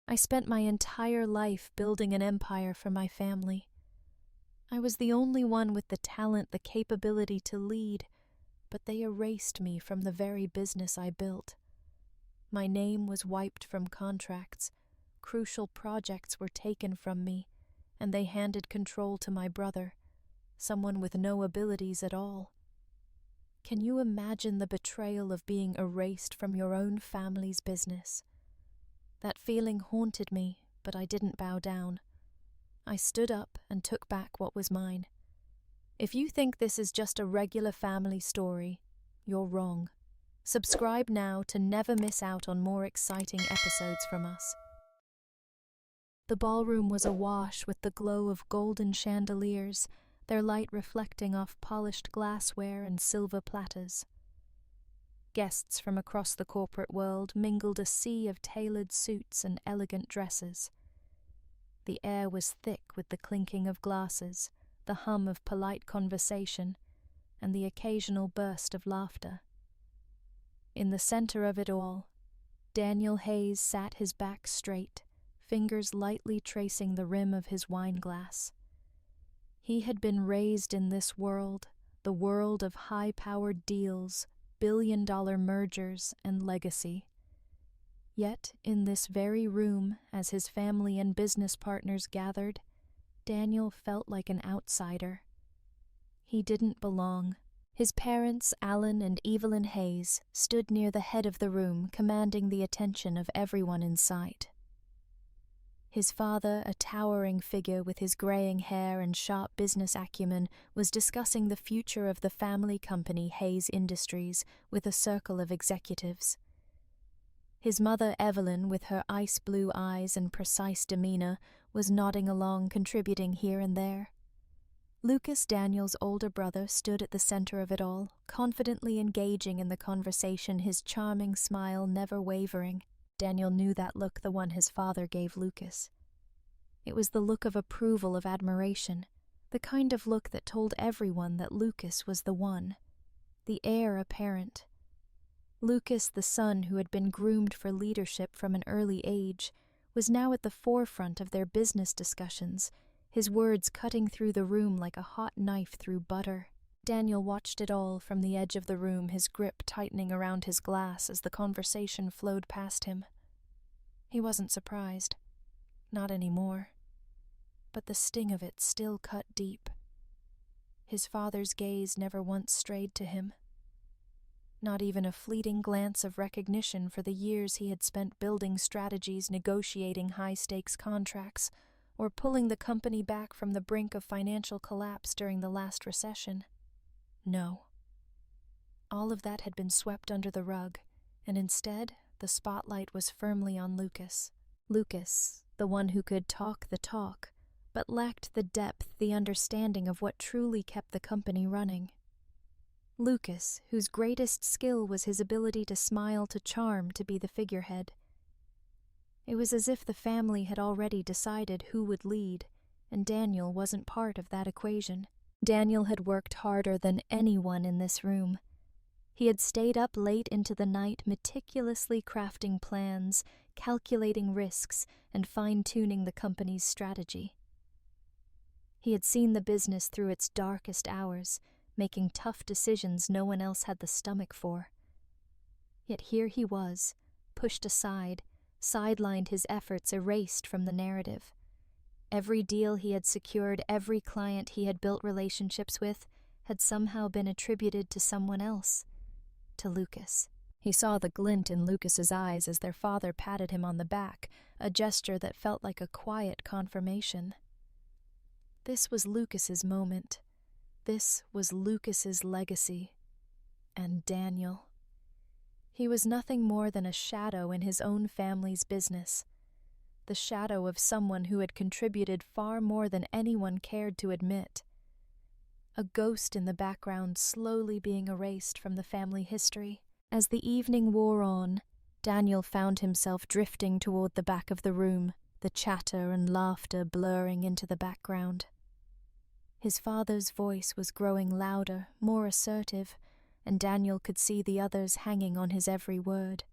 I spent my entire life building an empire for my family. I was the only one with the talent, the capability to lead, but they erased me from the very business I built. My name was wiped from contracts, crucial projects were taken from me, and they handed control to my brother, someone with no abilities at all. Can you imagine the betrayal of being erased from your own family's business? That feeling haunted me, but I didn't bow down. I stood up and took back what was mine. If you think this is just a regular family story, you're wrong. Subscribe now to never miss out on more exciting episodes from us. The ballroom was awash with the glow of golden chandeliers, their light reflecting off polished glassware and silver platters. Guests from across the corporate world mingled a sea of tailored suits and elegant dresses. The air was thick with the clinking of glasses, the hum of polite conversation, and the occasional burst of laughter. In the center of it all, Daniel Hayes sat his back straight, fingers lightly tracing the rim of his wineglass. He had been raised in this world, the world of high-powered deals, billion-dollar mergers, and legacy. Yet, in this very room, as his family and business partners gathered, Daniel felt like an outsider. He didn't belong. His parents, Alan and Evelyn Hayes, stood near the head of the room, commanding the attention of everyone in sight. His father, a towering figure with his graying hair and sharp business acumen, was discussing the future of the family company Hayes Industries with a circle of executives. His mother, Evelyn, with her ice-blue eyes and precise demeanor, was nodding along, contributing here and there. Lucas, Daniel's older brother, stood at the center of it all, confidently engaging in the conversation, his charming smile never wavering. Daniel knew that look, the one his father gave Lucas. It was the look of approval, of admiration, the kind of look that told everyone that Lucas was the one, the heir apparent. Lucas, the son who had been groomed for leadership from an early age, was now at the forefront of their business discussions, his words cutting through the room like a hot knife through butter. Daniel watched it all from the edge of the room, his grip tightening around his glass as the conversation flowed past him. He wasn't surprised. Not anymore. But the sting of it still cut deep. His father's gaze never once strayed to him. Not even a fleeting glance of recognition for the years he had spent building strategies, negotiating high-stakes contracts, or pulling the company back from the brink of financial collapse during the last recession. No. All of that had been swept under the rug, and instead, the spotlight was firmly on Lucas. Lucas, the one who could talk the talk, but lacked the depth, the understanding of what truly kept the company running. Lucas, whose greatest skill was his ability to smile, to charm, to be the figurehead. It was as if the family had already decided who would lead, and Daniel wasn't part of that equation. Daniel had worked harder than anyone in this room. He had stayed up late into the night, meticulously crafting plans, calculating risks, and fine-tuning the company's strategy. He had seen the business through its darkest hours, making tough decisions no one else had the stomach for. Yet here he was, pushed aside, sidelined, his efforts erased from the narrative. Every deal he had secured, every client he had built relationships with, had somehow been attributed to someone else, to Lucas. He saw the glint in Lucas's eyes as their father patted him on the back, a gesture that felt like a quiet confirmation. This was Lucas's moment. This was Lucas's legacy. And Daniel. He was nothing more than a shadow in his own family's business. The shadow of someone who had contributed far more than anyone cared to admit. A ghost in the background, slowly being erased from the family history. As the evening wore on, Daniel found himself drifting toward the back of the room, the chatter and laughter blurring into the background. His father's voice was growing louder, more assertive, and Daniel could see the others hanging on his every word.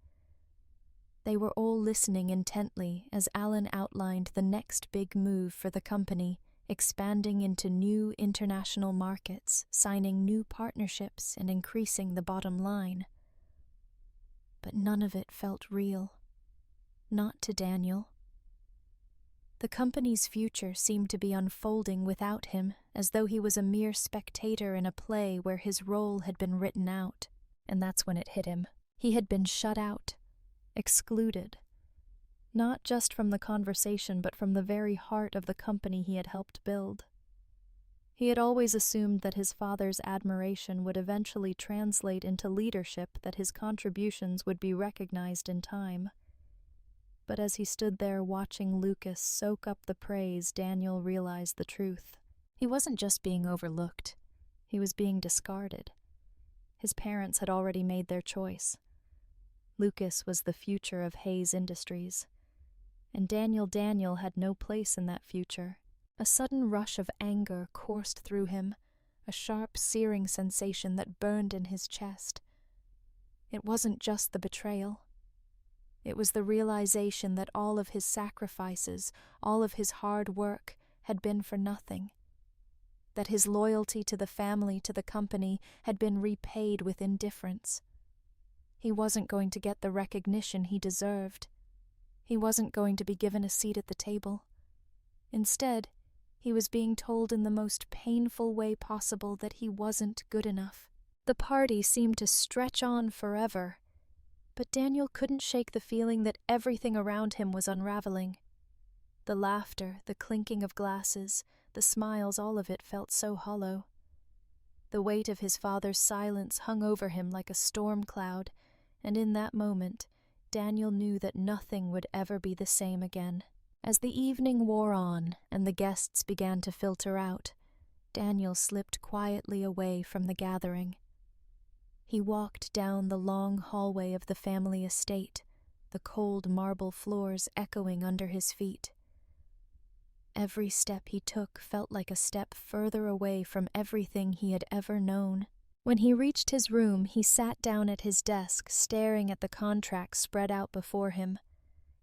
They were all listening intently as Alan outlined the next big move for the company, expanding into new international markets, signing new partnerships, and increasing the bottom line. But none of it felt real. Not to Daniel. The company's future seemed to be unfolding without him, as though he was a mere spectator in a play where his role had been written out. And that's when it hit him. He had been shut out, excluded. Not just from the conversation, but from the very heart of the company he had helped build. He had always assumed that his father's admiration would eventually translate into leadership, that his contributions would be recognized in time. But as he stood there watching Lucas soak up the praise, Daniel realized the truth. He wasn't just being overlooked. He was being discarded. His parents had already made their choice. Lucas was the future of Hayes Industries, and Daniel had no place in that future. A sudden rush of anger coursed through him, a sharp, searing sensation that burned in his chest. It wasn't just the betrayal. It was the realization that all of his sacrifices, all of his hard work, had been for nothing. That his loyalty to the family, to the company, had been repaid with indifference. He wasn't going to get the recognition he deserved. He wasn't going to be given a seat at the table. Instead, he was being told in the most painful way possible that he wasn't good enough. The party seemed to stretch on forever, but Daniel couldn't shake the feeling that everything around him was unraveling. The laughter, the clinking of glasses, the smiles, all of it felt so hollow. The weight of his father's silence hung over him like a storm cloud, and in that moment, Daniel knew that nothing would ever be the same again. As the evening wore on and the guests began to filter out, Daniel slipped quietly away from the gathering. He walked down the long hallway of the family estate, the cold marble floors echoing under his feet. Every step he took felt like a step further away from everything he had ever known. When he reached his room, he sat down at his desk, staring at the contracts spread out before him.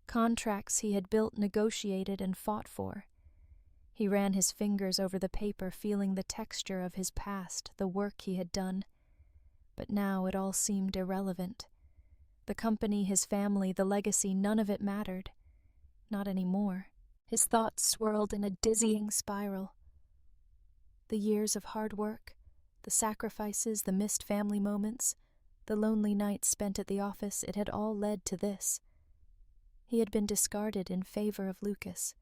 Contracts he had built, negotiated, and fought for. He ran his fingers over the paper, feeling the texture of his past, the work he had done. But now it all seemed irrelevant. The company, his family, the legacy, none of it mattered. Not anymore. His thoughts swirled in a dizzying spiral. The years of hard work, the sacrifices, the missed family moments, the lonely nights spent at the office, it had all led to this. He had been discarded in favor of Lucas.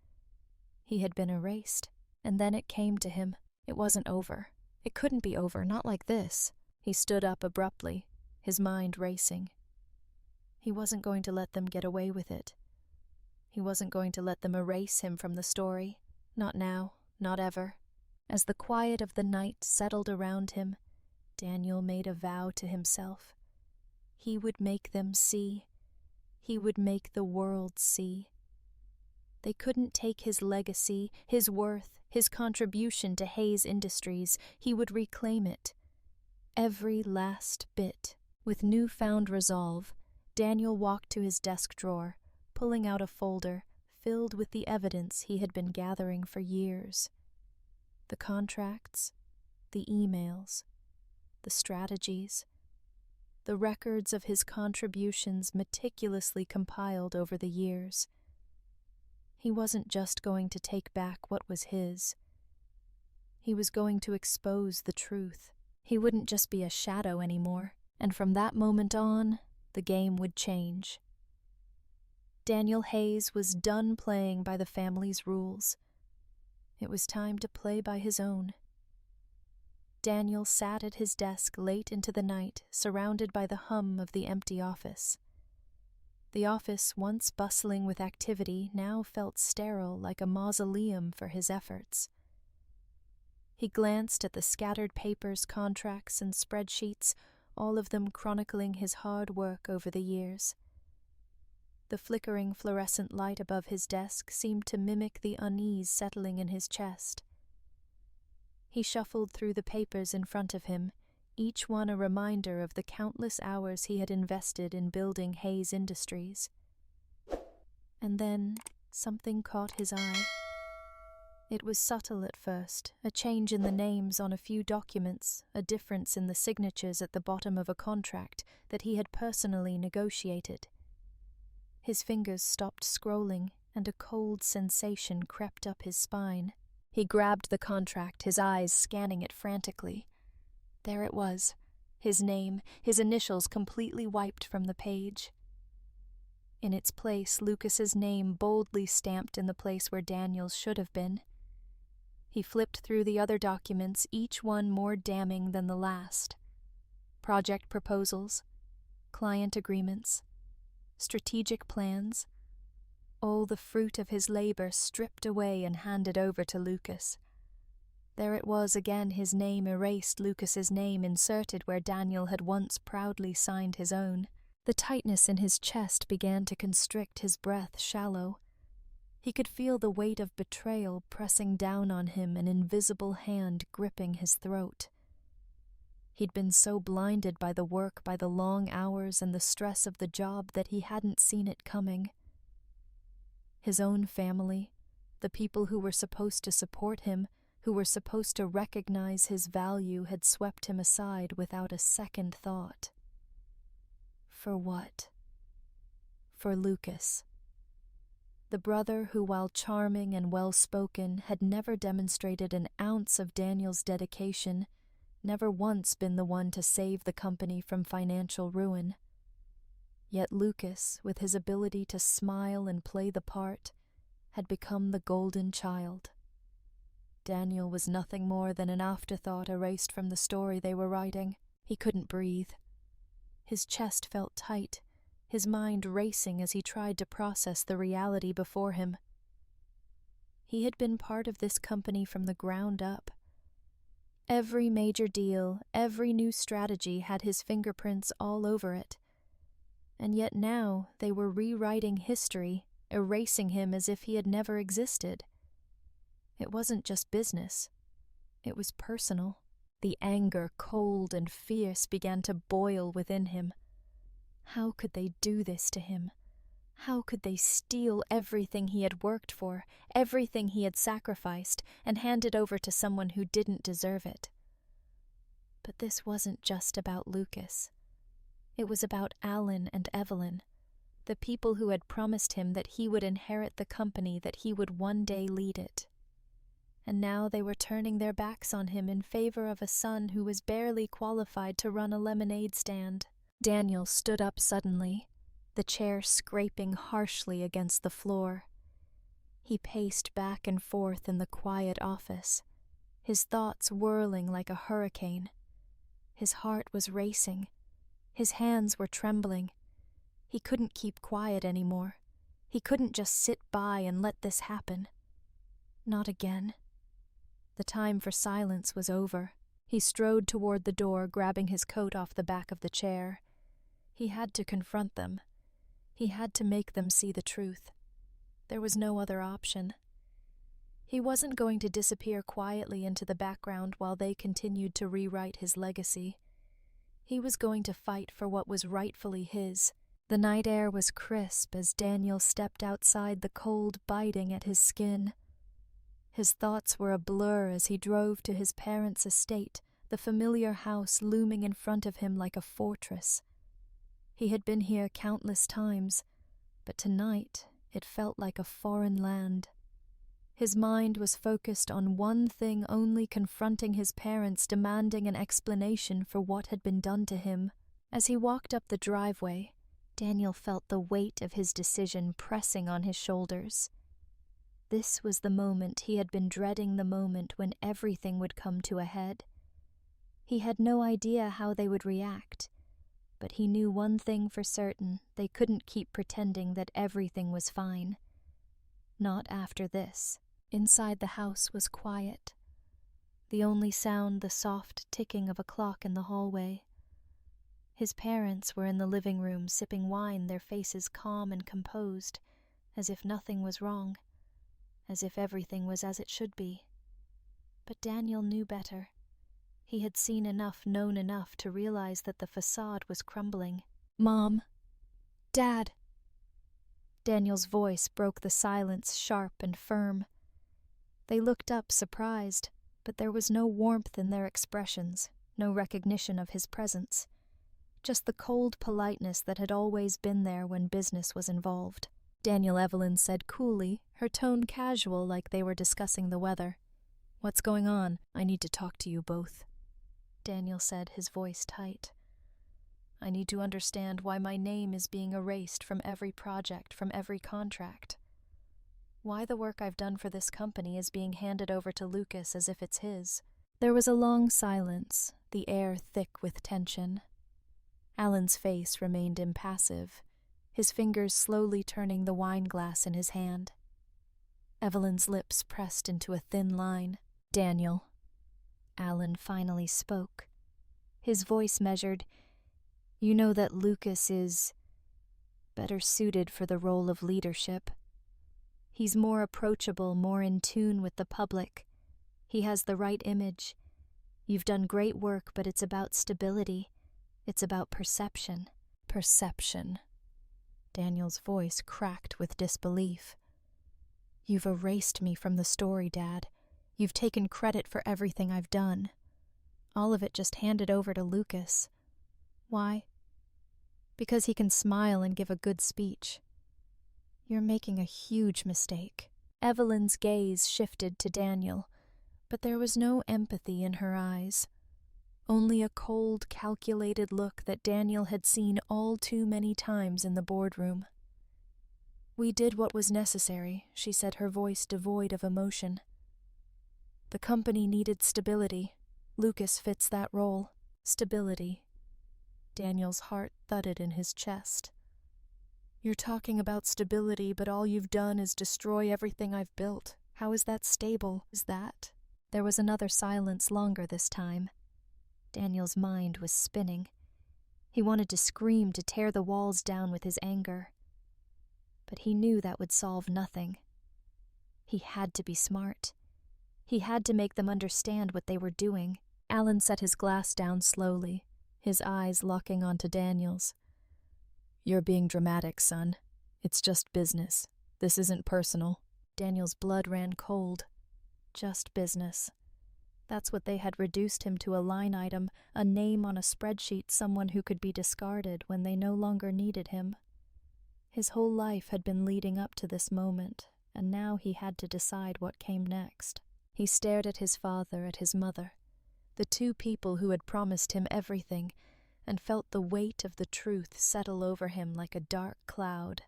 He had been erased, and then it came to him. It wasn't over. It couldn't be over, not like this. He stood up abruptly, his mind racing. He wasn't going to let them get away with it. He wasn't going to let them erase him from the story. Not now, not ever. As the quiet of the night settled around him, Daniel made a vow to himself. He would make them see. He would make the world see. They couldn't take his legacy, his worth, his contribution to Hayes Industries. He would reclaim it. Every last bit. With newfound resolve, Daniel walked to his desk drawer, pulling out a folder filled with the evidence he had been gathering for years. The contracts, the emails, the strategies, the records of his contributions meticulously compiled over the years. He wasn't just going to take back what was his. He was going to expose the truth. He wouldn't just be a shadow anymore, and from that moment on, the game would change. Daniel Hayes was done playing by the family's rules. It was time to play by his own. Daniel sat at his desk late into the night, surrounded by the hum of the empty office. The office, once bustling with activity, now felt sterile, like a mausoleum for his efforts. He glanced at the scattered papers, contracts, and spreadsheets, all of them chronicling his hard work over the years. The flickering fluorescent light above his desk seemed to mimic the unease settling in his chest. He shuffled through the papers in front of him, each one a reminder of the countless hours he had invested in building Hayes Industries. And then something caught his eye. It was subtle at first, a change in the names on a few documents, a difference in the signatures at the bottom of a contract that he had personally negotiated. His fingers stopped scrolling, and a cold sensation crept up his spine. He grabbed the contract, his eyes scanning it frantically. There it was, his name, his initials completely wiped from the page. In its place, Lucas's name boldly stamped in the place where Daniel's should have been. He flipped through the other documents, each one more damning than the last. Project proposals, client agreements, strategic plans, all the fruit of his labor stripped away and handed over to Lucas. There it was again, his name erased, Lucas's name inserted where Daniel had once proudly signed his own. The tightness in his chest began to constrict, his breath shallow. He could feel the weight of betrayal pressing down on him, an invisible hand gripping his throat. He'd been so blinded by the work, by the long hours and the stress of the job that he hadn't seen it coming. His own family, the people who were supposed to support him, who were supposed to recognize his value, had swept him aside without a second thought. For what? For Lucas. The brother who, while charming and well-spoken, had never demonstrated an ounce of Daniel's dedication, never once been the one to save the company from financial ruin. Yet Lucas, with his ability to smile and play the part, had become the golden child. Daniel was nothing more than an afterthought erased from the story they were writing. He couldn't breathe. His chest felt tight, his mind racing as he tried to process the reality before him. He had been part of this company from the ground up. Every major deal, every new strategy had his fingerprints all over it. And yet now they were rewriting history, erasing him as if he had never existed. It wasn't just business. It was personal. The anger, cold and fierce, began to boil within him. How could they do this to him? How could they steal everything he had worked for, everything he had sacrificed, and hand it over to someone who didn't deserve it? But this wasn't just about Lucas. It was about Alan and Evelyn, the people who had promised him that he would inherit the company, that he would one day lead it. And now they were turning their backs on him in favor of a son who was barely qualified to run a lemonade stand. Daniel stood up suddenly, the chair scraping harshly against the floor. He paced back and forth in the quiet office, his thoughts whirling like a hurricane. His heart was racing. His hands were trembling. He couldn't keep quiet anymore. He couldn't just sit by and let this happen. Not again. The time for silence was over. He strode toward the door, grabbing his coat off the back of the chair. He had to confront them. He had to make them see the truth. There was no other option. He wasn't going to disappear quietly into the background while they continued to rewrite his legacy. He was going to fight for what was rightfully his. The night air was crisp as Daniel stepped outside, the cold biting at his skin. His thoughts were a blur as he drove to his parents' estate, the familiar house looming in front of him like a fortress. He had been here countless times, but tonight it felt like a foreign land. His mind was focused on one thing only, confronting his parents, demanding an explanation for what had been done to him. As he walked up the driveway, Daniel felt the weight of his decision pressing on his shoulders. This was the moment he had been dreading, the moment when everything would come to a head. He had no idea how they would react, but he knew one thing for certain: they couldn't keep pretending that everything was fine. Not after this. Inside the house was quiet. The only sound the soft ticking of a clock in the hallway. His parents were in the living room sipping wine, their faces calm and composed, as if nothing was wrong, as if everything was as it should be. But Daniel knew better. He had seen enough, known enough to realize that the facade was crumbling. "Mom! Dad!" Daniel's voice broke the silence, sharp and firm. They looked up, surprised, but there was no warmth in their expressions, no recognition of his presence. Just the cold politeness that had always been there when business was involved. Daniel Evelyn said coolly, her tone casual like they were discussing the weather. "What's going on? I need to talk to you both." Daniel said, his voice tight. "I need to understand why my name is being erased from every project, from every contract. Why the work I've done for this company is being handed over to Lucas as if it's his." There was a long silence, the air thick with tension. Alan's face remained impassive, his fingers slowly turning the wine glass in his hand. Evelyn's lips pressed into a thin line. "Daniel." Alan finally spoke. His voice measured. "You know that Lucas is better suited for the role of leadership. He's more approachable, more in tune with the public. He has the right image. You've done great work, but it's about stability. It's about perception." "Perception." Daniel's voice cracked with disbelief. "You've erased me from the story, Dad. You've taken credit for everything I've done. All of it just handed over to Lucas. Why? Because he can smile and give a good speech. You're making a huge mistake." Evelyn's gaze shifted to Daniel, but there was no empathy in her eyes. Only a cold, calculated look that Daniel had seen all too many times in the boardroom. "We did what was necessary," she said, her voice devoid of emotion. "The company needed stability. Lucas fits that role." Stability. Daniel's heart thudded in his chest. "You're talking about stability, but all you've done is destroy everything I've built. How is that stable? Is that?" There was another silence, longer this time. Daniel's mind was spinning. He wanted to scream, to tear the walls down with his anger. But he knew that would solve nothing. He had to be smart. He had to make them understand what they were doing. Alan set his glass down slowly, his eyes locking onto Daniel's. "You're being dramatic, son. It's just business. This isn't personal." Daniel's blood ran cold. Just business. That's what they had reduced him to, a line item, a name on a spreadsheet, someone who could be discarded when they no longer needed him. His whole life had been leading up to this moment, and now he had to decide what came next. He stared at his father, at his mother, the two people who had promised him everything, and felt the weight of the truth settle over him like a dark cloud.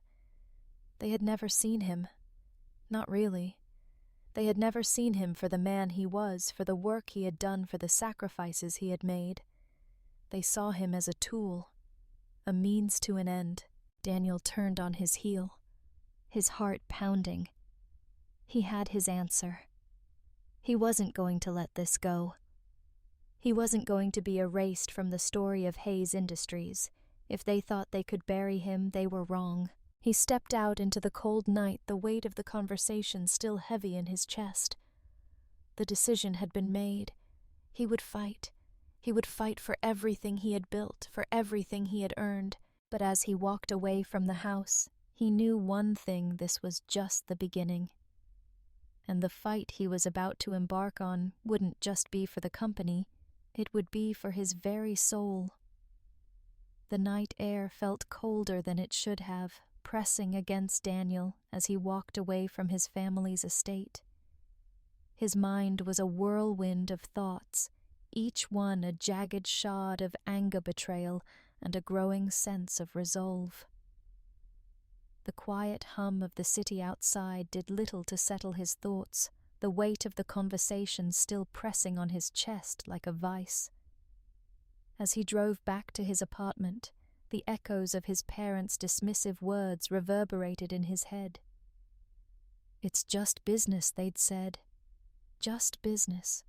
They had never seen him. Not really. They had never seen him for the man he was, for the work he had done, for the sacrifices he had made. They saw him as a tool, a means to an end. Daniel turned on his heel, his heart pounding. He had his answer. He wasn't going to let this go. He wasn't going to be erased from the story of Hayes Industries. If they thought they could bury him, they were wrong. He stepped out into the cold night, the weight of the conversation still heavy in his chest. The decision had been made. He would fight. He would fight for everything he had built, for everything he had earned. But as he walked away from the house, he knew one thing: this was just the beginning. And the fight he was about to embark on wouldn't just be for the company, it would be for his very soul. The night air felt colder than it should have, pressing against Daniel as he walked away from his family's estate. His mind was a whirlwind of thoughts, each one a jagged shod of anger, betrayal, and a growing sense of resolve. The quiet hum of the city outside did little to settle his thoughts, the weight of the conversation still pressing on his chest like a vice. As he drove back to his apartment, the echoes of his parents' dismissive words reverberated in his head. "It's just business," they'd said. Just business.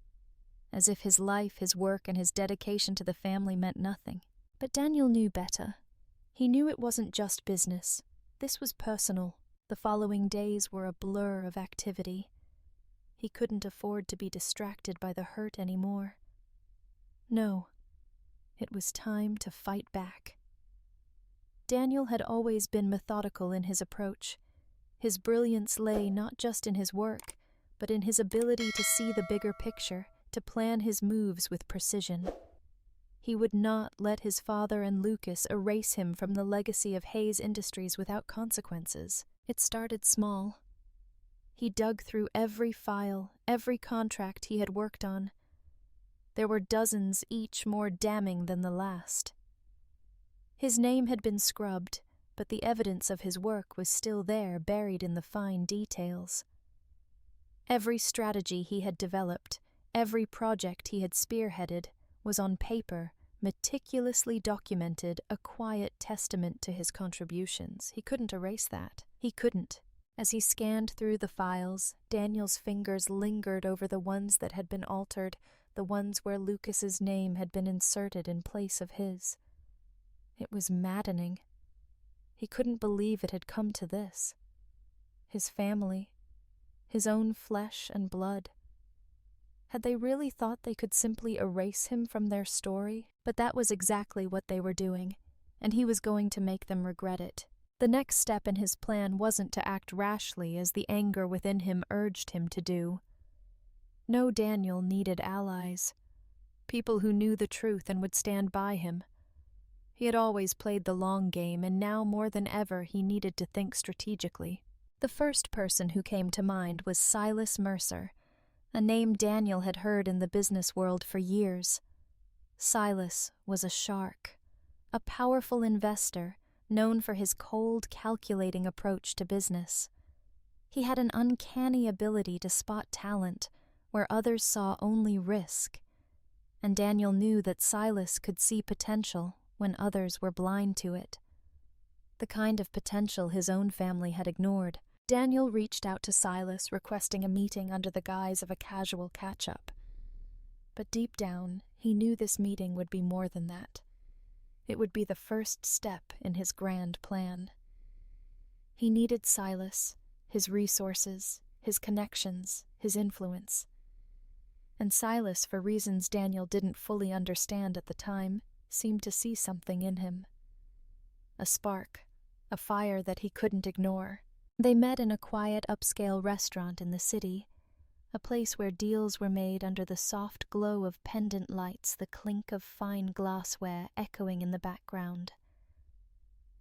As if his life, his work, and his dedication to the family meant nothing. But Daniel knew better. He knew it wasn't just business. This was personal. The following days were a blur of activity. He couldn't afford to be distracted by the hurt anymore. No. It was time to fight back. Daniel had always been methodical in his approach. His brilliance lay not just in his work, but in his ability to see the bigger picture, to plan his moves with precision. He would not let his father and Lucas erase him from the legacy of Hayes Industries without consequences. It started small. He dug through every file, every contract he had worked on. There were dozens, each more damning than the last. His name had been scrubbed, but the evidence of his work was still there, buried in the fine details. Every strategy he had developed, every project he had spearheaded, was on paper, meticulously documented, a quiet testament to his contributions. He couldn't erase that. He couldn't. As he scanned through the files, Daniel's fingers lingered over the ones that had been altered, the ones where Lucas's name had been inserted in place of his. It was maddening. He couldn't believe it had come to this. His family, his own flesh and blood. Had they really thought they could simply erase him from their story? But that was exactly what they were doing, and he was going to make them regret it. The next step in his plan wasn't to act rashly as the anger within him urged him to do. No, Daniel needed allies. People who knew the truth and would stand by him. He had always played the long game, and now more than ever he needed to think strategically. The first person who came to mind was Silas Mercer, a name Daniel had heard in the business world for years. Silas was a shark, a powerful investor, known for his cold, calculating approach to business. He had an uncanny ability to spot talent where others saw only risk, and Daniel knew that Silas could see potential when others were blind to it. The kind of potential his own family had ignored. Daniel reached out to Silas, requesting a meeting under the guise of a casual catch-up. But deep down, he knew this meeting would be more than that. It would be the first step in his grand plan. He needed Silas, his resources, his connections, his influence. And Silas, for reasons Daniel didn't fully understand at the time, seemed to see something in him. A spark, a fire that he couldn't ignore. They met in a quiet upscale restaurant in the city, a place where deals were made under the soft glow of pendant lights, the clink of fine glassware echoing in the background.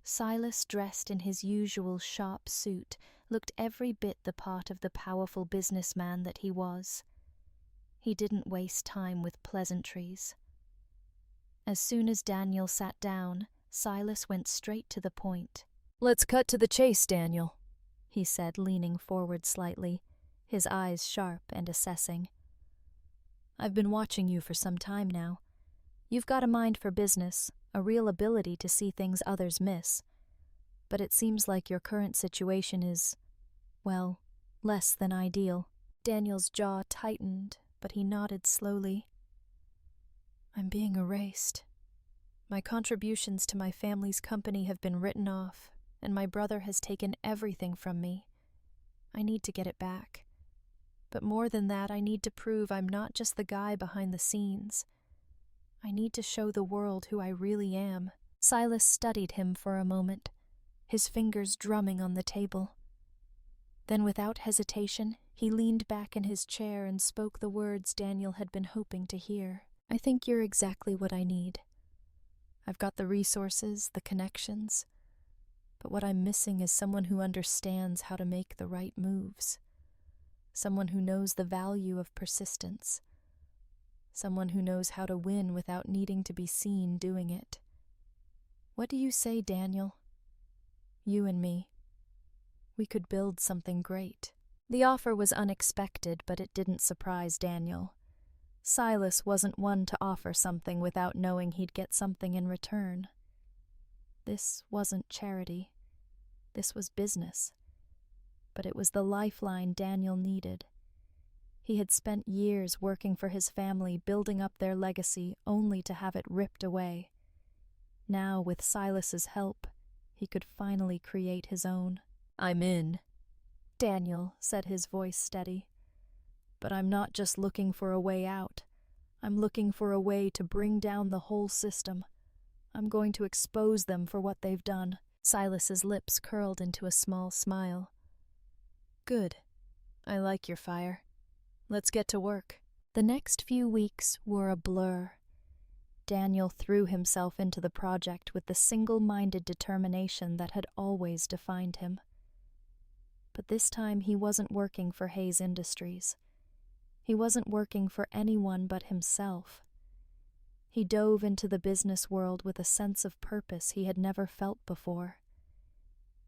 Silas, dressed in his usual sharp suit, looked every bit the part of the powerful businessman that he was. He didn't waste time with pleasantries. As soon as Daniel sat down, Silas went straight to the point. "Let's cut to the chase, Daniel," he said, leaning forward slightly, his eyes sharp and assessing. "I've been watching you for some time now. You've got a mind for business, a real ability to see things others miss. But it seems like your current situation is, well, less than ideal." Daniel's jaw tightened, but he nodded slowly. "I'm being erased. My contributions to my family's company have been written off, and my brother has taken everything from me. I need to get it back. But more than that, I need to prove I'm not just the guy behind the scenes. I need to show the world who I really am." Silas studied him for a moment, his fingers drumming on the table. Then without hesitation, he leaned back in his chair and spoke the words Daniel had been hoping to hear. "I think you're exactly what I need. I've got the resources, the connections, but what I'm missing is someone who understands how to make the right moves. Someone who knows the value of persistence. Someone who knows how to win without needing to be seen doing it. What do you say, Daniel? You and me. We could build something great." The offer was unexpected, but it didn't surprise Daniel. Silas wasn't one to offer something without knowing he'd get something in return. This wasn't charity. This was business. But it was the lifeline Daniel needed. He had spent years working for his family, building up their legacy, only to have it ripped away. Now, with Silas's help, he could finally create his own. "I'm in," Daniel said, his voice steady. "But I'm not just looking for a way out. I'm looking for a way to bring down the whole system. I'm going to expose them for what they've done." Silas's lips curled into a small smile. "Good. I like your fire. Let's get to work." The next few weeks were a blur. Daniel threw himself into the project with the single-minded determination that had always defined him. But this time he wasn't working for Hayes Industries. He wasn't working for anyone but himself. He dove into the business world with a sense of purpose he had never felt before.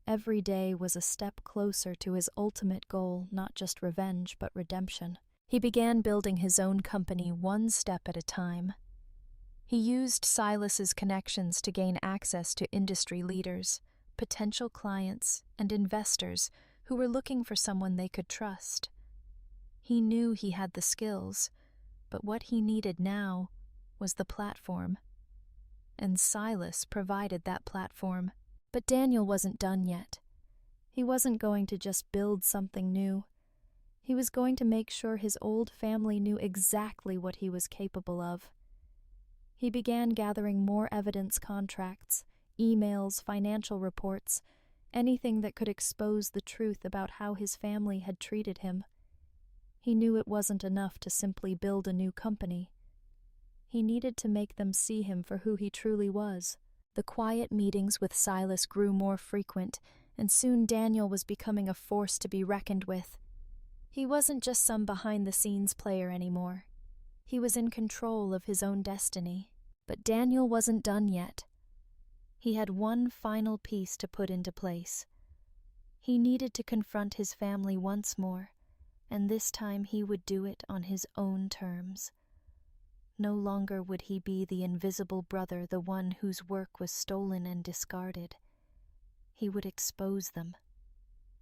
Every day was a step closer to his ultimate goal, not just revenge, but redemption. He began building his own company one step at a time. He used Silas's connections to gain access to industry leaders, potential clients, and investors who were looking for someone they could trust. He knew he had the skills, but what he needed now was the platform. And Silas provided that platform. But Daniel wasn't done yet. He wasn't going to just build something new. He was going to make sure his old family knew exactly what he was capable of. He began gathering more evidence contracts, emails, financial reports, anything that could expose the truth about how his family had treated him. He knew it wasn't enough to simply build a new company. He needed to make them see him for who he truly was. The quiet meetings with Silas grew more frequent, and soon Daniel was becoming a force to be reckoned with. He wasn't just some behind-the-scenes player anymore. He was in control of his own destiny. But Daniel wasn't done yet. He had one final piece to put into place. He needed to confront his family once more, and this time he would do it on his own terms. No longer would he be the invisible brother, the one whose work was stolen and discarded. He would expose them.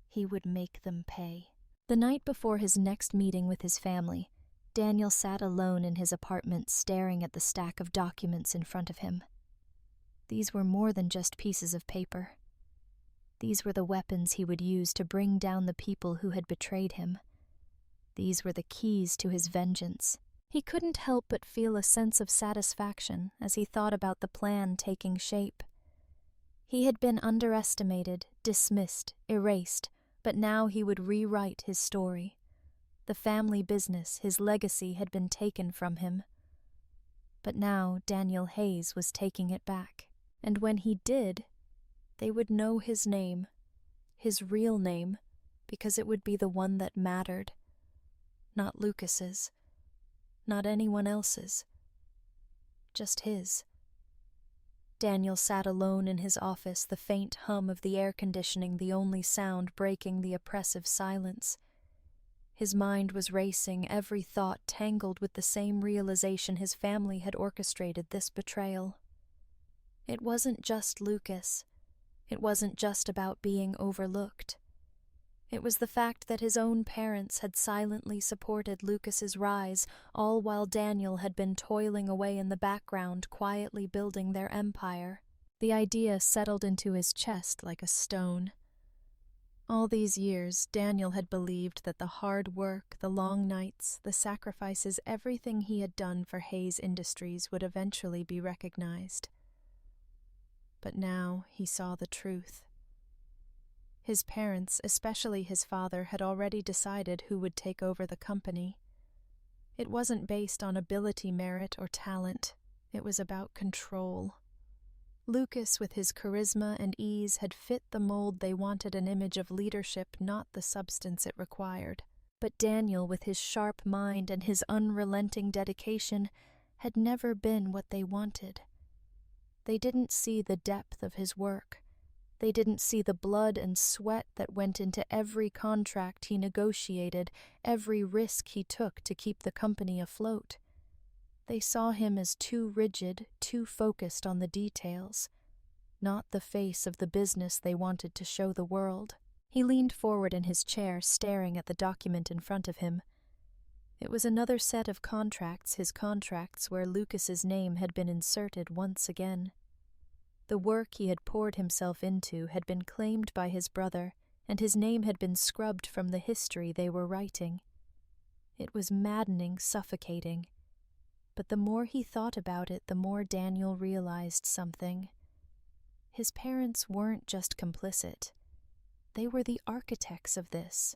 He would make them pay. The night before his next meeting with his family, Daniel sat alone in his apartment staring at the stack of documents in front of him. These were more than just pieces of paper. These were the weapons he would use to bring down the people who had betrayed him. These were the keys to his vengeance. He couldn't help but feel a sense of satisfaction as he thought about the plan taking shape. He had been underestimated, dismissed, erased, but now he would rewrite his story. The family business, his legacy, had been taken from him. But now Daniel Hayes was taking it back. And when he did, they would know his name, his real name, because it would be the one that mattered. Not Lucas's, not anyone else's, just his. Daniel sat alone in his office, the faint hum of the air conditioning the only sound breaking the oppressive silence. His mind was racing, every thought tangled with the same realization his family had orchestrated this betrayal. It wasn't just Lucas. It wasn't just about being overlooked. It was the fact that his own parents had silently supported Lucas's rise, all while Daniel had been toiling away in the background, quietly building their empire. The idea settled into his chest like a stone. All these years, Daniel had believed that the hard work, the long nights, the sacrifices, everything he had done for Hayes Industries would eventually be recognized. But now he saw the truth. His parents, especially his father, had already decided who would take over the company. It wasn't based on ability, merit, or talent. It was about control. Lucas, with his charisma and ease, had fit the mold they wanted, an image of leadership, not the substance it required. But Daniel, with his sharp mind and his unrelenting dedication, had never been what they wanted. They didn't see the depth of his work. They didn't see the blood and sweat that went into every contract he negotiated, every risk he took to keep the company afloat. They saw him as too rigid, too focused on the details, not the face of the business they wanted to show the world. He leaned forward in his chair, staring at the document in front of him. It was another set of contracts, his contracts where Lucas's name had been inserted once again. The work he had poured himself into had been claimed by his brother, and his name had been scrubbed from the history they were writing. It was maddening, suffocating. But the more he thought about it, the more Daniel realized something. His parents weren't just complicit. They were the architects of this.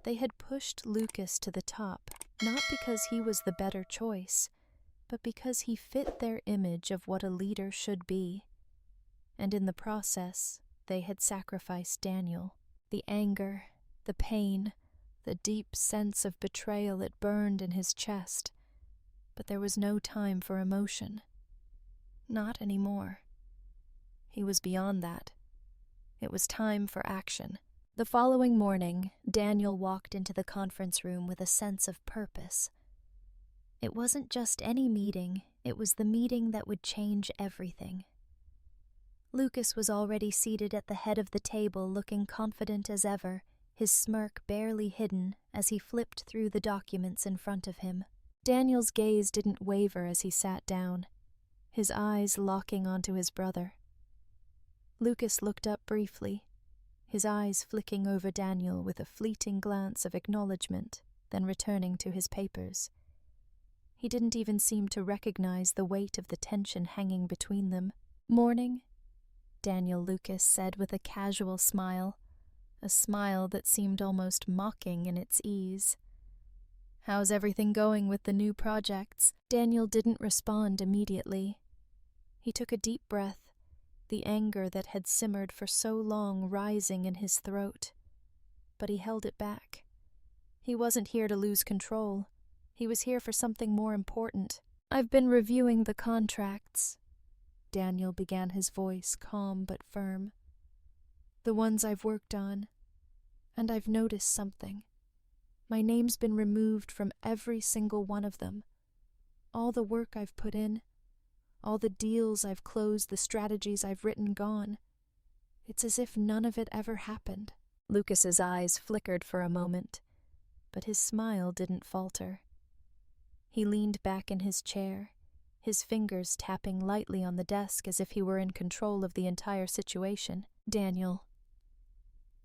They had pushed Lucas to the top, not because he was the better choice, but because he fit their image of what a leader should be. And in the process, they had sacrificed Daniel. The anger, the pain, the deep sense of betrayal, it burned in his chest. But there was no time for emotion. Not anymore. He was beyond that. It was time for action. The following morning, Daniel walked into the conference room with a sense of purpose. It wasn't just any meeting, it was the meeting that would change everything. Lucas was already seated at the head of the table, looking confident as ever, his smirk barely hidden as he flipped through the documents in front of him. Daniel's gaze didn't waver as he sat down, his eyes locking onto his brother. Lucas looked up briefly, his eyes flicking over Daniel with a fleeting glance of acknowledgement, then returning to his papers. He didn't even seem to recognize the weight of the tension hanging between them. "Morning," Daniel Lucas said with a casual smile, a smile that seemed almost mocking in its ease. "How's everything going with the new projects?" Daniel didn't respond immediately. He took a deep breath, the anger that had simmered for so long rising in his throat. But he held it back. He wasn't here to lose control. He was here for something more important. "I've been reviewing the contracts," Daniel began, his voice calm but firm. "The ones I've worked on. And I've noticed something. My name's been removed from every single one of them. All the work I've put in, all the deals I've closed, the strategies I've written gone. It's as if none of it ever happened." Lucas's eyes flickered for a moment, but his smile didn't falter. He leaned back in his chair, his fingers tapping lightly on the desk as if he were in control of the entire situation. "Daniel,"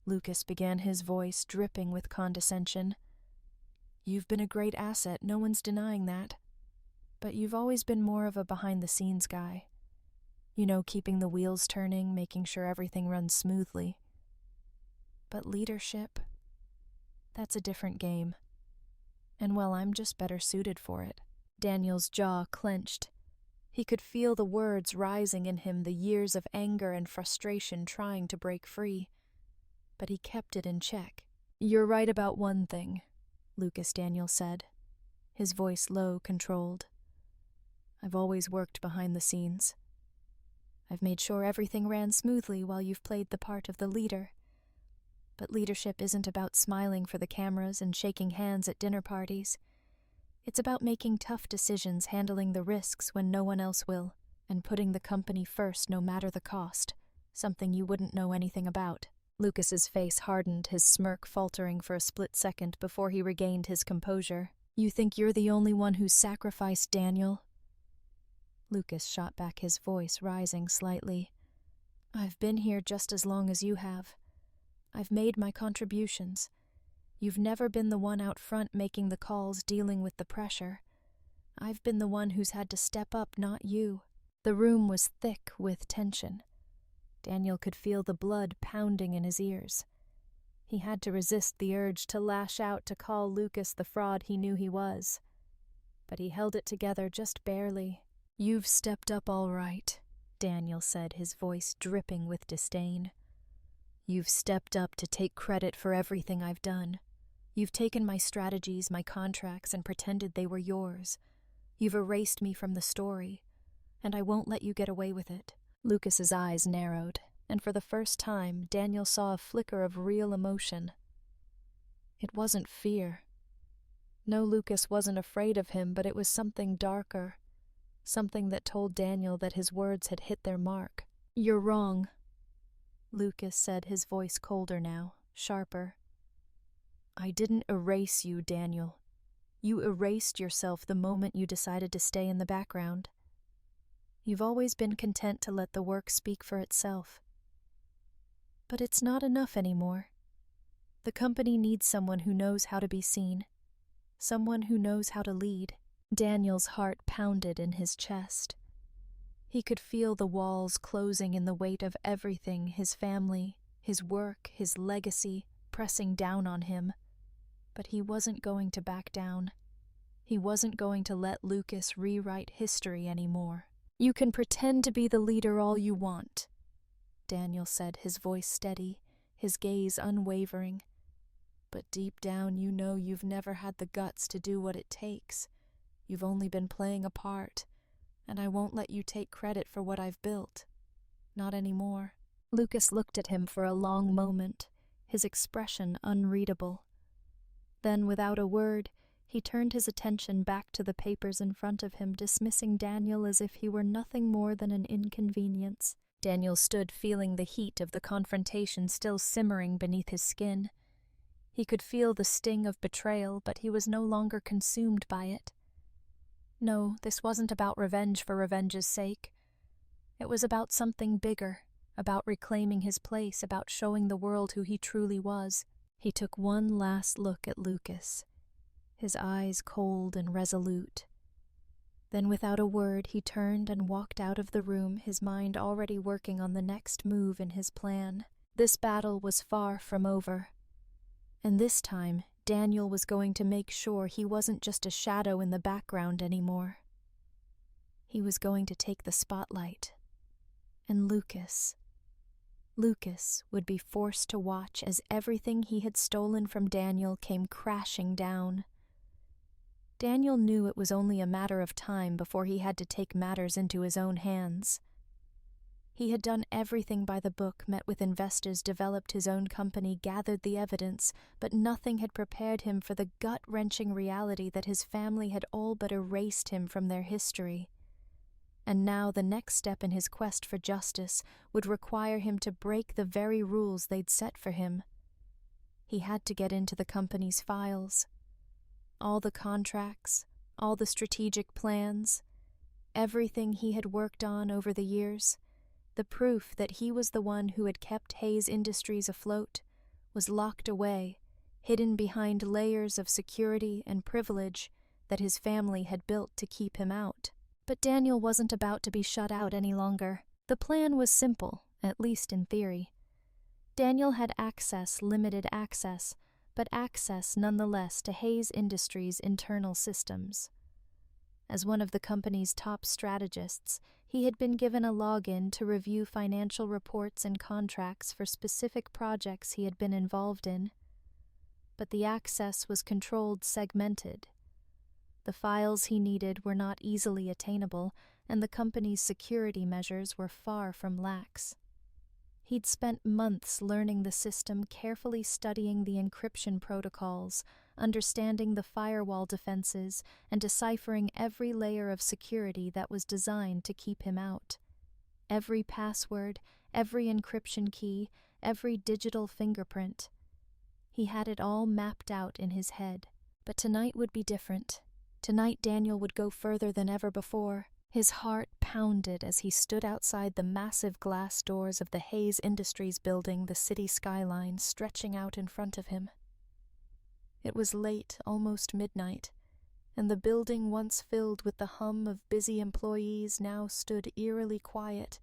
Lucas began, his voice dripping with condescension, "you've been a great asset, no one's denying that. But you've always been more of a behind-the-scenes guy. You know, keeping the wheels turning, making sure everything runs smoothly. But leadership, that's a different game. And well, I'm just better suited for it." Daniel's jaw clenched. He could feel the words rising in him, the years of anger and frustration trying to break free. But he kept it in check. "You're right about one thing," Lucas Daniel said, his voice low, controlled. "I've always worked behind the scenes. I've made sure everything ran smoothly while you've played the part of the leader. But leadership isn't about smiling for the cameras and shaking hands at dinner parties. It's about making tough decisions, handling the risks when no one else will, and putting the company first no matter the cost, something you wouldn't know anything about." Lucas's face hardened, his smirk faltering for a split second before he regained his composure. "You think you're the only one who's sacrificed Daniel?" Lucas shot back, his voice rising slightly. "I've been here just as long as you have. I've made my contributions. You've never been the one out front making the calls, dealing with the pressure. I've been the one who's had to step up, not you." The room was thick with tension. Daniel could feel the blood pounding in his ears. He had to resist the urge to lash out, to call Lucas the fraud he knew he was. But he held it together just barely. "You've stepped up all right," Daniel said, his voice dripping with disdain. "You've stepped up to take credit for everything I've done. You've taken my strategies, my contracts, and pretended they were yours. You've erased me from the story, and I won't let you get away with it." Lucas's eyes narrowed, and for the first time, Daniel saw a flicker of real emotion. It wasn't fear. No, Lucas wasn't afraid of him, but it was something darker, something that told Daniel that his words had hit their mark. "You're wrong," Lucas said, his voice colder now, sharper. "I didn't erase you, Daniel. You erased yourself the moment you decided to stay in the background. You've always been content to let the work speak for itself. But it's not enough anymore. The company needs someone who knows how to be seen, someone who knows how to lead." Daniel's heart pounded in his chest. He could feel the walls closing in the weight of everything, his family, his work, his legacy, pressing down on him. But he wasn't going to back down. He wasn't going to let Lucas rewrite history anymore. "You can pretend to be the leader all you want," Daniel said, his voice steady, his gaze unwavering. "But deep down you know you've never had the guts to do what it takes. You've only been playing a part, and I won't let you take credit for what I've built. Not anymore." Lucas looked at him for a long moment, his expression unreadable. Then, without a word, he turned his attention back to the papers in front of him, dismissing Daniel as if he were nothing more than an inconvenience. Daniel stood feeling the heat of the confrontation still simmering beneath his skin. He could feel the sting of betrayal, but he was no longer consumed by it. No, this wasn't about revenge for revenge's sake. It was about something bigger, about reclaiming his place, about showing the world who he truly was. He took one last look at Lucas, his eyes cold and resolute. Then, without a word, he turned and walked out of the room, his mind already working on the next move in his plan. This battle was far from over. And this time, Daniel was going to make sure he wasn't just a shadow in the background anymore. He was going to take the spotlight. And Lucas would be forced to watch as everything he had stolen from Daniel came crashing down. Daniel knew it was only a matter of time before he had to take matters into his own hands. He had done everything by the book, met with investors, developed his own company, gathered the evidence, but nothing had prepared him for the gut-wrenching reality that his family had all but erased him from their history. And now the next step in his quest for justice would require him to break the very rules they'd set for him. He had to get into the company's files. All the contracts, all the strategic plans, everything he had worked on over the years, the proof that he was the one who had kept Hayes Industries afloat, was locked away, hidden behind layers of security and privilege that his family had built to keep him out. But Daniel wasn't about to be shut out any longer. The plan was simple, at least in theory. Daniel had limited access, but access nonetheless to Hayes Industries' internal systems. As one of the company's top strategists, he had been given a login to review financial reports and contracts for specific projects he had been involved in. But the access was controlled, segmented. The files he needed were not easily attainable, and the company's security measures were far from lax. He'd spent months learning the system, carefully studying the encryption protocols, understanding the firewall defenses, and deciphering every layer of security that was designed to keep him out. Every password, every encryption key, every digital fingerprint. He had it all mapped out in his head. But tonight would be different. Tonight Daniel would go further than ever before. His heart pounded as he stood outside the massive glass doors of the Hayes Industries building, the city skyline stretching out in front of him. It was late, almost midnight, and the building once filled with the hum of busy employees now stood eerily quiet,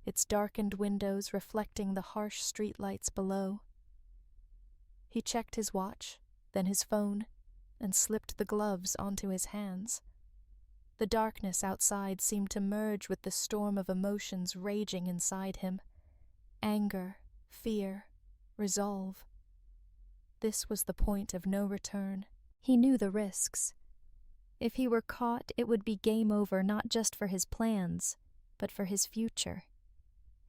its darkened windows reflecting the harsh streetlights below. He checked his watch, then his phone, and slipped the gloves onto his hands. The darkness outside seemed to merge with the storm of emotions raging inside him. Anger, fear, resolve. This was the point of no return. He knew the risks. If he were caught, it would be game over, not just for his plans, but for his future.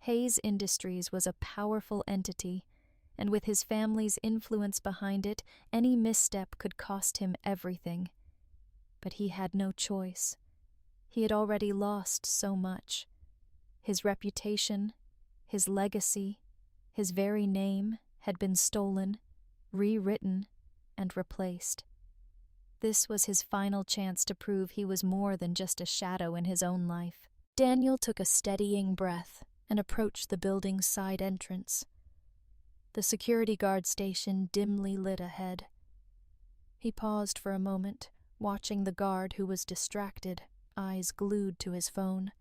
Hayes Industries was a powerful entity, and with his family's influence behind it, any misstep could cost him everything. But he had no choice. He had already lost so much. His reputation, his legacy, his very name had been stolen, rewritten, and replaced. This was his final chance to prove he was more than just a shadow in his own life. Daniel took a steadying breath and approached the building's side entrance. The security guard station dimly lit ahead. He paused for a moment, watching the guard who was distracted, eyes glued to his phone.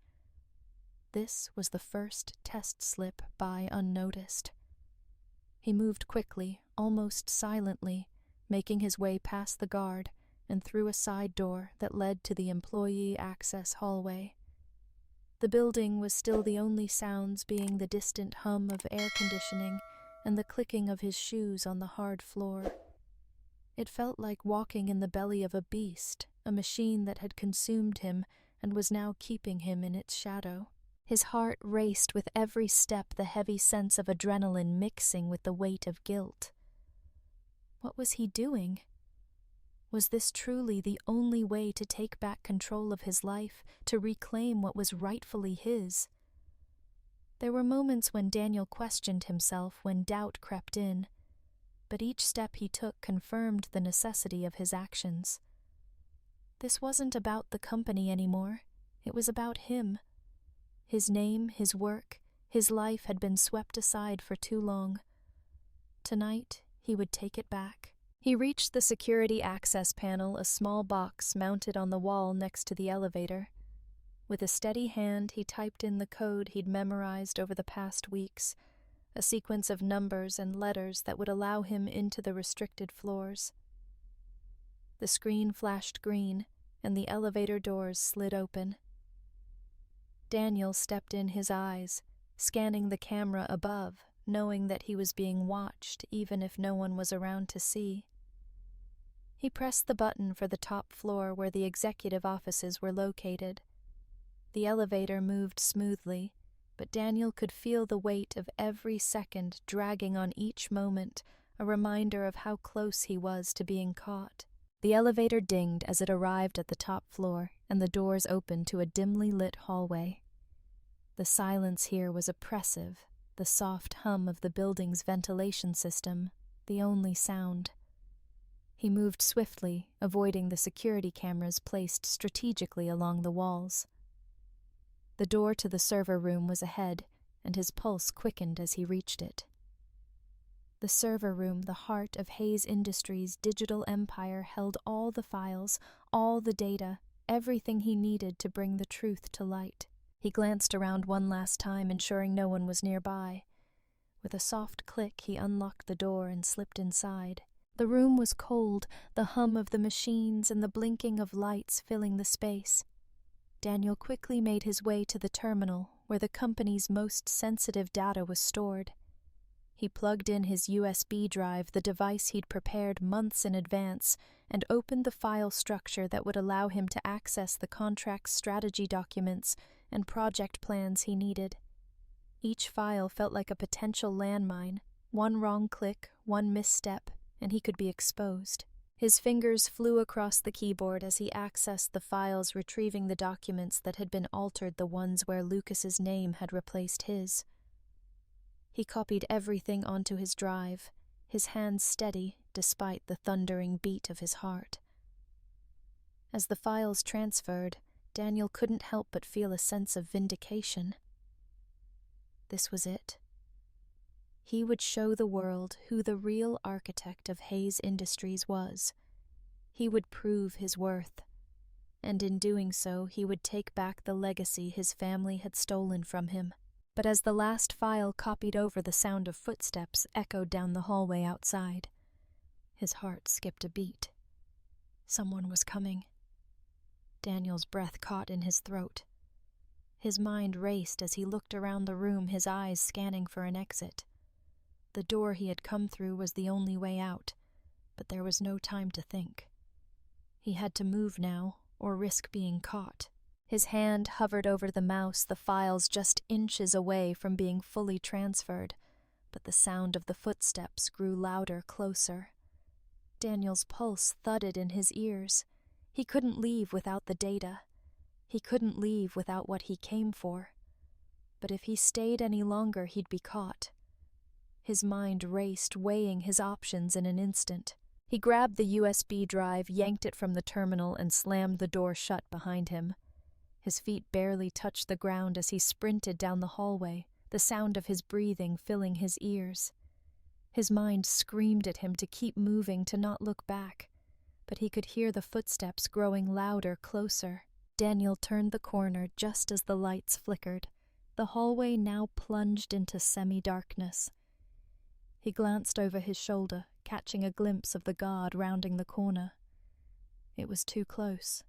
This was the first test slip by unnoticed. He moved quickly, almost silently, making his way past the guard and through a side door that led to the employee access hallway. The building was still the only sounds being the distant hum of air conditioning and the clicking of his shoes on the hard floor. It felt like walking in the belly of a beast, a machine that had consumed him and was now keeping him in its shadow. His heart raced with every step, the heavy sense of adrenaline mixing with the weight of guilt. What was he doing? Was this truly the only way to take back control of his life, to reclaim what was rightfully his? There were moments when Daniel questioned himself, when doubt crept in, but each step he took confirmed the necessity of his actions. This wasn't about the company anymore. It was about him. His name, his work, his life had been swept aside for too long. Tonight, he would take it back. He reached the security access panel, a small box mounted on the wall next to the elevator. With a steady hand, he typed in the code he'd memorized over the past weeks, a sequence of numbers and letters that would allow him into the restricted floors. The screen flashed green, and the elevator doors slid open. Daniel stepped in his eyes, scanning the camera above, knowing that he was being watched even if no one was around to see. He pressed the button for the top floor where the executive offices were located. The elevator moved smoothly, but Daniel could feel the weight of every second dragging on each moment, a reminder of how close he was to being caught. The elevator dinged as it arrived at the top floor, and the doors opened to a dimly lit hallway. The silence here was oppressive, the soft hum of the building's ventilation system, the only sound. He moved swiftly, avoiding the security cameras placed strategically along the walls. The door to the server room was ahead, and his pulse quickened as he reached it. The server room, the heart of Hayes Industries' digital empire, held all the files, all the data, everything he needed to bring the truth to light. He glanced around one last time, ensuring no one was nearby. With a soft click, he unlocked the door and slipped inside. The room was cold, the hum of the machines and the blinking of lights filling the space. Daniel quickly made his way to the terminal, where the company's most sensitive data was stored. He plugged in his USB drive, the device he'd prepared months in advance, and opened the file structure that would allow him to access the contract's strategy documents and project plans he needed. Each file felt like a potential landmine. One wrong click, one misstep, and he could be exposed. His fingers flew across the keyboard as he accessed the files, retrieving the documents that had been altered, the ones where Lucas's name had replaced his. He copied everything onto his drive, his hands steady despite the thundering beat of his heart. As the files transferred, Daniel couldn't help but feel a sense of vindication. This was it. He would show the world who the real architect of Hayes Industries was. He would prove his worth, and in doing so he would take back the legacy his family had stolen from him. But as the last file copied over, the sound of footsteps echoed down the hallway outside. His heart skipped a beat. Someone was coming. Daniel's breath caught in his throat. His mind raced as he looked around the room, his eyes scanning for an exit. The door he had come through was the only way out, but there was no time to think. He had to move now, or risk being caught. His hand hovered over the mouse, the files just inches away from being fully transferred, but the sound of the footsteps grew louder, closer. Daniel's pulse thudded in his ears. He couldn't leave without the data. He couldn't leave without what he came for. But if he stayed any longer, he'd be caught. His mind raced, weighing his options in an instant. He grabbed the USB drive, yanked it from the terminal, and slammed the door shut behind him. His feet barely touched the ground as he sprinted down the hallway, the sound of his breathing filling his ears. His mind screamed at him to keep moving, to not look back. but he could hear the footsteps growing louder, closer. Daniel turned the corner just as the lights flickered. The hallway now plunged into semi-darkness. He glanced over his shoulder, catching a glimpse of the guard rounding the corner. It was too close.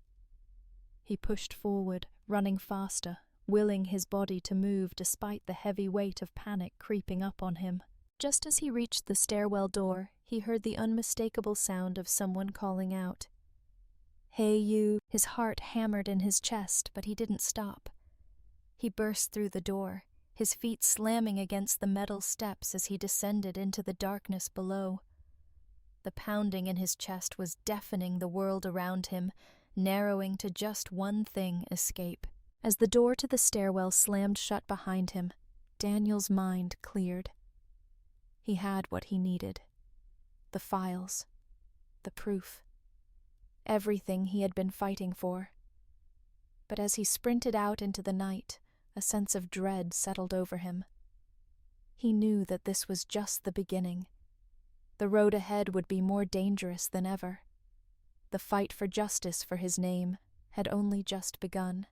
He pushed forward, running faster, willing his body to move despite the heavy weight of panic creeping up on him. Just as he reached the stairwell door, he heard the unmistakable sound of someone calling out. "Hey, you!" His heart hammered in his chest, but he didn't stop. He burst through the door, his feet slamming against the metal steps as he descended into the darkness below. The pounding in his chest was deafening the world around him, narrowing to just one thing: escape. As the door to the stairwell slammed shut behind him, Daniel's mind cleared. He had what he needed. The files. The proof. Everything he had been fighting for. But as he sprinted out into the night, a sense of dread settled over him. He knew that this was just the beginning. The road ahead would be more dangerous than ever. The fight for justice for his name had only just begun.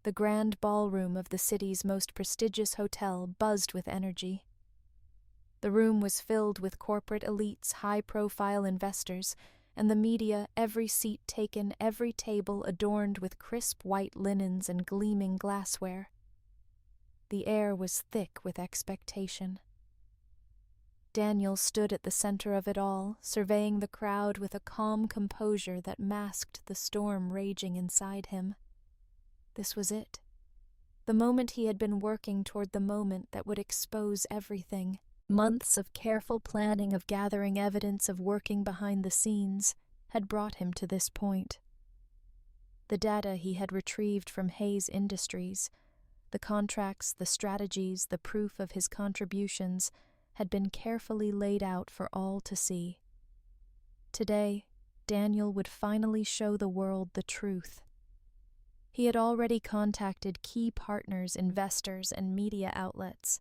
The grand ballroom of the city's most prestigious hotel buzzed with energy. The room was filled with corporate elites, high-profile investors, and the media, every seat taken, every table adorned with crisp white linens and gleaming glassware. The air was thick with expectation. Daniel stood at the center of it all, surveying the crowd with a calm composure that masked the storm raging inside him. This was it. The moment he had been working toward, the moment that would expose everything. Months of careful planning, of gathering evidence, of working behind the scenes, had brought him to this point. The data he had retrieved from Hayes Industries, the contracts, the strategies, the proof of his contributions, had been carefully laid out for all to see. Today, Daniel would finally show the world the truth. He had already contacted key partners, investors, and media outlets.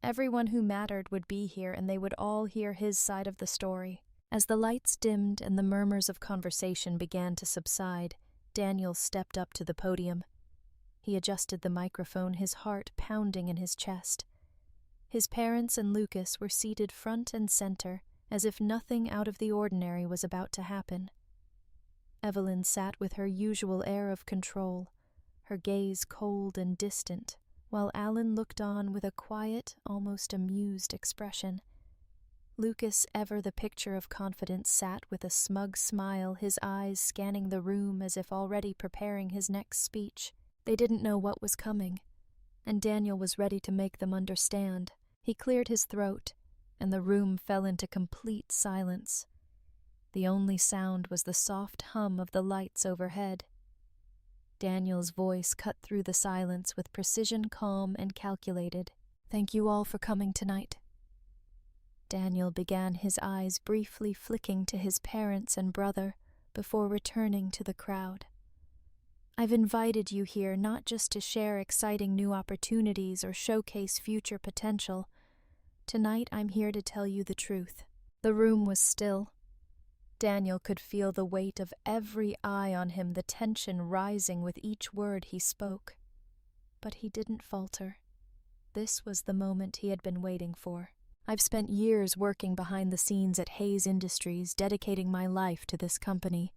Everyone who mattered would be here, and they would all hear his side of the story. As the lights dimmed and the murmurs of conversation began to subside, Daniel stepped up to the podium. He adjusted the microphone, his heart pounding in his chest. His parents and Lucas were seated front and center, as if nothing out of the ordinary was about to happen. Evelyn sat with her usual air of control, her gaze cold and distant, while Alan looked on with a quiet, almost amused expression. Lucas, ever the picture of confidence, sat with a smug smile, his eyes scanning the room as if already preparing his next speech. They didn't know what was coming, and Daniel was ready to make them understand. He cleared his throat, and the room fell into complete silence. The only sound was the soft hum of the lights overhead. Daniel's voice cut through the silence with precision, calm and calculated. "Thank you all for coming tonight." Daniel began, his eyes briefly flicking to his parents and brother before returning to the crowd. "I've invited you here not just to share exciting new opportunities or showcase future potential. Tonight I'm here to tell you the truth." The room was still. Daniel could feel the weight of every eye on him, the tension rising with each word he spoke. But he didn't falter. This was the moment he had been waiting for. "I've spent years working behind the scenes at Hayes Industries, dedicating my life to this company.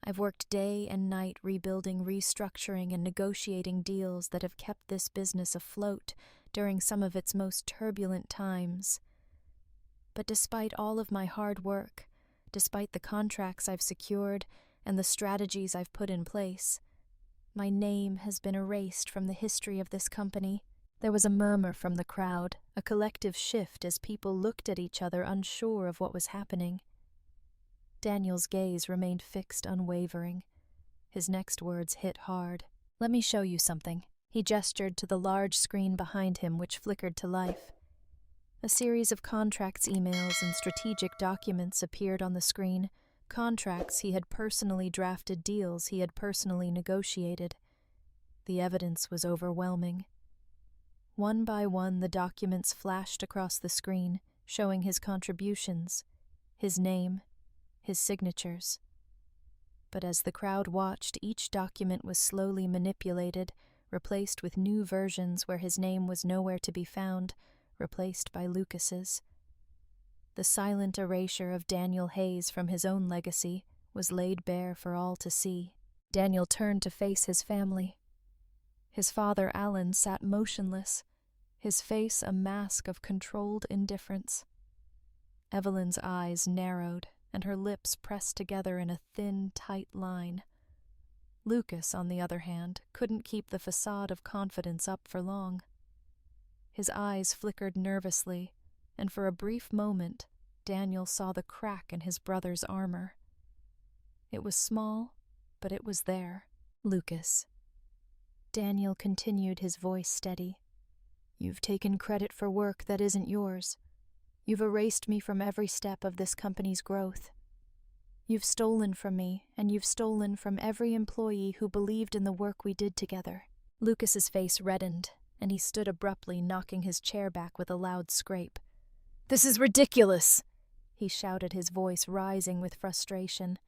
I've worked day and night rebuilding, restructuring, and negotiating deals that have kept this business afloat during some of its most turbulent times. But despite all of my hard work, despite the contracts I've secured and the strategies I've put in place, my name has been erased from the history of this company." There was a murmur from the crowd, a collective shift as people looked at each other, unsure of what was happening. Daniel's gaze remained fixed, unwavering. His next words hit hard. "Let me show you something." He gestured to the large screen behind him, which flickered to life. A series of contracts, emails, and strategic documents appeared on the screen. Contracts he had personally drafted, deals he had personally negotiated. The evidence was overwhelming. One by one, the documents flashed across the screen, showing his contributions, his name, his signatures. But as the crowd watched, each document was slowly manipulated, replaced with new versions where his name was nowhere to be found, replaced by Lucas's. The silent erasure of Daniel Hayes from his own legacy was laid bare for all to see. Daniel turned to face his family. His father, Alan, sat motionless, his face a mask of controlled indifference. Evelyn's eyes narrowed, and her lips pressed together in a thin, tight line. Lucas, on the other hand, couldn't keep the facade of confidence up for long. His eyes flickered nervously, and for a brief moment, Daniel saw the crack in his brother's armor. It was small, but it was there. Lucas. Daniel continued, his voice steady. You've taken credit for work that isn't yours. You've erased me from every step of this company's growth. You've stolen from me, and you've stolen from every employee who believed in the work we did together. Lucas's face reddened, and he stood abruptly, knocking his chair back with a loud scrape. This is ridiculous, he shouted, his voice rising with frustration.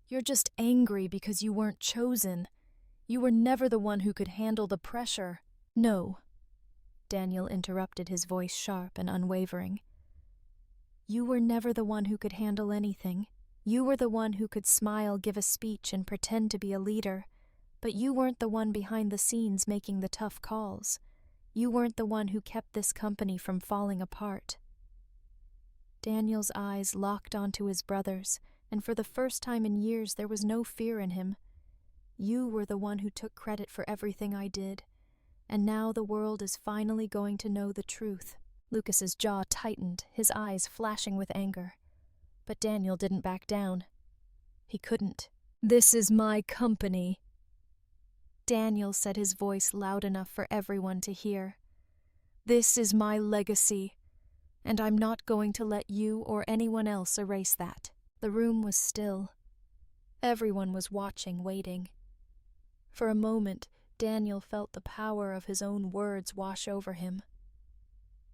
You're just angry because you weren't chosen. You were never the one who could handle the pressure. No, Daniel interrupted, his voice sharp and unwavering. You were never the one who could handle anything. You were the one who could smile, give a speech, and pretend to be a leader. But you weren't the one behind the scenes making the tough calls. You weren't the one who kept this company from falling apart. Daniel's eyes locked onto his brother's, and for the first time in years there was no fear in him. You were the one who took credit for everything I did, and now the world is finally going to know the truth. Lucas's jaw tightened, his eyes flashing with anger. But Daniel didn't back down. He couldn't. This is my company, Daniel said, his voice loud enough for everyone to hear. This is my legacy, and I'm not going to let you or anyone else erase that. The room was still. Everyone was watching, waiting. For a moment, Daniel felt the power of his own words wash over him.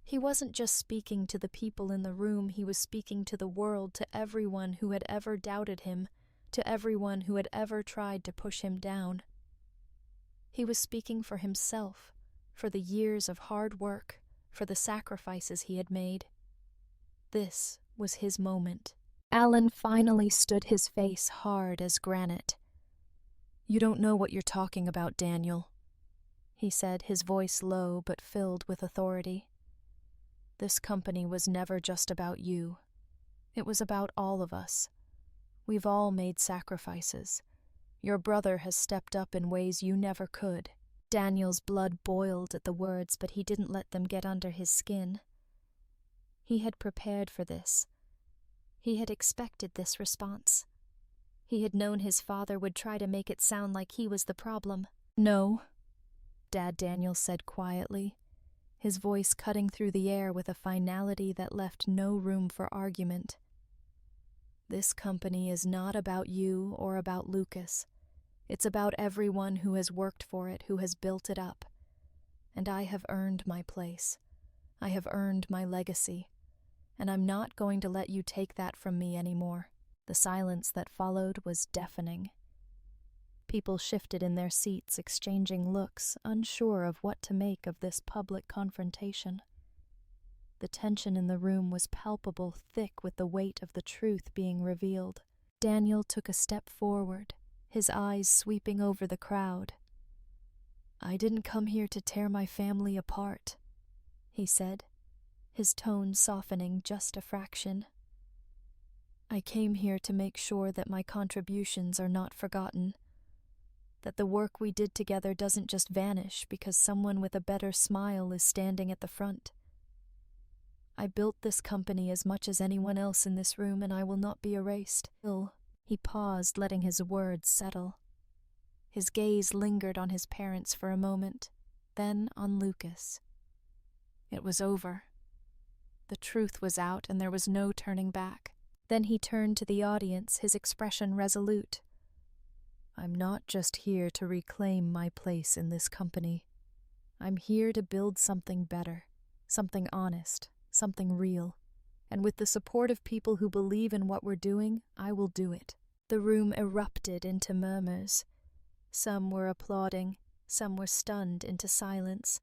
He wasn't just speaking to the people in the room, he was speaking to the world, to everyone who had ever doubted him, to everyone who had ever tried to push him down. He was speaking for himself, for the years of hard work, for the sacrifices he had made. This was his moment. Alan finally stood, his face hard as granite. You don't know what you're talking about, Daniel, he said, his voice low but filled with authority. This company was never just about you. It was about all of us. We've all made sacrifices. Your brother has stepped up in ways you never could. Daniel's blood boiled at the words, but he didn't let them get under his skin. He had prepared for this. He had expected this response. He had known his father would try to make it sound like he was the problem. No, Dad Daniel said quietly, his voice cutting through the air with a finality that left no room for argument. This company is not about you or about Lucas. It's about everyone who has worked for it, who has built it up. And I have earned my place. I have earned my legacy. And I'm not going to let you take that from me anymore. The silence that followed was deafening. People shifted in their seats, exchanging looks, unsure of what to make of this public confrontation. The tension in the room was palpable, thick with the weight of the truth being revealed. Daniel took a step forward, his eyes sweeping over the crowd. I didn't come here to tear my family apart, he said, his tone softening just a fraction. I came here to make sure that my contributions are not forgotten, that the work we did together doesn't just vanish because someone with a better smile is standing at the front. I built this company as much as anyone else in this room, and I will not be erased. He paused, letting his words settle. His gaze lingered on his parents for a moment, then on Lucas. It was over. The truth was out, and there was no turning back. Then he turned to the audience, his expression resolute. I'm not just here to reclaim my place in this company. I'm here to build something better, something honest, something real. and with the support of people who believe in what we're doing, I will do it." The room erupted into murmurs. Some were applauding, some were stunned into silence.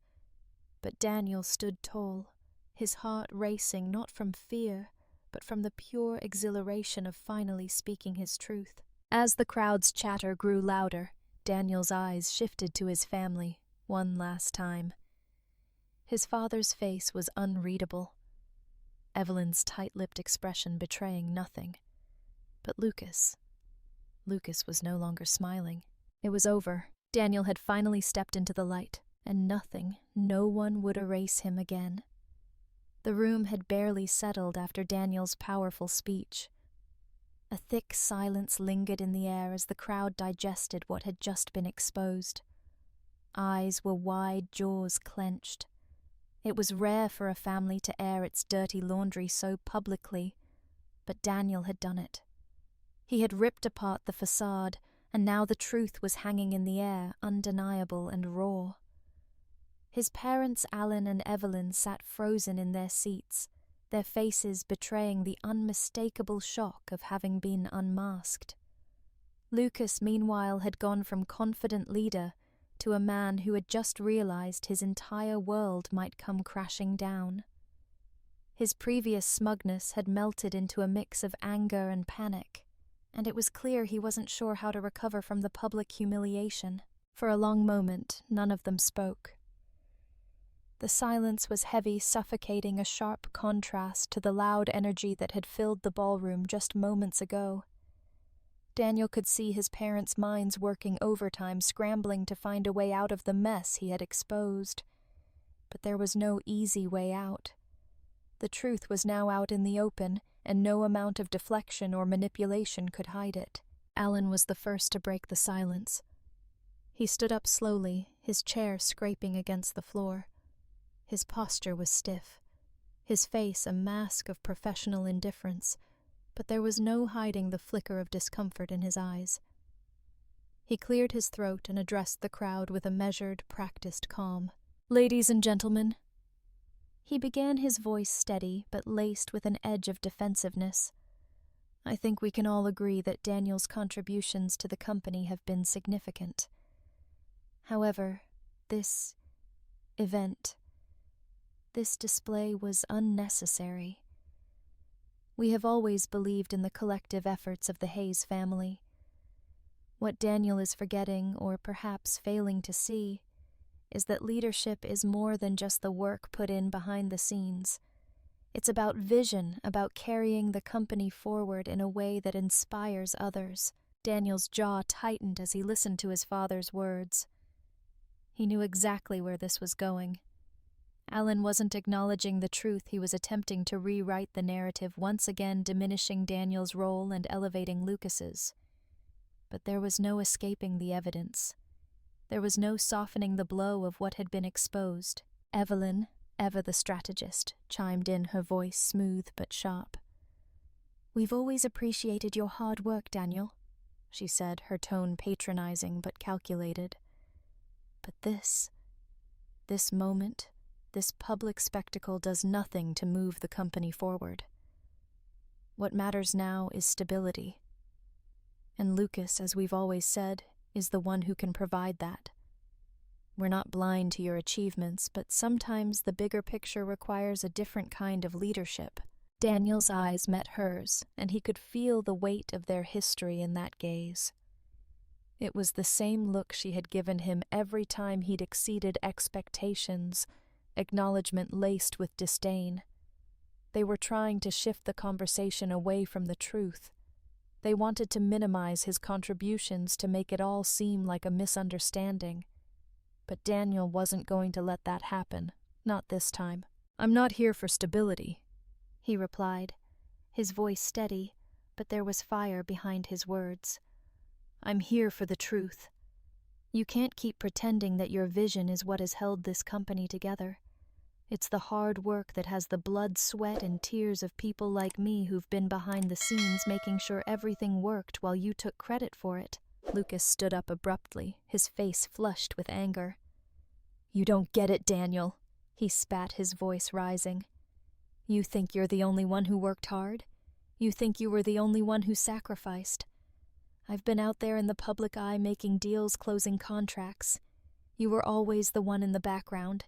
But Daniel stood tall, his heart racing not from fear, but from the pure exhilaration of finally speaking his truth. As the crowd's chatter grew louder, Daniel's eyes shifted to his family, one last time. His father's face was unreadable, Evelyn's tight-lipped expression betraying nothing. But Lucas was no longer smiling. It was over. Daniel had finally stepped into the light, and no one would erase him again. The room had barely settled after Daniel's powerful speech. A thick silence lingered in the air as the crowd digested what had just been exposed. Eyes were wide, jaws clenched. It was rare for a family to air its dirty laundry so publicly, but Daniel had done it. He had ripped apart the facade, and now the truth was hanging in the air, undeniable and raw. His parents, Alan and Evelyn, sat frozen in their seats, their faces betraying the unmistakable shock of having been unmasked. Lucas, meanwhile, had gone from confident leader to a man who had just realized his entire world might come crashing down. His previous smugness had melted into a mix of anger and panic, and it was clear he wasn't sure how to recover from the public humiliation. For a long moment, none of them spoke. The silence was heavy, suffocating, a sharp contrast to the loud energy that had filled the ballroom just moments ago. Daniel could see his parents' minds working overtime, scrambling to find a way out of the mess he had exposed. But there was no easy way out. The truth was now out in the open, and no amount of deflection or manipulation could hide it. Alan was the first to break the silence. He stood up slowly, his chair scraping against the floor. His posture was stiff, his face a mask of professional indifference, but there was no hiding the flicker of discomfort in his eyes. He cleared his throat and addressed the crowd with a measured, practiced calm. "Ladies and gentlemen," he began, his voice steady but laced with an edge of defensiveness. "I think we can all agree that Daniel's contributions to the company have been significant. However, this event, this display was unnecessary. We have always believed in the collective efforts of the Hayes family. What Daniel is forgetting, or perhaps failing to see, is that leadership is more than just the work put in behind the scenes. It's about vision, about carrying the company forward in a way that inspires others." Daniel's jaw tightened as he listened to his father's words. He knew exactly where this was going. Alan wasn't acknowledging the truth. He was attempting to rewrite the narrative, once again diminishing Daniel's role and elevating Lucas's. But there was no escaping the evidence. There was no softening the blow of what had been exposed. Evelyn, ever the strategist, chimed in, her voice smooth but sharp. "We've always appreciated your hard work, Daniel," she said, her tone patronizing but calculated. "But this moment, this public spectacle does nothing to move the company forward. What matters now is stability. And Lucas, as we've always said, is the one who can provide that. We're not blind to your achievements, but sometimes the bigger picture requires a different kind of leadership." Daniel's eyes met hers, and he could feel the weight of their history in that gaze. It was the same look she had given him every time he'd exceeded expectations, acknowledgement laced with disdain. They were trying to shift the conversation away from the truth. They wanted to minimize his contributions to make it all seem like a misunderstanding. But Daniel wasn't going to let that happen, not this time. "I'm not here for stability," he replied, his voice steady, but there was fire behind his words. "I'm here for the truth. You can't keep pretending that your vision is what has held this company together. It's the hard work that has the blood, sweat, and tears of people like me who've been behind the scenes making sure everything worked while you took credit for it." Lucas stood up abruptly, his face flushed with anger. "You don't get it, Daniel," he spat, his voice rising. You think you're the only one who worked hard? You think you were the only one who sacrificed? I've been out there in the public eye making deals, closing contracts. You were always the one in the background.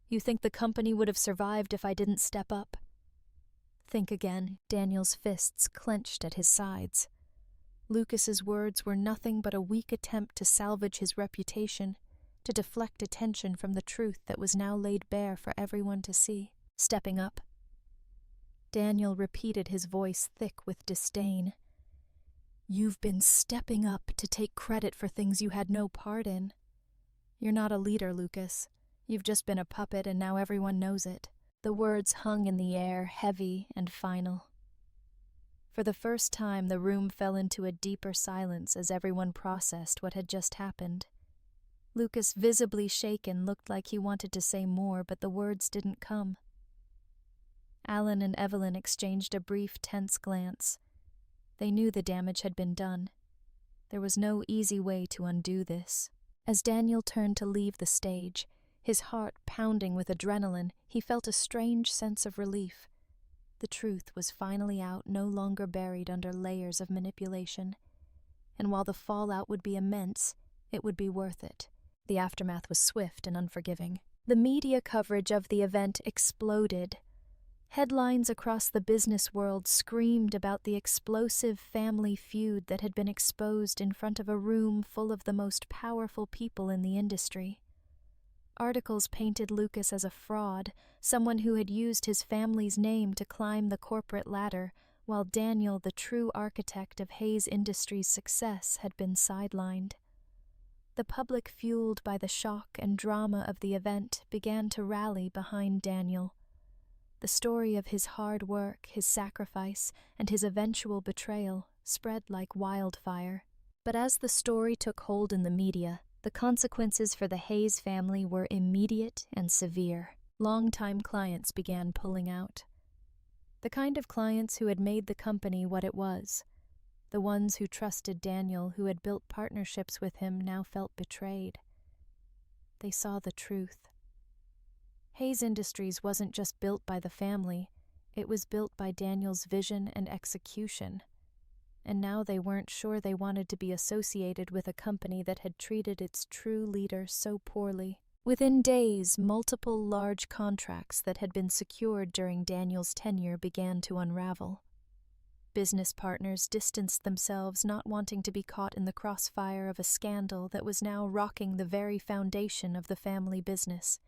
You think the company would have survived if I didn't step up? Think again. Daniel's fists clenched at his sides. Lucas's words were nothing but a weak attempt to salvage his reputation, to deflect attention from the truth that was now laid bare for everyone to see. Stepping up. Daniel repeated, his voice thick with disdain. You've been stepping up to take credit for things you had no part in. You're not a leader, Lucas. You've just been a puppet, and now everyone knows it. The words hung in the air, heavy and final. For the first time, the room fell into a deeper silence as everyone processed what had just happened. Lucas, visibly shaken, looked like he wanted to say more, but the words didn't come. Alan and Evelyn exchanged a brief, tense glance. They knew the damage had been done. There was no easy way to undo this. As Daniel turned to leave the stage, his heart pounding with adrenaline, he felt a strange sense of relief. The truth was finally out, no longer buried under layers of manipulation. And while the fallout would be immense, it would be worth it. The aftermath was swift and unforgiving. The media coverage of the event exploded. Headlines across the business world screamed about the explosive family feud that had been exposed in front of a room full of the most powerful people in the industry. Articles painted Lucas as a fraud, someone who had used his family's name to climb the corporate ladder, while Daniel, the true architect of Hayes Industries' success, had been sidelined. The public, fueled by the shock and drama of the event, began to rally behind Daniel. The story of his hard work, his sacrifice, and his eventual betrayal spread like wildfire. But as the story took hold in the media, the consequences for the Hayes family were immediate and severe. Longtime clients began pulling out. The kind of clients who had made the company what it was. The ones who trusted Daniel, who had built partnerships with him, now felt betrayed. They saw the truth. Hayes Industries wasn't just built by the family, it was built by Daniel's vision and execution. And now they weren't sure they wanted to be associated with a company that had treated its true leader so poorly. Within days, multiple large contracts that had been secured during Daniel's tenure began to unravel. Business partners distanced themselves, not wanting to be caught in the crossfire of a scandal that was now rocking the very foundation of the family business.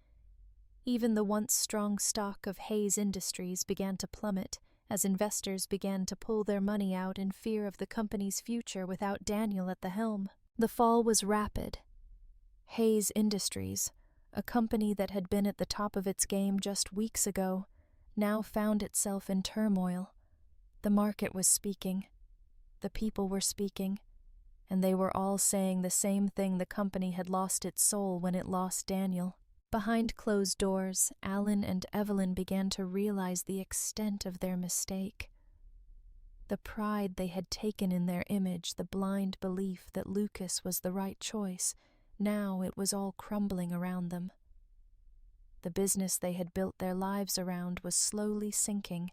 Even the once strong stock of Hayes Industries began to plummet as investors began to pull their money out in fear of the company's future without Daniel at the helm. The fall was rapid. Hayes Industries, a company that had been at the top of its game just weeks ago, now found itself in turmoil. The market was speaking. The people were speaking. And they were all saying the same thing: the company had lost its soul when it lost Daniel. Behind closed doors, Alan and Evelyn began to realize the extent of their mistake. The pride they had taken in their image, the blind belief that Lucas was the right choice, now it was all crumbling around them. The business they had built their lives around was slowly sinking,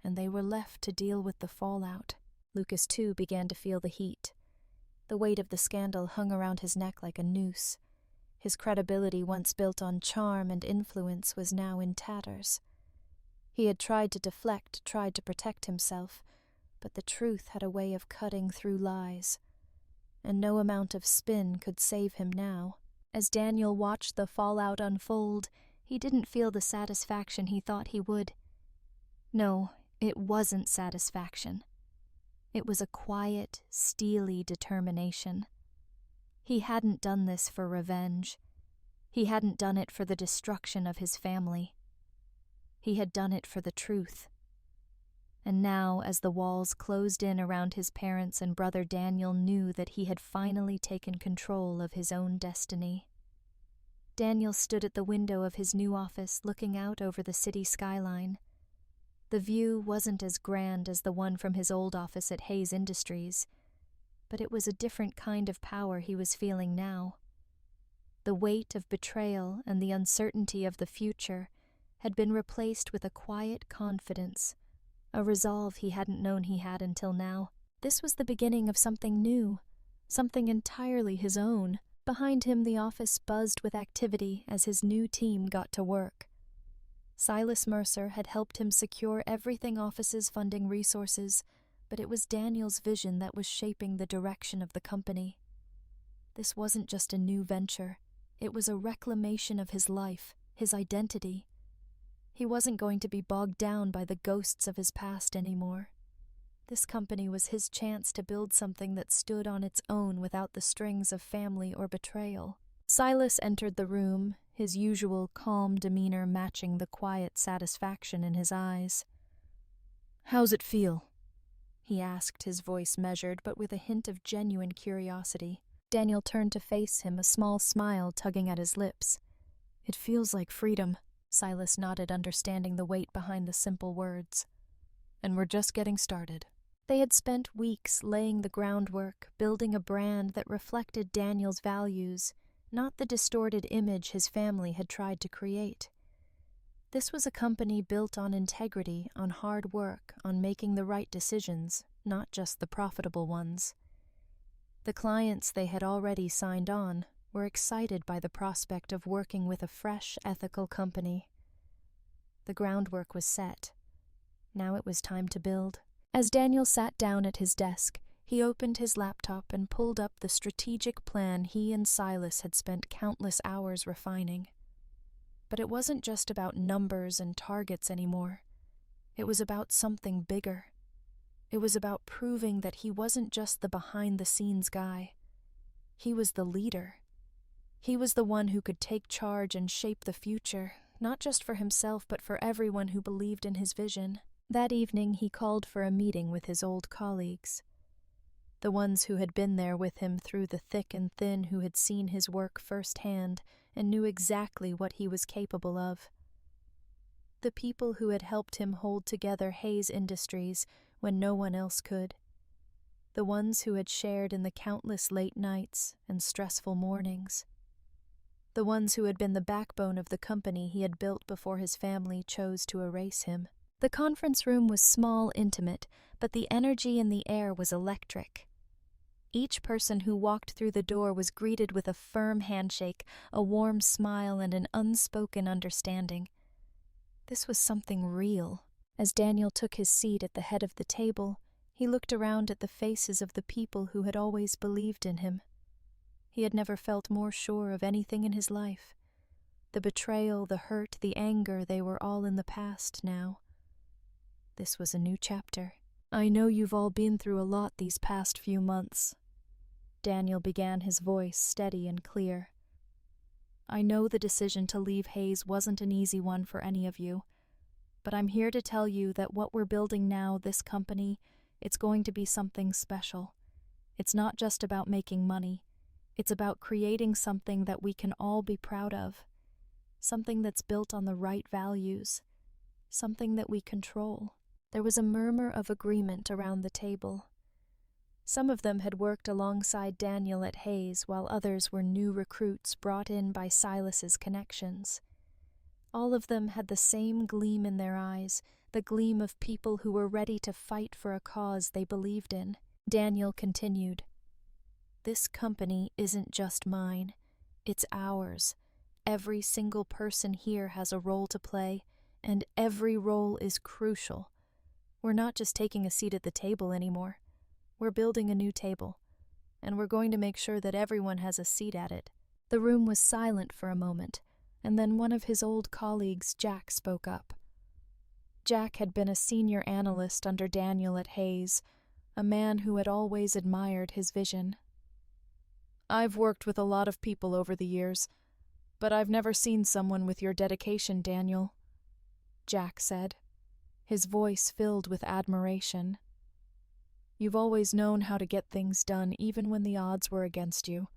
and they were left to deal with the fallout. Lucas, too, began to feel the heat. The weight of the scandal hung around his neck like a noose. His credibility, once built on charm and influence, was now in tatters. He had tried to deflect, tried to protect himself, but the truth had a way of cutting through lies, and no amount of spin could save him now. As Daniel watched the fallout unfold, he didn't feel the satisfaction he thought he would. No, it wasn't satisfaction. It was a quiet, steely determination. He hadn't done this for revenge. He hadn't done it for the destruction of his family. He had done it for the truth. And now, as the walls closed in around his parents and brother, Daniel knew that he had finally taken control of his own destiny. Daniel stood at the window of his new office, looking out over the city skyline. The view wasn't as grand as the one from his old office at Hayes Industries, but it was a different kind of power he was feeling now. The weight of betrayal and the uncertainty of the future had been replaced with a quiet confidence, a resolve he hadn't known he had until now. This was the beginning of something new, something entirely his own. Behind him, the office buzzed with activity as his new team got to work. Silas Mercer had helped him secure everything office's funding resources, but it was Daniel's vision that was shaping the direction of the company. This wasn't just a new venture. It was a reclamation of his life, his identity. He wasn't going to be bogged down by the ghosts of his past anymore. This company was his chance to build something that stood on its own without the strings of family or betrayal. Silas entered the room, his usual calm demeanor matching the quiet satisfaction in his eyes. "How's it feel?" he asked, his voice measured but with a hint of genuine curiosity. Daniel turned to face him, a small smile tugging at his lips. "It feels like freedom." Silas nodded, understanding the weight behind the simple words. "And we're just getting started." They had spent weeks laying the groundwork, building a brand that reflected Daniel's values, not the distorted image his family had tried to create. This was a company built on integrity, on hard work, on making the right decisions, not just the profitable ones. The clients they had already signed on were excited by the prospect of working with a fresh, ethical company. The groundwork was set. Now it was time to build. As Daniel sat down at his desk, he opened his laptop and pulled up the strategic plan he and Silas had spent countless hours refining. But it wasn't just about numbers and targets anymore. It was about something bigger. It was about proving that he wasn't just the behind-the-scenes guy. He was the leader. He was the one who could take charge and shape the future, not just for himself but for everyone who believed in his vision. That evening he called for a meeting with his old colleagues. The ones who had been there with him through the thick and thin, who had seen his work firsthand and knew exactly what he was capable of. The people who had helped him hold together Hayes Industries when no one else could. The ones who had shared in the countless late nights and stressful mornings. The ones who had been the backbone of the company he had built before his family chose to erase him. The conference room was small, intimate, but the energy in the air was electric. Each person who walked through the door was greeted with a firm handshake, a warm smile, and an unspoken understanding. This was something real. As Daniel took his seat at the head of the table, he looked around at the faces of the people who had always believed in him. He had never felt more sure of anything in his life. The betrayal, the hurt, the anger, they were all in the past now. This was a new chapter. "I know you've all been through a lot these past few months." Daniel began, his voice steady and clear. "I know the decision to leave Hayes wasn't an easy one for any of you, but I'm here to tell you that what we're building now, this company, it's going to be something special. It's not just about making money. It's about creating something that we can all be proud of. Something that's built on the right values. Something that we control." There was a murmur of agreement around the table. Some of them had worked alongside Daniel at Hayes, while others were new recruits brought in by Silas's connections. All of them had the same gleam in their eyes, the gleam of people who were ready to fight for a cause they believed in. Daniel continued, "This company isn't just mine. It's ours. Every single person here has a role to play, and every role is crucial. We're not just taking a seat at the table anymore. We're building a new table, and we're going to make sure that everyone has a seat at it." The room was silent for a moment, and then one of his old colleagues, Jack, spoke up. Jack had been a senior analyst under Daniel at Hayes, a man who had always admired his vision. "I've worked with a lot of people over the years, but I've never seen someone with your dedication, Daniel," Jack said, his voice filled with admiration. "You've always known how to get things done even when the odds were against you.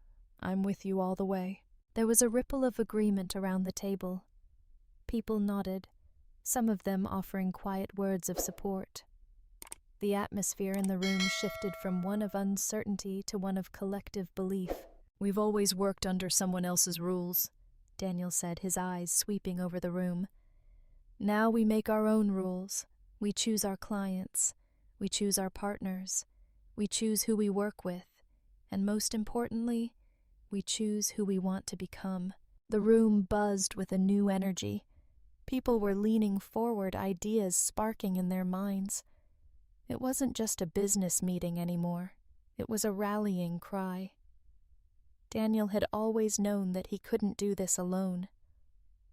I'm with you all the way." There was a ripple of agreement around the table. People nodded, some of them offering quiet words of support. The atmosphere in the room shifted from one of uncertainty to one of collective belief. "We've always worked under someone else's rules," Daniel said, his eyes sweeping over the room. Now we make our own rules. We choose our clients. We choose our partners. We choose who we work with. And most importantly, we choose who we want to become. The room buzzed with a new energy. People were leaning forward, ideas sparking in their minds. It wasn't just a business meeting anymore. It was a rallying cry. Daniel had always known that he couldn't do this alone.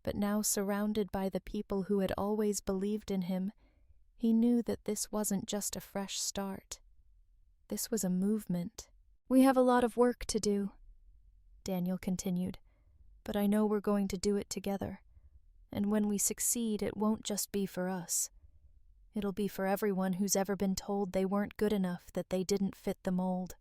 But now, surrounded by the people who had always believed in him, he knew that this wasn't just a fresh start. This was a movement. "We have a lot of work to do," Daniel continued, "but I know we're going to do it together. And when we succeed, it won't just be for us. It'll be for everyone who's ever been told they weren't good enough, that they didn't fit the mold.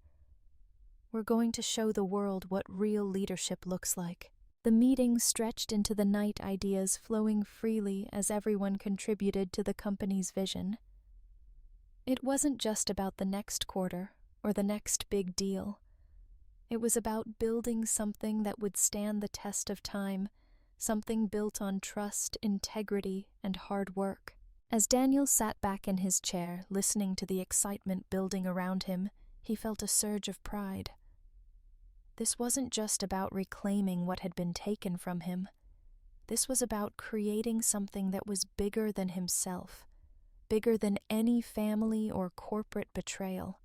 We're going to show the world what real leadership looks like." The meeting stretched into the night, ideas flowing freely as everyone contributed to the company's vision. It wasn't just about the next quarter or the next big deal. It was about building something that would stand the test of time, something built on trust, integrity, and hard work. As Daniel sat back in his chair, listening to the excitement building around him, he felt a surge of pride. This wasn't just about reclaiming what had been taken from him. This was about creating something that was bigger than himself, bigger than any family or corporate betrayal.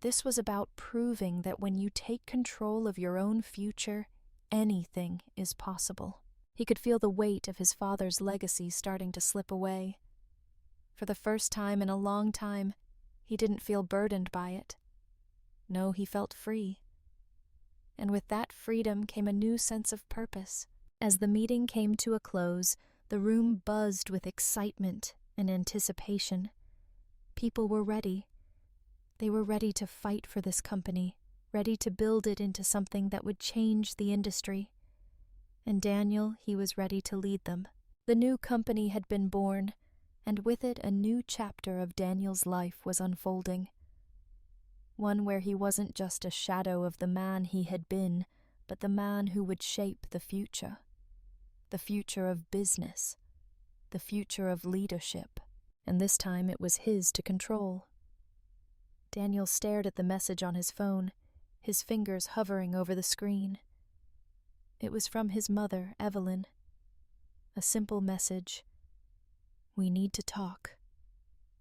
This was about proving that when you take control of your own future, anything is possible. He could feel the weight of his father's legacy starting to slip away. For the first time in a long time, he didn't feel burdened by it. No, he felt free. And with that freedom came a new sense of purpose. As the meeting came to a close, the room buzzed with excitement and anticipation. People were ready. They were ready to fight for this company, ready to build it into something that would change the industry. And Daniel, he was ready to lead them. The new company had been born, and with it a new chapter of Daniel's life was unfolding. One where he wasn't just a shadow of the man he had been, but the man who would shape the future of business, the future of leadership, and this time it was his to control. Daniel stared at the message on his phone, his fingers hovering over the screen. It was from his mother, Evelyn. A simple message. "We need to talk.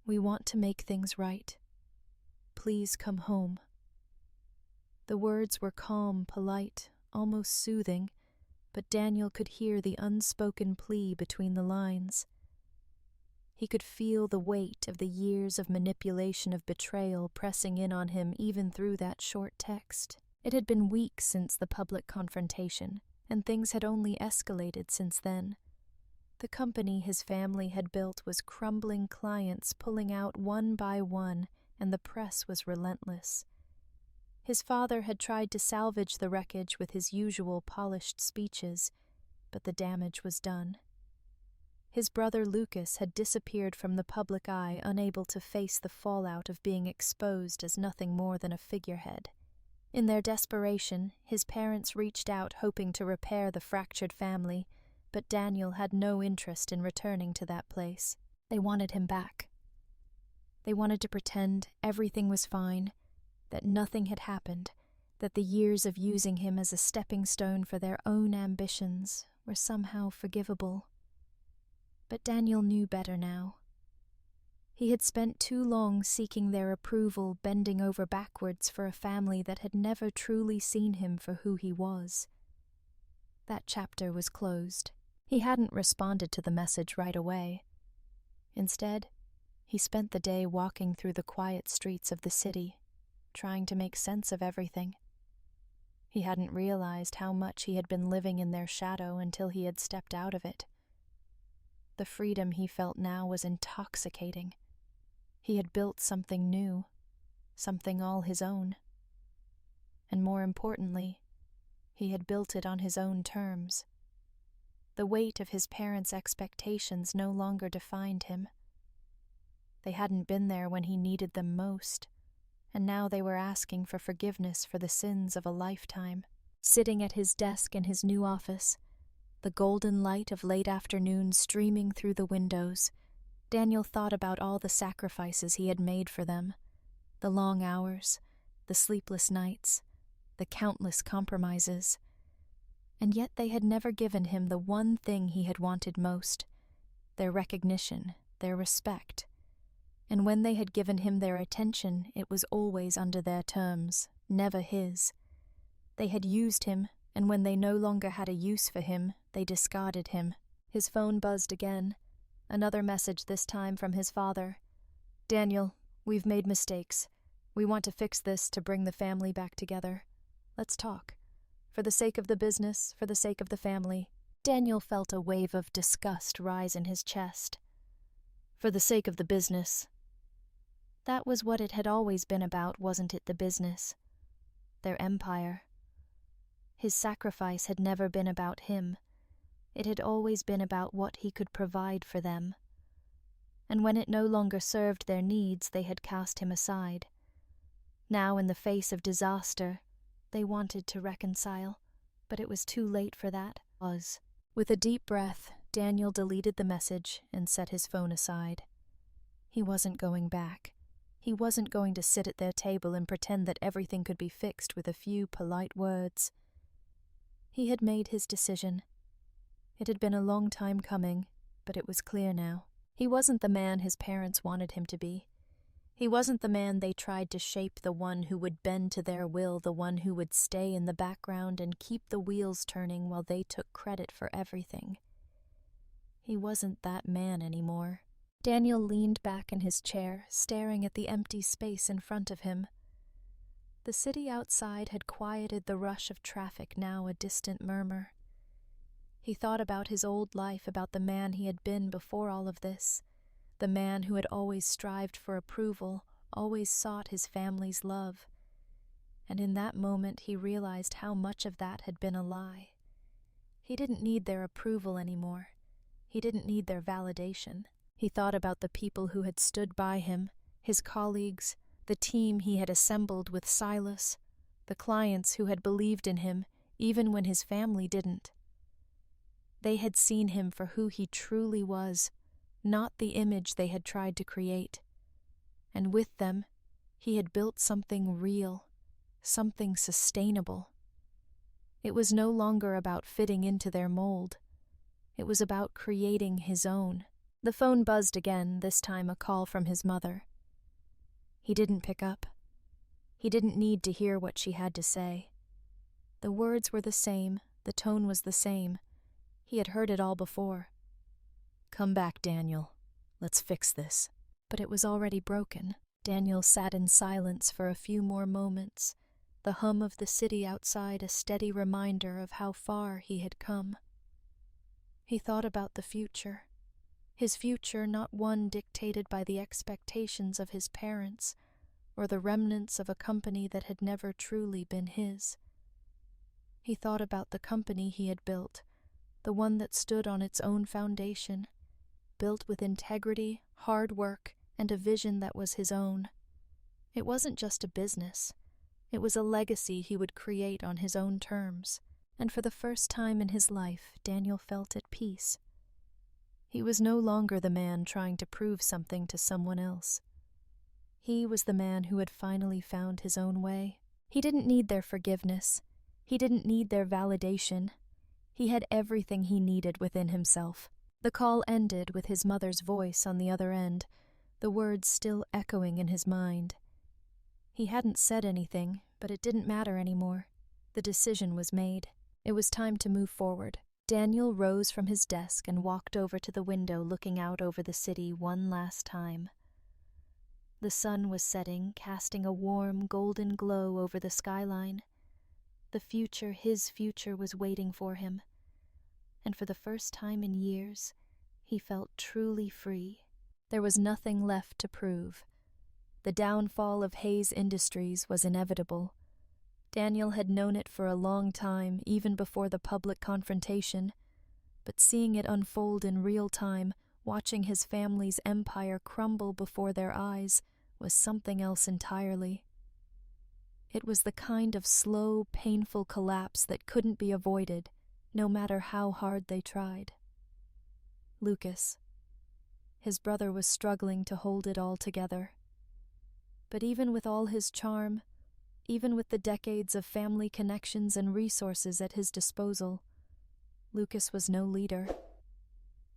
We want to make things right. Please come home." The words were calm, polite, almost soothing, but Daniel could hear the unspoken plea between the lines. He could feel the weight of the years of manipulation of betrayal pressing in on him even through that short text. It had been weeks since the public confrontation, and things had only escalated since then. The company his family had built was crumbling, clients pulling out one by one, and the press was relentless. His father had tried to salvage the wreckage with his usual polished speeches, but the damage was done. His brother Lucas had disappeared from the public eye, unable to face the fallout of being exposed as nothing more than a figurehead. In their desperation, his parents reached out hoping to repair the fractured family, but Daniel had no interest in returning to that place. They wanted him back. They wanted to pretend everything was fine, that nothing had happened, that the years of using him as a stepping stone for their own ambitions were somehow forgivable. But Daniel knew better now. He had spent too long seeking their approval, bending over backwards for a family that had never truly seen him for who he was. That chapter was closed. He hadn't responded to the message right away. Instead, he spent the day walking through the quiet streets of the city, trying to make sense of everything. He hadn't realized how much he had been living in their shadow until he had stepped out of it. The freedom he felt now was intoxicating. He had built something new, something all his own. And more importantly, he had built it on his own terms. The weight of his parents' expectations no longer defined him. They hadn't been there when he needed them most, and now they were asking for forgiveness for the sins of a lifetime. Sitting at his desk in his new office, the golden light of late afternoon streaming through the windows, Daniel thought about all the sacrifices he had made for them, the long hours, the sleepless nights, the countless compromises. And yet they had never given him the one thing he had wanted most, their recognition, their respect. And when they had given him their attention, it was always under their terms, never his. They had used him, and when they no longer had a use for him, they discarded him. His phone buzzed again. Another message, this time from his father. "Daniel, we've made mistakes. We want to fix this to bring the family back together. Let's talk. For the sake of the business, for the sake of the family." Daniel felt a wave of disgust rise in his chest. For the sake of the business. That was what it had always been about, wasn't it, the business? Their empire. His sacrifice had never been about him. It had always been about what he could provide for them. And when it no longer served their needs, they had cast him aside. Now, in the face of disaster, they wanted to reconcile, but it was too late for that. With a deep breath, Daniel deleted the message and set his phone aside. He wasn't going back. He wasn't going to sit at their table and pretend that everything could be fixed with a few polite words. He had made his decision. It had been a long time coming, but it was clear now. He wasn't the man his parents wanted him to be. He wasn't the man they tried to shape, the one who would bend to their will, the one who would stay in the background and keep the wheels turning while they took credit for everything. He wasn't that man anymore. Daniel leaned back in his chair, staring at the empty space in front of him. The city outside had quieted the rush of traffic, now a distant murmur. He thought about his old life, about the man he had been before all of this, the man who had always strived for approval, always sought his family's love. And in that moment he realized how much of that had been a lie. He didn't need their approval anymore. He didn't need their validation. He thought about the people who had stood by him, his colleagues, the team he had assembled with Silas, the clients who had believed in him, even when his family didn't. They had seen him for who he truly was, not the image they had tried to create. And with them, he had built something real, something sustainable. It was no longer about fitting into their mold. It was about creating his own. The phone buzzed again, this time a call from his mother. He didn't pick up. He didn't need to hear what she had to say. The words were the same, the tone was the same. He had heard it all before. "Come back, Daniel. Let's fix this." But it was already broken. Daniel sat in silence for a few more moments, the hum of the city outside a steady reminder of how far he had come. He thought about the future. His future, not one dictated by the expectations of his parents or the remnants of a company that had never truly been his. He thought about the company he had built, the one that stood on its own foundation, built with integrity, hard work, and a vision that was his own. It wasn't just a business. It was a legacy he would create on his own terms, and for the first time in his life, Daniel felt at peace. He was no longer the man trying to prove something to someone else. He was the man who had finally found his own way. He didn't need their forgiveness. He didn't need their validation. He had everything he needed within himself. The call ended with his mother's voice on the other end, the words still echoing in his mind. He hadn't said anything, but it didn't matter anymore. The decision was made. It was time to move forward. Daniel rose from his desk and walked over to the window, looking out over the city one last time. The sun was setting, casting a warm, golden glow over the skyline. The future, his future, was waiting for him. And for the first time in years, he felt truly free. There was nothing left to prove. The downfall of Hayes Industries was inevitable. Daniel had known it for a long time, even before the public confrontation, but seeing it unfold in real time, watching his family's empire crumble before their eyes, was something else entirely. It was the kind of slow, painful collapse that couldn't be avoided, no matter how hard they tried. Lucas. His brother was struggling to hold it all together. But even with all his charm, even with the decades of family connections and resources at his disposal, Lucas was no leader.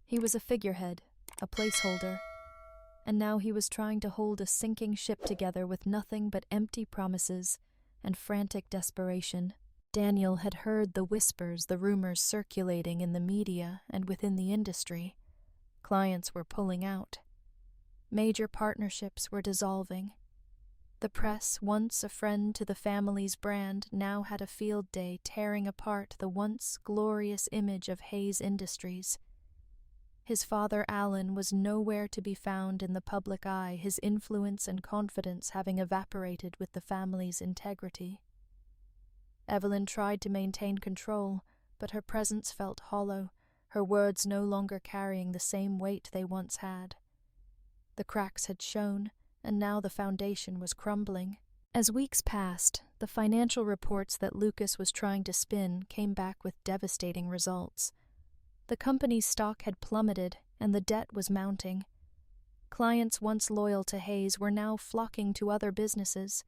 He was a figurehead, a placeholder, and now he was trying to hold a sinking ship together with nothing but empty promises and frantic desperation. Daniel had heard the whispers, the rumors circulating in the media and within the industry. Clients were pulling out. Major partnerships were dissolving. The press, once a friend to the family's brand, now had a field day tearing apart the once glorious image of Hayes Industries. His father, Alan, was nowhere to be found in the public eye, his influence and confidence having evaporated with the family's integrity. Evelyn tried to maintain control, but her presence felt hollow, her words no longer carrying the same weight they once had. The cracks had shown, and now the foundation was crumbling. As weeks passed, the financial reports that Lucas was trying to spin came back with devastating results. The company's stock had plummeted, and the debt was mounting. Clients once loyal to Hayes were now flocking to other businesses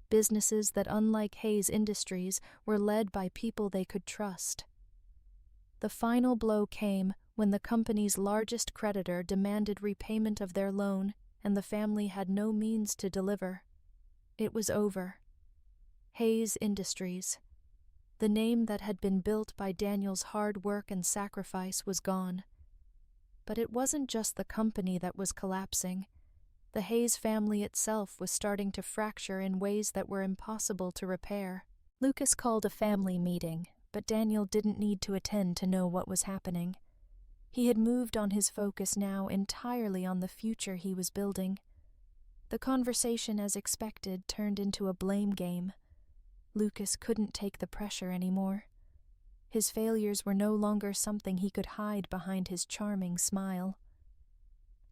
that, unlike Hayes Industries, were led by people they could trust. The final blow came when the company's largest creditor demanded repayment of their loan, and the family had no means to deliver. It was over. Hayes Industries, the name that had been built by Daniel's hard work and sacrifice, was gone. But it wasn't just the company that was collapsing. The Hayes family itself was starting to fracture in ways that were impossible to repair. Lucas called a family meeting, but Daniel didn't need to attend to know what was happening. He had moved on his focus now entirely on the future he was building. The conversation, as expected, turned into a blame game. Lucas couldn't take the pressure anymore. His failures were no longer something he could hide behind his charming smile.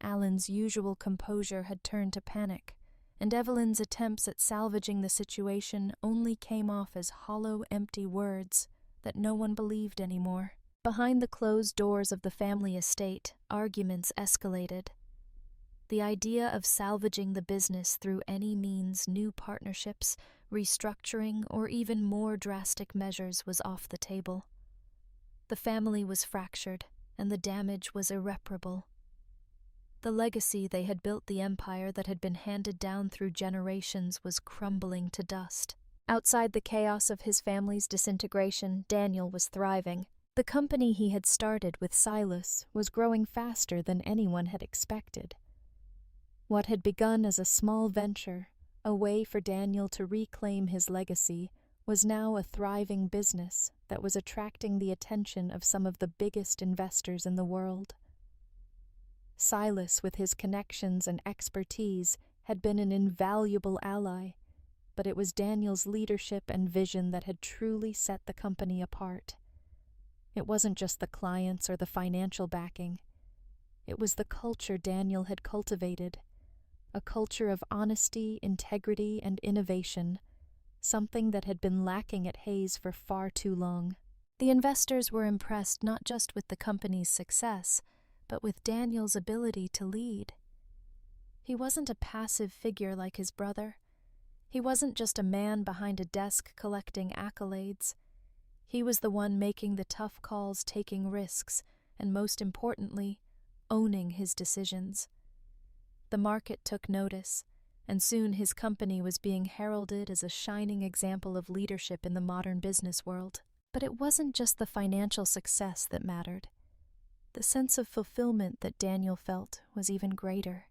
Alan's usual composure had turned to panic, and Evelyn's attempts at salvaging the situation only came off as hollow, empty words that no one believed anymore. Behind the closed doors of the family estate, arguments escalated. The idea of salvaging the business through any means, new partnerships, restructuring, or even more drastic measures was off the table. The family was fractured, and the damage was irreparable. The legacy they had built, the empire that had been handed down through generations, was crumbling to dust. Outside the chaos of his family's disintegration, Daniel was thriving. The company he had started with Silas was growing faster than anyone had expected. What had begun as a small venture, a way for Daniel to reclaim his legacy, was now a thriving business that was attracting the attention of some of the biggest investors in the world. Silas, with his connections and expertise, had been an invaluable ally, but it was Daniel's leadership and vision that had truly set the company apart. It wasn't just the clients or the financial backing. It was the culture Daniel had cultivated, a culture of honesty, integrity, and innovation, something that had been lacking at Hayes for far too long. The investors were impressed not just with the company's success, but with Daniel's ability to lead. He wasn't a passive figure like his brother. He wasn't just a man behind a desk collecting accolades. He was the one making the tough calls, taking risks, and most importantly, owning his decisions. The market took notice, and soon his company was being heralded as a shining example of leadership in the modern business world. But it wasn't just the financial success that mattered. The sense of fulfillment that Daniel felt was even greater.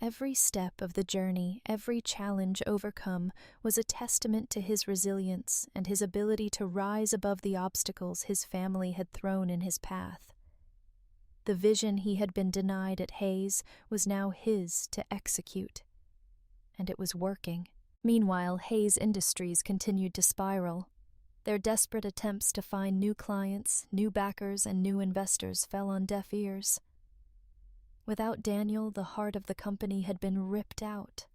Every step of the journey, every challenge overcome, was a testament to his resilience and his ability to rise above the obstacles his family had thrown in his path. The vision he had been denied at Hayes was now his to execute. And it was working. Meanwhile, Hayes Industries continued to spiral. Their desperate attempts to find new clients, new backers, and new investors fell on deaf ears. Without Daniel, the heart of the company had been ripped out.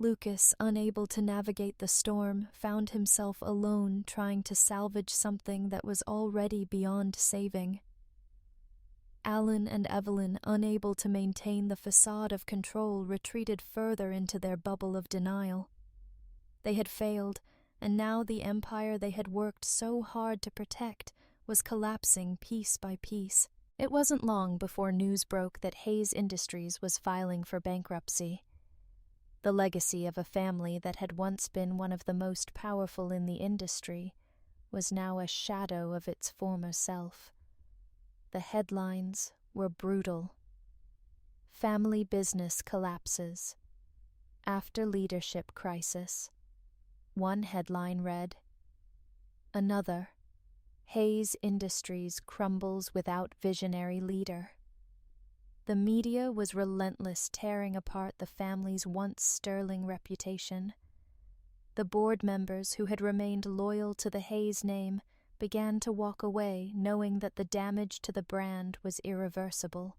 Lucas, unable to navigate the storm, found himself alone trying to salvage something that was already beyond saving. Alan and Evelyn, unable to maintain the facade of control, retreated further into their bubble of denial. They had failed, and now the empire they had worked so hard to protect was collapsing piece by piece. It wasn't long before news broke that Hayes Industries was filing for bankruptcy. The legacy of a family that had once been one of the most powerful in the industry was now a shadow of its former self. The headlines were brutal. Family business collapses. After leadership crisis. One headline read, "Another, Hayes Industries crumbles without visionary leader." The media was relentless, tearing apart the family's once sterling reputation. The board members who had remained loyal to the Hayes name began to walk away, knowing that the damage to the brand was irreversible.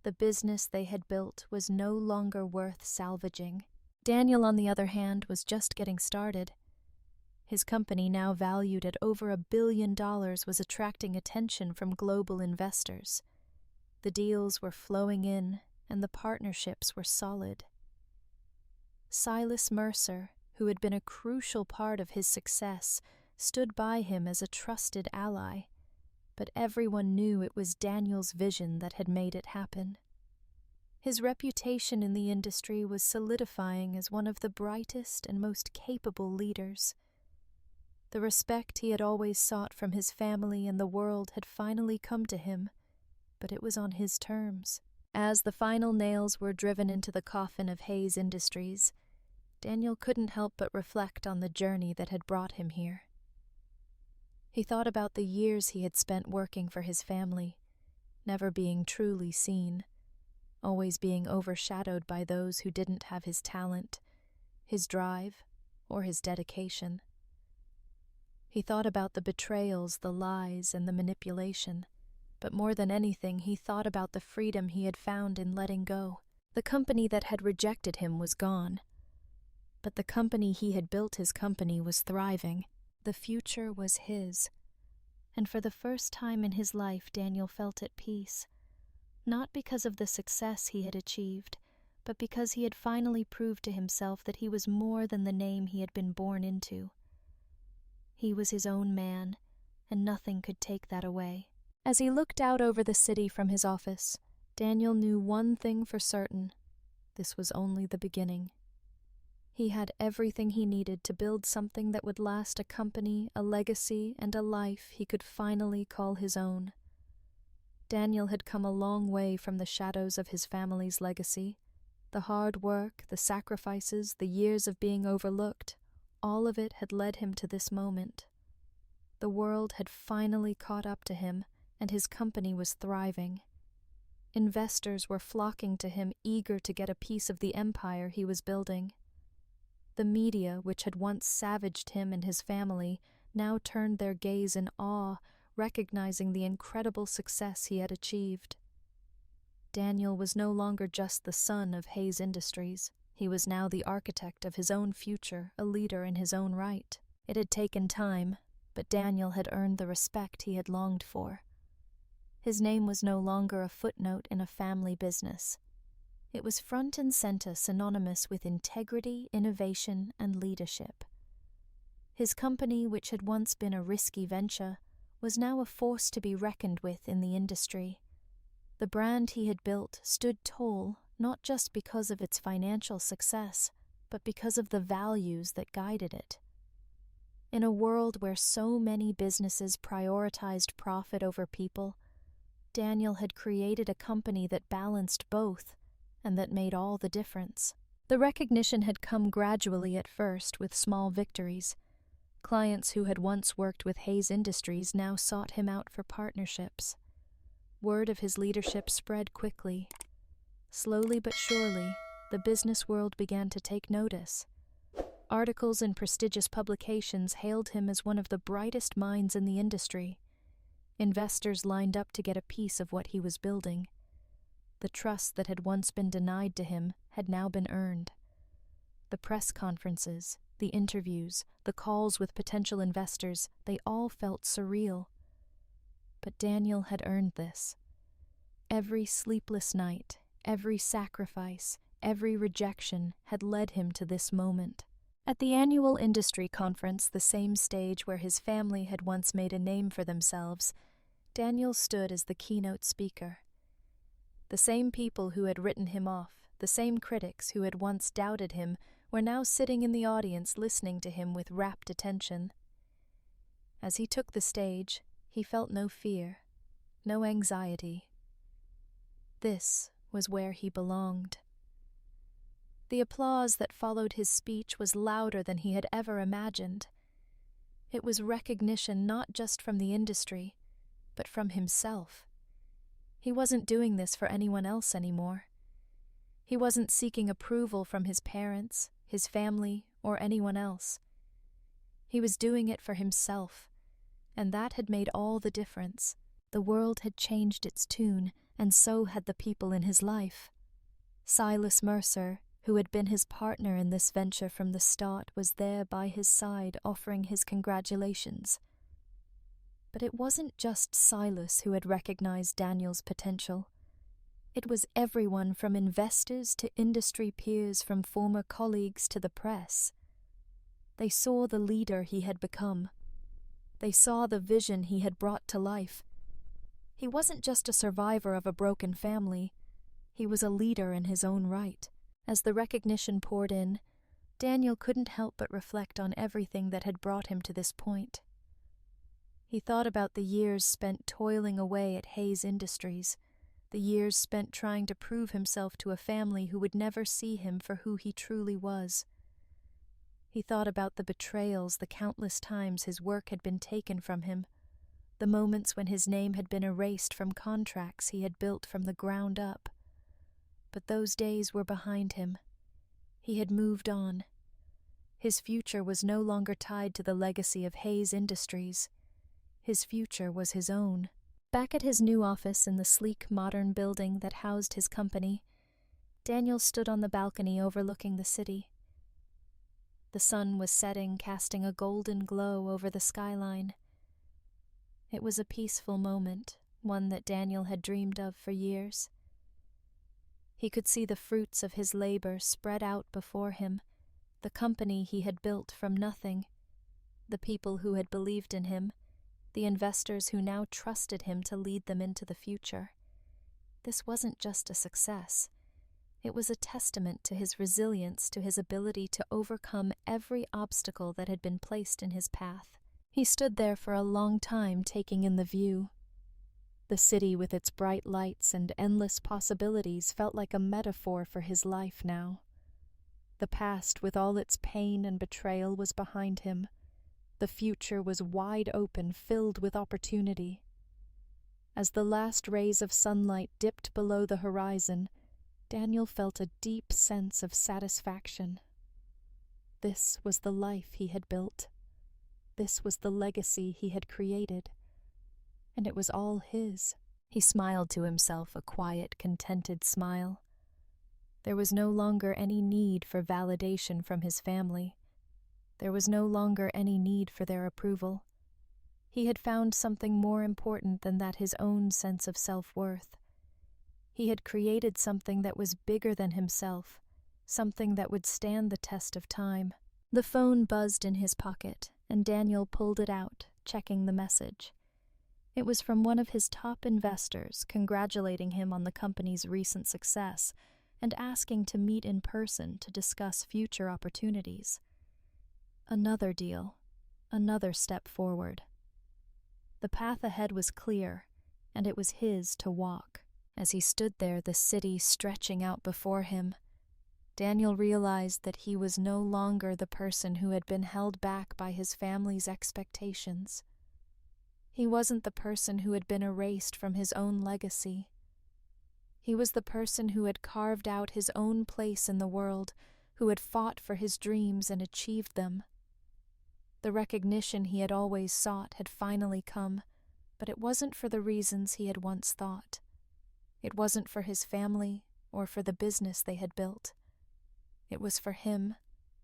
The business they had built was no longer worth salvaging. Daniel, on the other hand, was just getting started. His company, now valued at over $1 billion, was attracting attention from global investors. The deals were flowing in, and the partnerships were solid. Silas Mercer, who had been a crucial part of his success, stood by him as a trusted ally, but everyone knew it was Daniel's vision that had made it happen. His reputation in the industry was solidifying as one of the brightest and most capable leaders. The respect he had always sought from his family and the world had finally come to him, but it was on his terms. As the final nails were driven into the coffin of Hayes Industries, Daniel couldn't help but reflect on the journey that had brought him here. He thought about the years he had spent working for his family, never being truly seen, always being overshadowed by those who didn't have his talent, his drive, or his dedication. He thought about the betrayals, the lies, and the manipulation. But more than anything, he thought about the freedom he had found in letting go. The company that had rejected him was gone. But the company he had built his company was thriving. The future was his. And for the first time in his life, Daniel felt at peace. Not because of the success he had achieved, but because he had finally proved to himself that he was more than the name he had been born into. He was his own man, and nothing could take that away. As he looked out over the city from his office, Daniel knew one thing for certain. This was only the beginning. He had everything he needed to build something that would last a company, a legacy, and a life he could finally call his own. Daniel had come a long way from the shadows of his family's legacy. The hard work, the sacrifices, the years of being overlooked, all of it had led him to this moment. The world had finally caught up to him, and his company was thriving. Investors were flocking to him, eager to get a piece of the empire he was building. The media, which had once savaged him and his family, now turned their gaze in awe, recognizing the incredible success he had achieved. Daniel was no longer just the son of Hayes Industries. He was now the architect of his own future, a leader in his own right. It had taken time, but Daniel had earned the respect he had longed for. His name was no longer a footnote in a family business. It was front and center, synonymous with integrity, innovation, and leadership. His company, which had once been a risky venture, was now a force to be reckoned with in the industry. The brand he had built stood tall, not just because of its financial success, but because of the values that guided it. In a world where so many businesses prioritized profit over people, Daniel had created a company that balanced both, and that made all the difference. The recognition had come gradually at first, with small victories. Clients who had once worked with Hayes Industries now sought him out for partnerships. Word of his leadership spread quickly. Slowly but surely, the business world began to take notice. Articles in prestigious publications hailed him as one of the brightest minds in the industry. Investors lined up to get a piece of what he was building. The trust that had once been denied to him had now been earned. The press conferences, the interviews, the calls with potential investors, they all felt surreal. But Daniel had earned this. Every sleepless night, every sacrifice, every rejection had led him to this moment. At the annual industry conference, the same stage where his family had once made a name for themselves, Daniel stood as the keynote speaker. The same people who had written him off, the same critics who had once doubted him, were now sitting in the audience listening to him with rapt attention. As he took the stage, he felt no fear, no anxiety. This was where he belonged. The applause that followed his speech was louder than he had ever imagined. It was recognition not just from the industry, but from himself. He wasn't doing this for anyone else anymore. He wasn't seeking approval from his parents, his family, or anyone else. He was doing it for himself, and that had made all the difference. The world had changed its tune, and so had the people in his life. Silas Mercer, who had been his partner in this venture from the start, was there by his side offering his congratulations. But it wasn't just Silas who had recognized Daniel's potential. It was everyone from investors to industry peers, from former colleagues to the press. They saw the leader he had become. They saw the vision he had brought to life. He wasn't just a survivor of a broken family. He was a leader in his own right. As the recognition poured in, Daniel couldn't help but reflect on everything that had brought him to this point. He thought about the years spent toiling away at Hayes Industries, the years spent trying to prove himself to a family who would never see him for who he truly was. He thought about the betrayals, the countless times his work had been taken from him, the moments when his name had been erased from contracts he had built from the ground up. But those days were behind him. He had moved on. His future was no longer tied to the legacy of Hayes Industries. His future was his own. Back at his new office in the sleek, modern building that housed his company, Daniel stood on the balcony overlooking the city. The sun was setting, casting a golden glow over the skyline. It was a peaceful moment, one that Daniel had dreamed of for years. He could see the fruits of his labor spread out before him, the company he had built from nothing, the people who had believed in him, the investors who now trusted him to lead them into the future. This wasn't just a success. It was a testament to his resilience, to his ability to overcome every obstacle that had been placed in his path. He stood there for a long time, taking in the view. The city with its bright lights and endless possibilities felt like a metaphor for his life now. The past, with all its pain and betrayal, was behind him. The future was wide open, filled with opportunity. As the last rays of sunlight dipped below the horizon, Daniel felt a deep sense of satisfaction. This was the life he had built. This was the legacy he had created. And it was all his. He smiled to himself, a quiet, contented smile. There was no longer any need for validation from his family. There was no longer any need for their approval. He had found something more important than that, his own sense of self-worth. He had created something that was bigger than himself, something that would stand the test of time. The phone buzzed in his pocket, and Daniel pulled it out, checking the message. It was from one of his top investors, congratulating him on the company's recent success and asking to meet in person to discuss future opportunities. Another deal, another step forward. The path ahead was clear, and it was his to walk. As he stood there, the city stretching out before him, Daniel realized that he was no longer the person who had been held back by his family's expectations. He wasn't the person who had been erased from his own legacy. He was the person who had carved out his own place in the world, who had fought for his dreams and achieved them. The recognition he had always sought had finally come, but it wasn't for the reasons he had once thought. It wasn't for his family or for the business they had built. It was for him,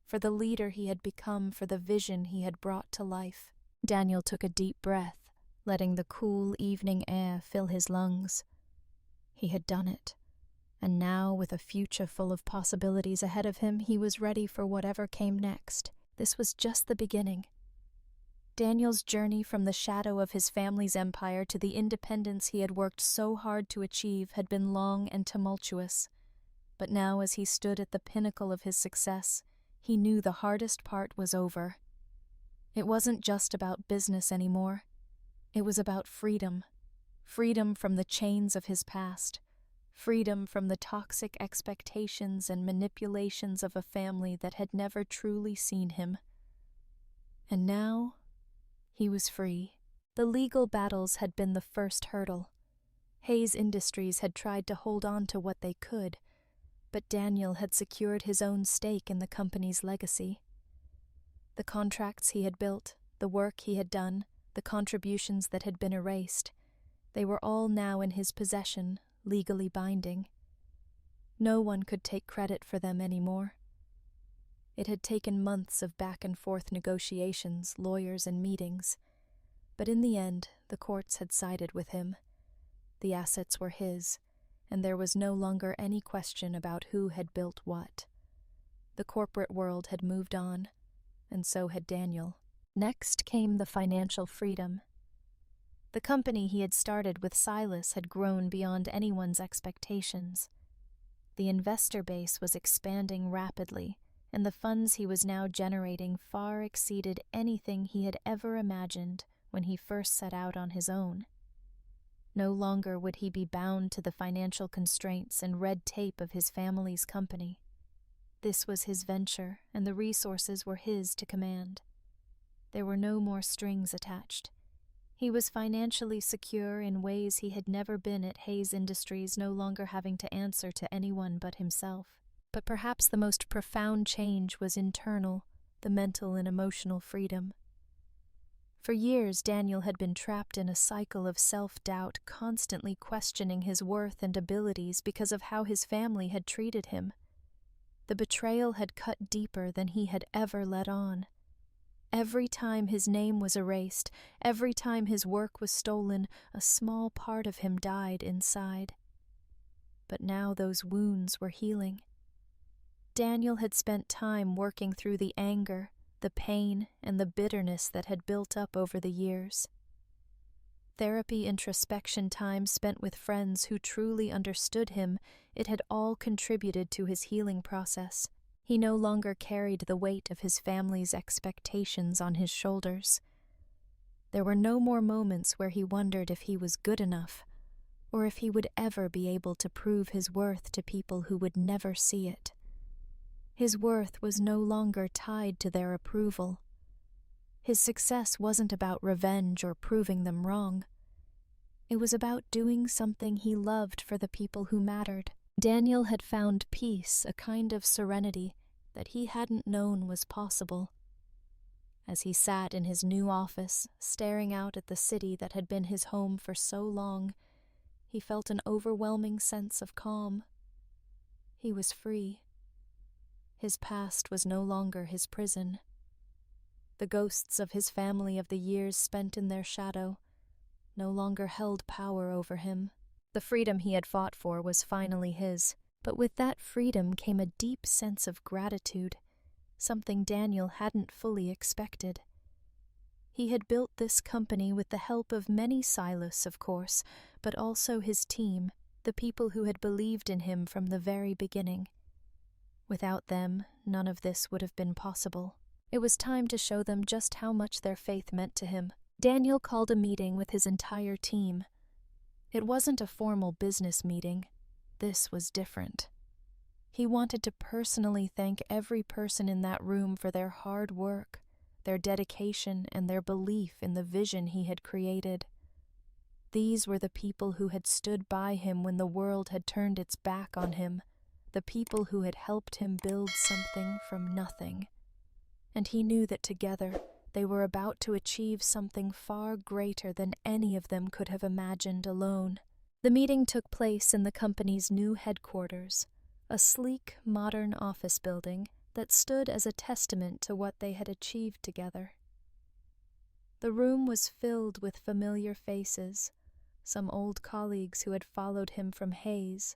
for the leader he had become, for the vision he had brought to life. Daniel took a deep breath, letting the cool evening air fill his lungs. He had done it, and now, with a future full of possibilities ahead of him, he was ready for whatever came next. This was just the beginning. Daniel's journey from the shadow of his family's empire to the independence he had worked so hard to achieve had been long and tumultuous. But now, as he stood at the pinnacle of his success, he knew the hardest part was over. It wasn't just about business anymore. It was about freedom. Freedom from the chains of his past. Freedom from the toxic expectations and manipulations of a family that had never truly seen him. And now, he was free. The legal battles had been the first hurdle. Hayes Industries had tried to hold on to what they could, but Daniel had secured his own stake in the company's legacy. The contracts he had built, the work he had done, the contributions that had been erased, they were all now in his possession, legally binding. No one could take credit for them anymore. It had taken months of back-and-forth negotiations, lawyers, and meetings, but in the end, the courts had sided with him. The assets were his, and there was no longer any question about who had built what. The corporate world had moved on, and so had Daniel. Next came the financial freedom. The company he had started with Silas had grown beyond anyone's expectations. The investor base was expanding rapidly, and the funds he was now generating far exceeded anything he had ever imagined when he first set out on his own. No longer would he be bound to the financial constraints and red tape of his family's company. This was his venture, and the resources were his to command. There were no more strings attached. He was financially secure in ways he had never been at Hayes Industries, no longer having to answer to anyone but himself. But perhaps the most profound change was internal, the mental and emotional freedom. For years, Daniel had been trapped in a cycle of self-doubt, constantly questioning his worth and abilities because of how his family had treated him. The betrayal had cut deeper than he had ever let on. Every time his name was erased, every time his work was stolen, a small part of him died inside. But now those wounds were healing. Daniel had spent time working through the anger, the pain, and the bitterness that had built up over the years. Therapy, introspection time spent with friends who truly understood him, it had all contributed to his healing process. He no longer carried the weight of his family's expectations on his shoulders. There were no more moments where he wondered if he was good enough, or if he would ever be able to prove his worth to people who would never see it. His worth was no longer tied to their approval. His success wasn't about revenge or proving them wrong. It was about doing something he loved for the people who mattered. Daniel had found peace, a kind of serenity that he hadn't known was possible. As he sat in his new office, staring out at the city that had been his home for so long, he felt an overwhelming sense of calm. He was free. His past was no longer his prison. The ghosts of his family of the years spent in their shadow no longer held power over him. The freedom he had fought for was finally his, but with that freedom came a deep sense of gratitude, something Daniel hadn't fully expected. He had built this company with the help of many Silas, of course, but also his team, the people who had believed in him from the very beginning. Without them, none of this would have been possible. It was time to show them just how much their faith meant to him. Daniel called a meeting with his entire team. It wasn't a formal business meeting. This was different. He wanted to personally thank every person in that room for their hard work, their dedication, and their belief in the vision he had created. These were the people who had stood by him when the world had turned its back on him, the people who had helped him build something from nothing. And he knew that together they were about to achieve something far greater than any of them could have imagined alone. The meeting took place in the company's new headquarters, a sleek, modern office building that stood as a testament to what they had achieved together. The room was filled with familiar faces, some old colleagues who had followed him from Hayes,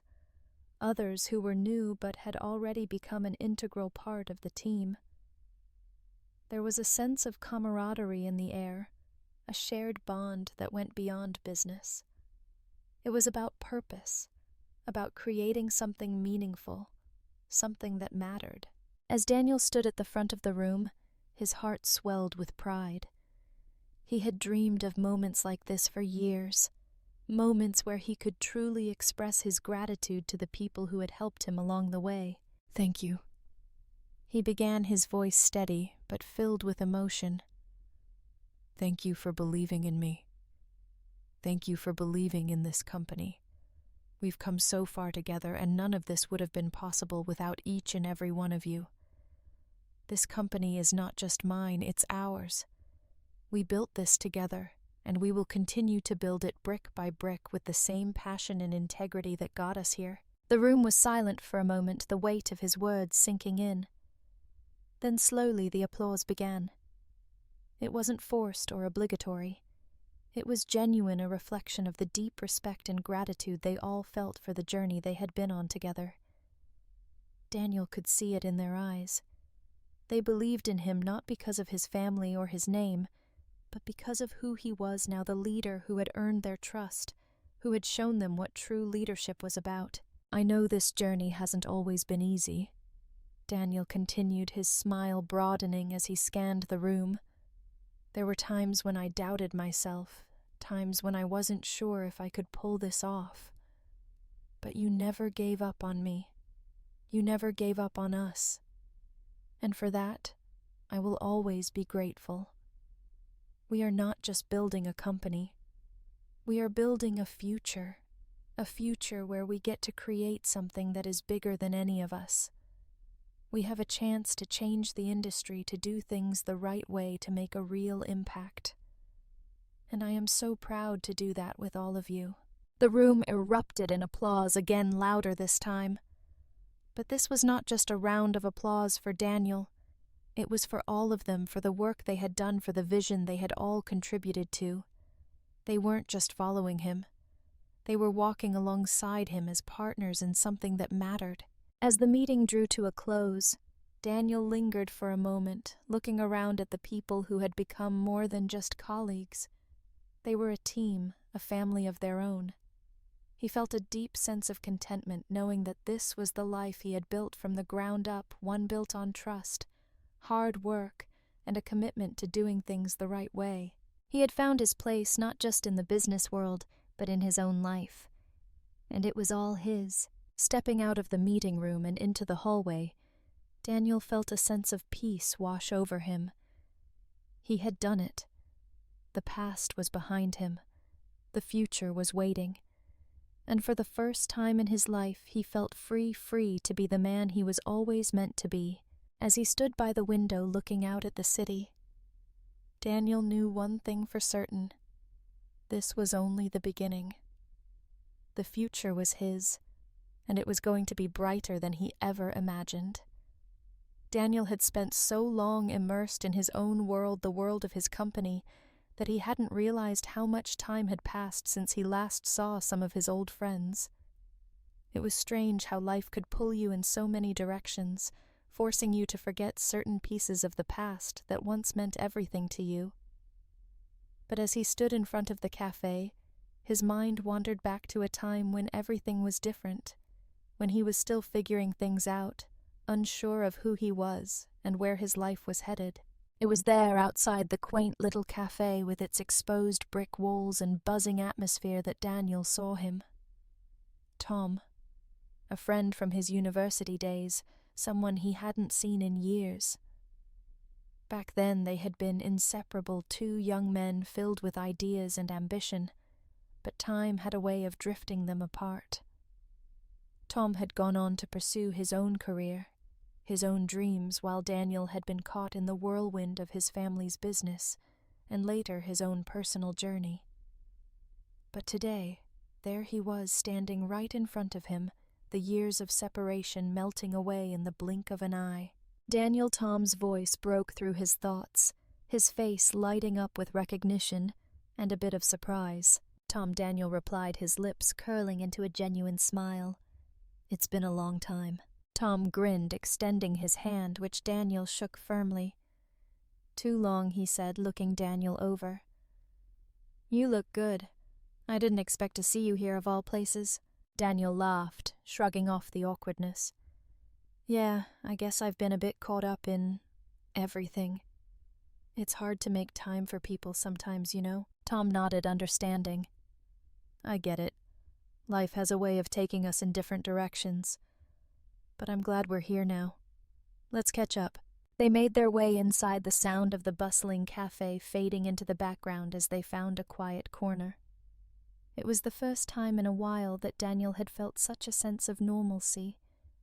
others who were new but had already become an integral part of the team. There was a sense of camaraderie in the air, a shared bond that went beyond business. It was about purpose, about creating something meaningful, something that mattered. As Daniel stood at the front of the room, his heart swelled with pride. He had dreamed of moments like this for years, moments where he could truly express his gratitude to the people who had helped him along the way. "Thank you." He began, his voice steady but filled with emotion. "Thank you for believing in me. Thank you for believing in this company. We've come so far together, and none of this would have been possible without each and every one of you. This company is not just mine, it's ours. We built this together, and we will continue to build it brick by brick with the same passion and integrity that got us here." The room was silent for a moment, the weight of his words sinking in. Then slowly the applause began. It wasn't forced or obligatory. It was genuine, a reflection of the deep respect and gratitude they all felt for the journey they had been on together. Daniel could see it in their eyes. They believed in him not because of his family or his name, but because of who he was now, the leader who had earned their trust, who had shown them what true leadership was about. "I know this journey hasn't always been easy," Daniel continued, his smile broadening as he scanned the room. "There were times when I doubted myself, times when I wasn't sure if I could pull this off. But you never gave up on me. You never gave up on us. And for that, I will always be grateful. We are not just building a company. We are building a future where we get to create something that is bigger than any of us. We have a chance to change the industry, to do things the right way, to make a real impact. And I am so proud to do that with all of you." The room erupted in applause, again louder this time. But this was not just a round of applause for Daniel. It was for all of them, for the work they had done, for the vision they had all contributed to. They weren't just following him. They were walking alongside him as partners in something that mattered. As the meeting drew to a close, Daniel lingered for a moment, looking around at the people who had become more than just colleagues. They were a team, a family of their own. He felt a deep sense of contentment, knowing that this was the life he had built from the ground up, one built on trust, hard work, and a commitment to doing things the right way. He had found his place not just in the business world, but in his own life. And it was all his. Stepping out of the meeting room and into the hallway, Daniel felt a sense of peace wash over him. He had done it. The past was behind him. The future was waiting. And for the first time in his life, he felt free to be the man he was always meant to be. As he stood by the window looking out at the city, Daniel knew one thing for certain. This was only the beginning. The future was his, and it was going to be brighter than he ever imagined. Daniel had spent so long immersed in his own world, the world of his company, that he hadn't realized how much time had passed since he last saw some of his old friends. It was strange how life could pull you in so many directions, forcing you to forget certain pieces of the past that once meant everything to you. But as he stood in front of the cafe, his mind wandered back to a time when everything was different, when he was still figuring things out, unsure of who he was and where his life was headed. It was there, outside the quaint little cafe with its exposed brick walls and buzzing atmosphere, that Daniel saw him. Tom, a friend from his university days, someone he hadn't seen in years. Back then they had been inseparable, two young men filled with ideas and ambition, but time had a way of drifting them apart. Tom had gone on to pursue his own career, his own dreams, while Daniel had been caught in the whirlwind of his family's business, and later his own personal journey. But today, there he was standing right in front of him, the years of separation melting away in the blink of an eye. Daniel Tom's voice broke through his thoughts, his face lighting up with recognition and a bit of surprise. Tom Daniel replied, his lips curling into a genuine smile. It's been a long time. Tom grinned, extending his hand, which Daniel shook firmly. Too long, he said, looking Daniel over. You look good. I didn't expect to see you here of all places. Daniel laughed, shrugging off the awkwardness. Yeah, I guess I've been a bit caught up in everything. It's hard to make time for people sometimes, you know. Tom nodded, understanding. I get it. Life has a way of taking us in different directions. But I'm glad we're here now. Let's catch up. They made their way inside, the sound of the bustling cafe fading into the background as they found a quiet corner. It was the first time in a while that Daniel had felt such a sense of normalcy,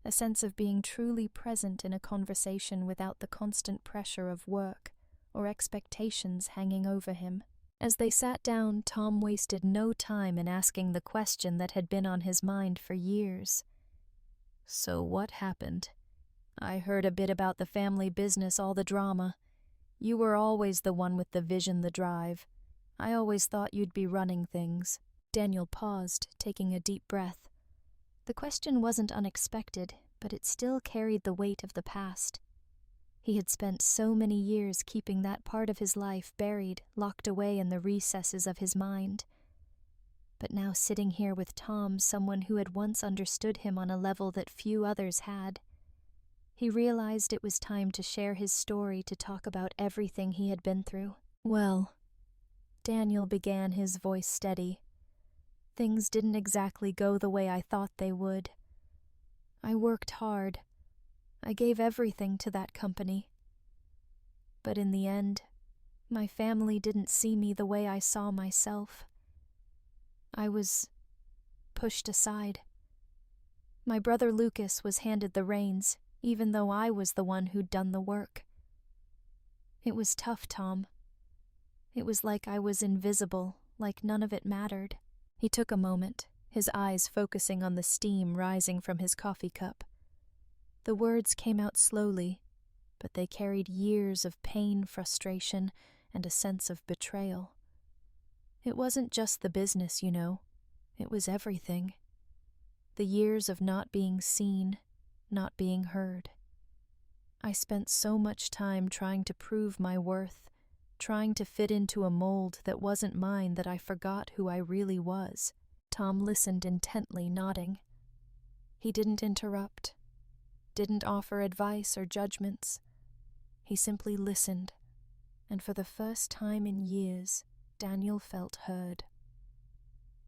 a sense of being truly present in a conversation without the constant pressure of work or expectations hanging over him. As they sat down, Tom wasted no time in asking the question that had been on his mind for years. So what happened? I heard a bit about the family business, all the drama. You were always the one with the vision, the drive. I always thought you'd be running things. Daniel paused, taking a deep breath. The question wasn't unexpected, but it still carried the weight of the past. He had spent so many years keeping that part of his life buried, locked away in the recesses of his mind. But now sitting here with Tom, someone who had once understood him on a level that few others had, he realized it was time to share his story, to talk about everything he had been through. Well, Daniel began, his voice steady. Things didn't exactly go the way I thought they would. I worked hard. I gave everything to that company. But in the end, my family didn't see me the way I saw myself. I was pushed aside. My brother Lucas was handed the reins, even though I was the one who'd done the work. It was tough, Tom. It was like I was invisible, like none of it mattered. He took a moment, his eyes focusing on the steam rising from his coffee cup. The words came out slowly, but they carried years of pain, frustration, and a sense of betrayal. It wasn't just the business, you know. It was everything. The years of not being seen, not being heard. I spent so much time trying to prove my worth, trying to fit into a mold that wasn't mine, that I forgot who I really was. Tom listened intently, nodding. He didn't interrupt, didn't offer advice or judgments. He simply listened, and for the first time in years, Daniel felt heard.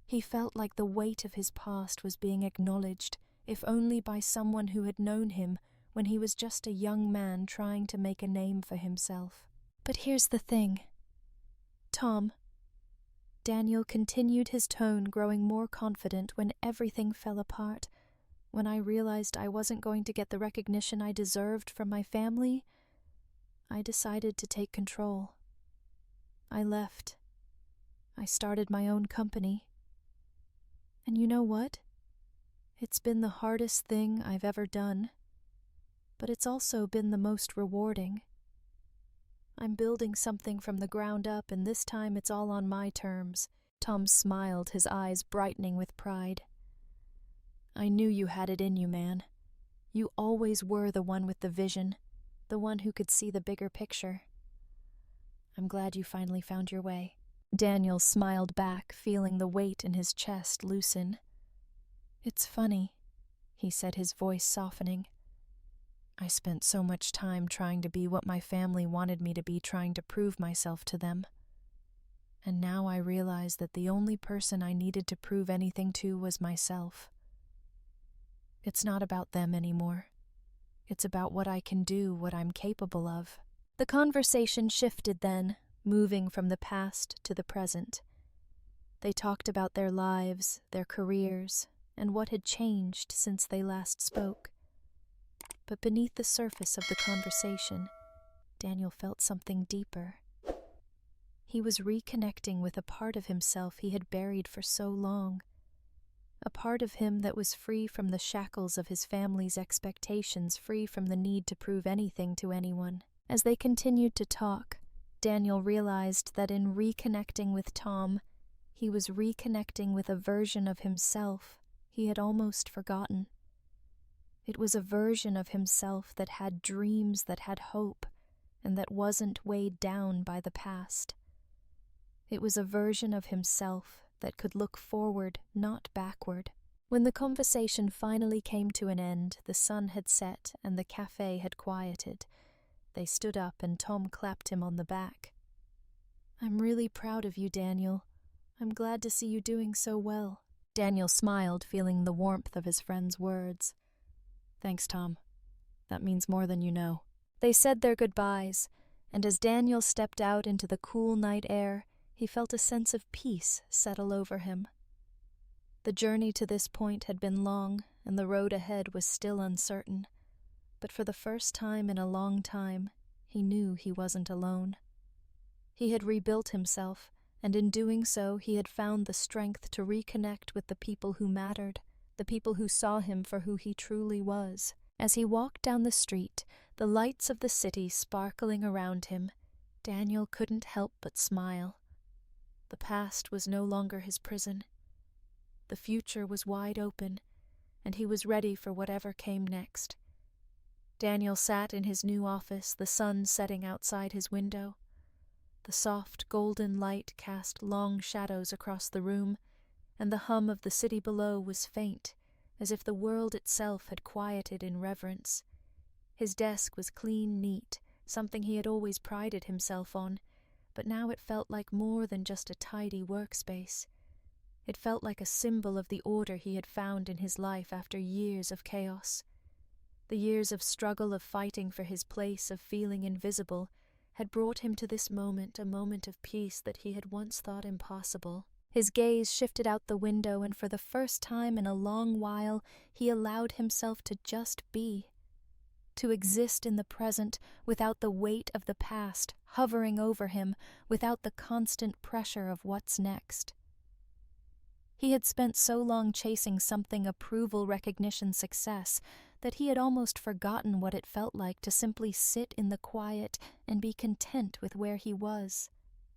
He felt like the weight of his past was being acknowledged, if only by someone who had known him when he was just a young man trying to make a name for himself. But here's the thing. Tom, Daniel continued, his tone growing more confident when everything fell apart, when I realized I wasn't going to get the recognition I deserved from my family, I decided to take control. I left. I started my own company. And you know what? It's been the hardest thing I've ever done, but it's also been the most rewarding. I'm building something from the ground up, and this time it's all on my terms. Tom smiled, his eyes brightening with pride. I knew you had it in you, man. You always were the one with the vision, the one who could see the bigger picture. I'm glad you finally found your way. Daniel smiled back, feeling the weight in his chest loosen. It's funny, he said, his voice softening. I spent so much time trying to be what my family wanted me to be, trying to prove myself to them. And now I realize that the only person I needed to prove anything to was myself. It's not about them anymore. It's about what I can do, what I'm capable of. The conversation shifted then, moving from the past to the present. They talked about their lives, their careers, and what had changed since they last spoke. But beneath the surface of the conversation, Daniel felt something deeper. He was reconnecting with a part of himself he had buried for so long, a part of him that was free from the shackles of his family's expectations, free from the need to prove anything to anyone. As they continued to talk, Daniel realized that in reconnecting with Tom, he was reconnecting with a version of himself he had almost forgotten. It was a version of himself that had dreams, that had hope, and that wasn't weighed down by the past. It was a version of himself that could look forward, not backward. When the conversation finally came to an end, the sun had set and the cafe had quieted. They stood up and Tom clapped him on the back. "I'm really proud of you, Daniel. I'm glad to see you doing so well." Daniel smiled, feeling the warmth of his friend's words. "Thanks, Tom. That means more than you know." They said their goodbyes, and as Daniel stepped out into the cool night air, he felt a sense of peace settle over him. The journey to this point had been long, and the road ahead was still uncertain, but for the first time in a long time, he knew he wasn't alone. He had rebuilt himself, and in doing so he had found the strength to reconnect with the people who mattered, the people who saw him for who he truly was. As he walked down the street, the lights of the city sparkling around him, Daniel couldn't help but smile. The past was no longer his prison. The future was wide open, and he was ready for whatever came next. Daniel sat in his new office, the sun setting outside his window. The soft golden light cast long shadows across the room, and the hum of the city below was faint, as if the world itself had quieted in reverence. His desk was clean, neat, something he had always prided himself on, but now it felt like more than just a tidy workspace. It felt like a symbol of the order he had found in his life after years of chaos. The years of struggle, of fighting for his place, of feeling invisible, had brought him to this moment, a moment of peace that he had once thought impossible. His gaze shifted out the window, and for the first time in a long while, he allowed himself to just be. To exist in the present without the weight of the past hovering over him, without the constant pressure of what's next. He had spent so long chasing something approval, recognition, success, that he had almost forgotten what it felt like to simply sit in the quiet and be content with where he was.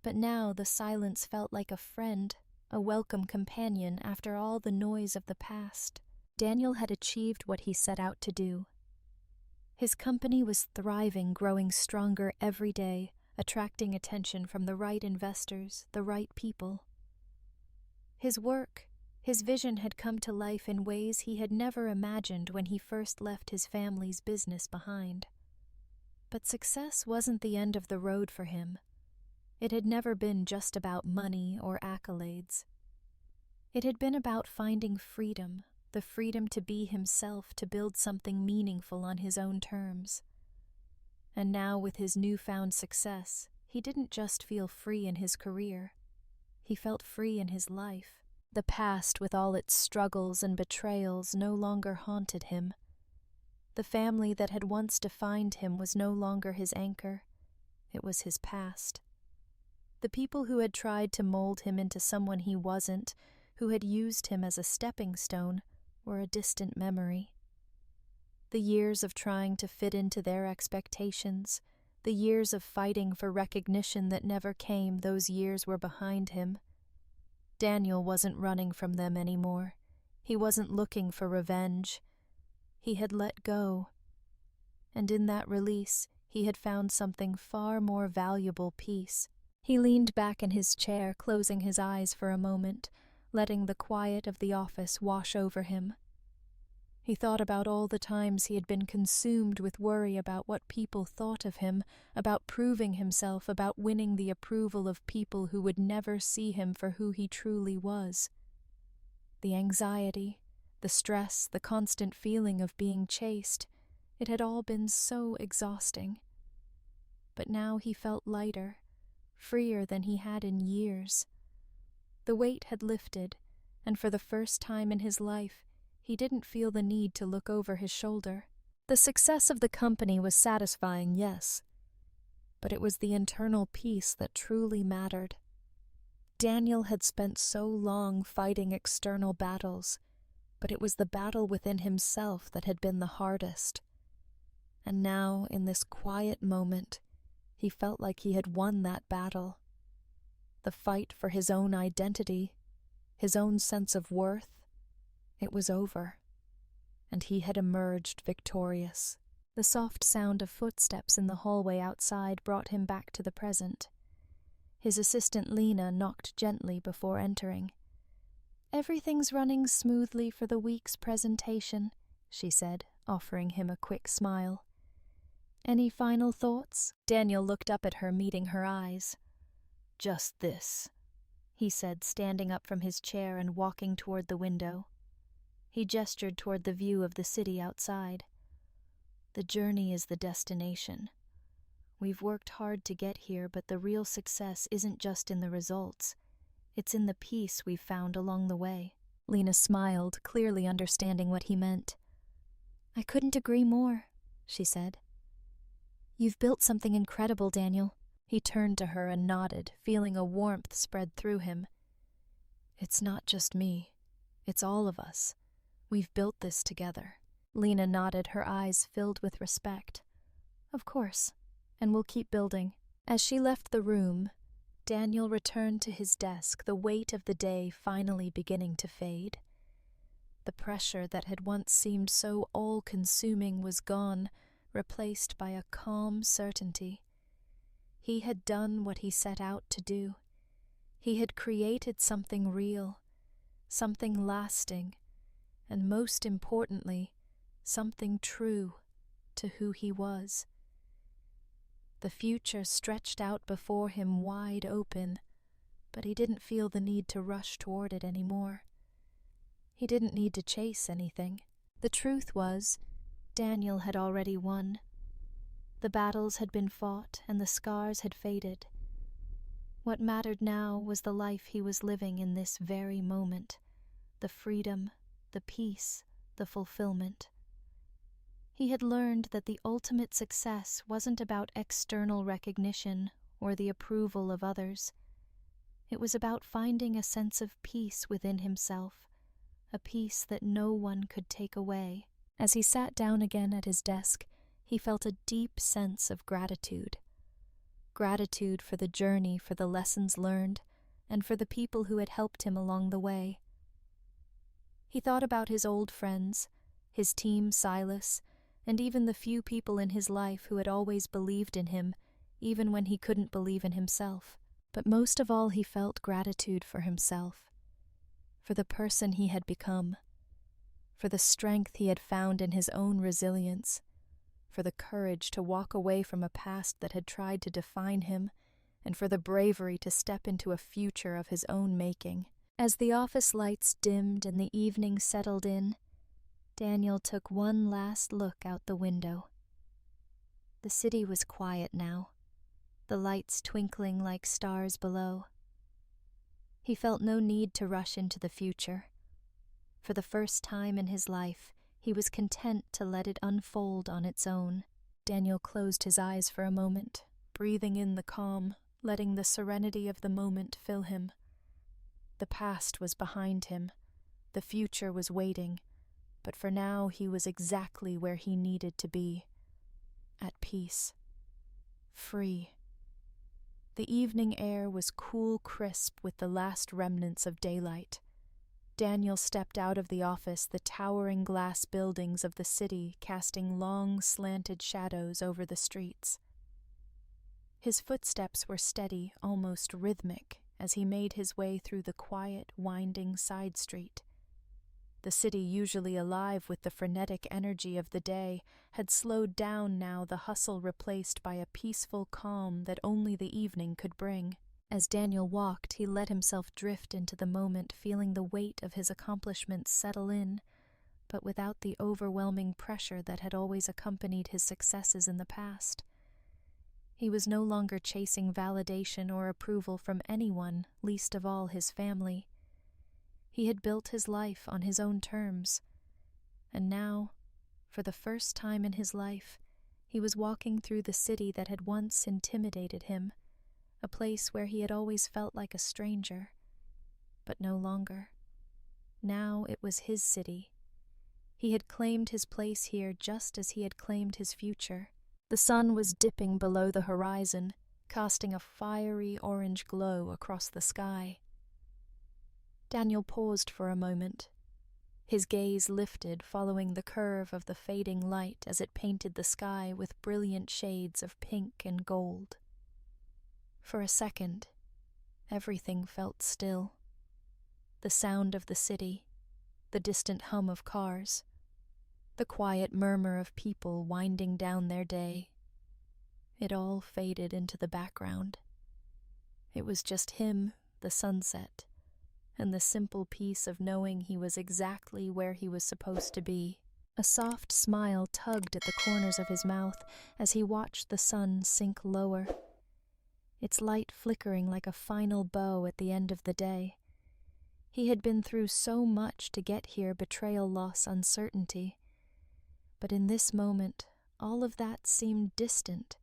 But now the silence felt like a friend, a welcome companion after all the noise of the past. Daniel had achieved what he set out to do. His company was thriving, growing stronger every day, attracting attention from the right investors, the right people. His work, his vision had come to life in ways he had never imagined when he first left his family's business behind. But success wasn't the end of the road for him. It had never been just about money or accolades. It had been about finding freedom, the freedom to be himself, to build something meaningful on his own terms. And now, with his newfound success, he didn't just feel free in his career. He felt free in his life. The past, with all its struggles and betrayals, no longer haunted him. The family that had once defined him was no longer his anchor. It was his past. The people who had tried to mold him into someone he wasn't, who had used him as a stepping stone, were a distant memory. The years of trying to fit into their expectations, the years of fighting for recognition that never came, those years were behind him. Daniel wasn't running from them anymore. He wasn't looking for revenge. He had let go. And in that release, he had found something far more valuable: peace. He leaned back in his chair, closing his eyes for a moment, letting the quiet of the office wash over him. He thought about all the times he had been consumed with worry about what people thought of him, about proving himself, about winning the approval of people who would never see him for who he truly was. The anxiety, the stress, the constant feeling of being chased, it had all been so exhausting. But now he felt lighter, freer than he had in years. The weight had lifted, and for the first time in his life, he didn't feel the need to look over his shoulder. The success of the company was satisfying, yes, but it was the internal peace that truly mattered. Daniel had spent so long fighting external battles. but it was the battle within himself that had been the hardest. And now, in this quiet moment, he felt like he had won that battle. The fight for his own identity, his own sense of worth, it was over, and he had emerged victorious. The soft sound of footsteps in the hallway outside brought him back to the present. His assistant Lena knocked gently before entering. "Everything's running smoothly for the week's presentation," she said, offering him a quick smile. "Any final thoughts?" Daniel looked up at her, meeting her eyes. "Just this," he said, standing up from his chair and walking toward the window. He gestured toward the view of the city outside. "The journey is the destination. We've worked hard to get here, but the real success isn't just in the results. It's in the peace we've found along the way." Lena smiled, clearly understanding what he meant. "I couldn't agree more," she said. "You've built something incredible, Daniel." He turned to her and nodded, feeling a warmth spread through him. "It's not just me. It's all of us. We've built this together." Lena nodded, her eyes filled with respect. "Of course, and we'll keep building." As she left the room, Daniel returned to his desk, the weight of the day finally beginning to fade. The pressure that had once seemed so all-consuming was gone, replaced by a calm certainty. He had done what he set out to do. He had created something real, something lasting, and most importantly, something true to who he was. The future stretched out before him wide open, but he didn't feel the need to rush toward it anymore. He didn't need to chase anything. The truth was, Daniel had already won. The battles had been fought and the scars had faded. What mattered now was the life he was living in this very moment, the freedom, the peace, the fulfillment. He had learned that the ultimate success wasn't about external recognition or the approval of others. It was about finding a sense of peace within himself, a peace that no one could take away. As he sat down again at his desk, he felt a deep sense of gratitude. Gratitude for the journey, for the lessons learned, and for the people who had helped him along the way. He thought about his old friends, his team Silas, and even the few people in his life who had always believed in him, even when he couldn't believe in himself. But most of all he felt gratitude for himself, for the person he had become, for the strength he had found in his own resilience, for the courage to walk away from a past that had tried to define him, and for the bravery to step into a future of his own making. As the office lights dimmed and the evening settled in, Daniel took one last look out the window. The city was quiet now, the lights twinkling like stars below. He felt no need to rush into the future. For the first time in his life, he was content to let it unfold on its own. Daniel closed his eyes for a moment, breathing in the calm, letting the serenity of the moment fill him. The past was behind him. The future was waiting. But for now he was exactly where he needed to be. At peace. Free. The evening air was cool, crisp with the last remnants of daylight. Daniel stepped out of the office, the towering glass buildings of the city casting long, slanted shadows over the streets. His footsteps were steady, almost rhythmic, as he made his way through the quiet, winding side street. The city, usually alive with the frenetic energy of the day, had slowed down now, the hustle replaced by a peaceful calm that only the evening could bring. As Daniel walked, he let himself drift into the moment, feeling the weight of his accomplishments settle in, but without the overwhelming pressure that had always accompanied his successes in the past. He was no longer chasing validation or approval from anyone, least of all his family. He had built his life on his own terms, and now, for the first time in his life, he was walking through the city that had once intimidated him, a place where he had always felt like a stranger, but no longer. Now it was his city. He had claimed his place here just as he had claimed his future. The sun was dipping below the horizon, casting a fiery orange glow across the sky. Daniel paused for a moment. His gaze lifted following the curve of the fading light as it painted the sky with brilliant shades of pink and gold. For a second, everything felt still. The sound of the city, the distant hum of cars, the quiet murmur of people winding down their day. It all faded into the background. It was just him, the sunset, and the simple peace of knowing he was exactly where he was supposed to be. A soft smile tugged at the corners of his mouth as he watched the sun sink lower, its light flickering like a final bow at the end of the day. He had been through so much to get here: betrayal, loss, uncertainty. But in this moment, all of that seemed distant,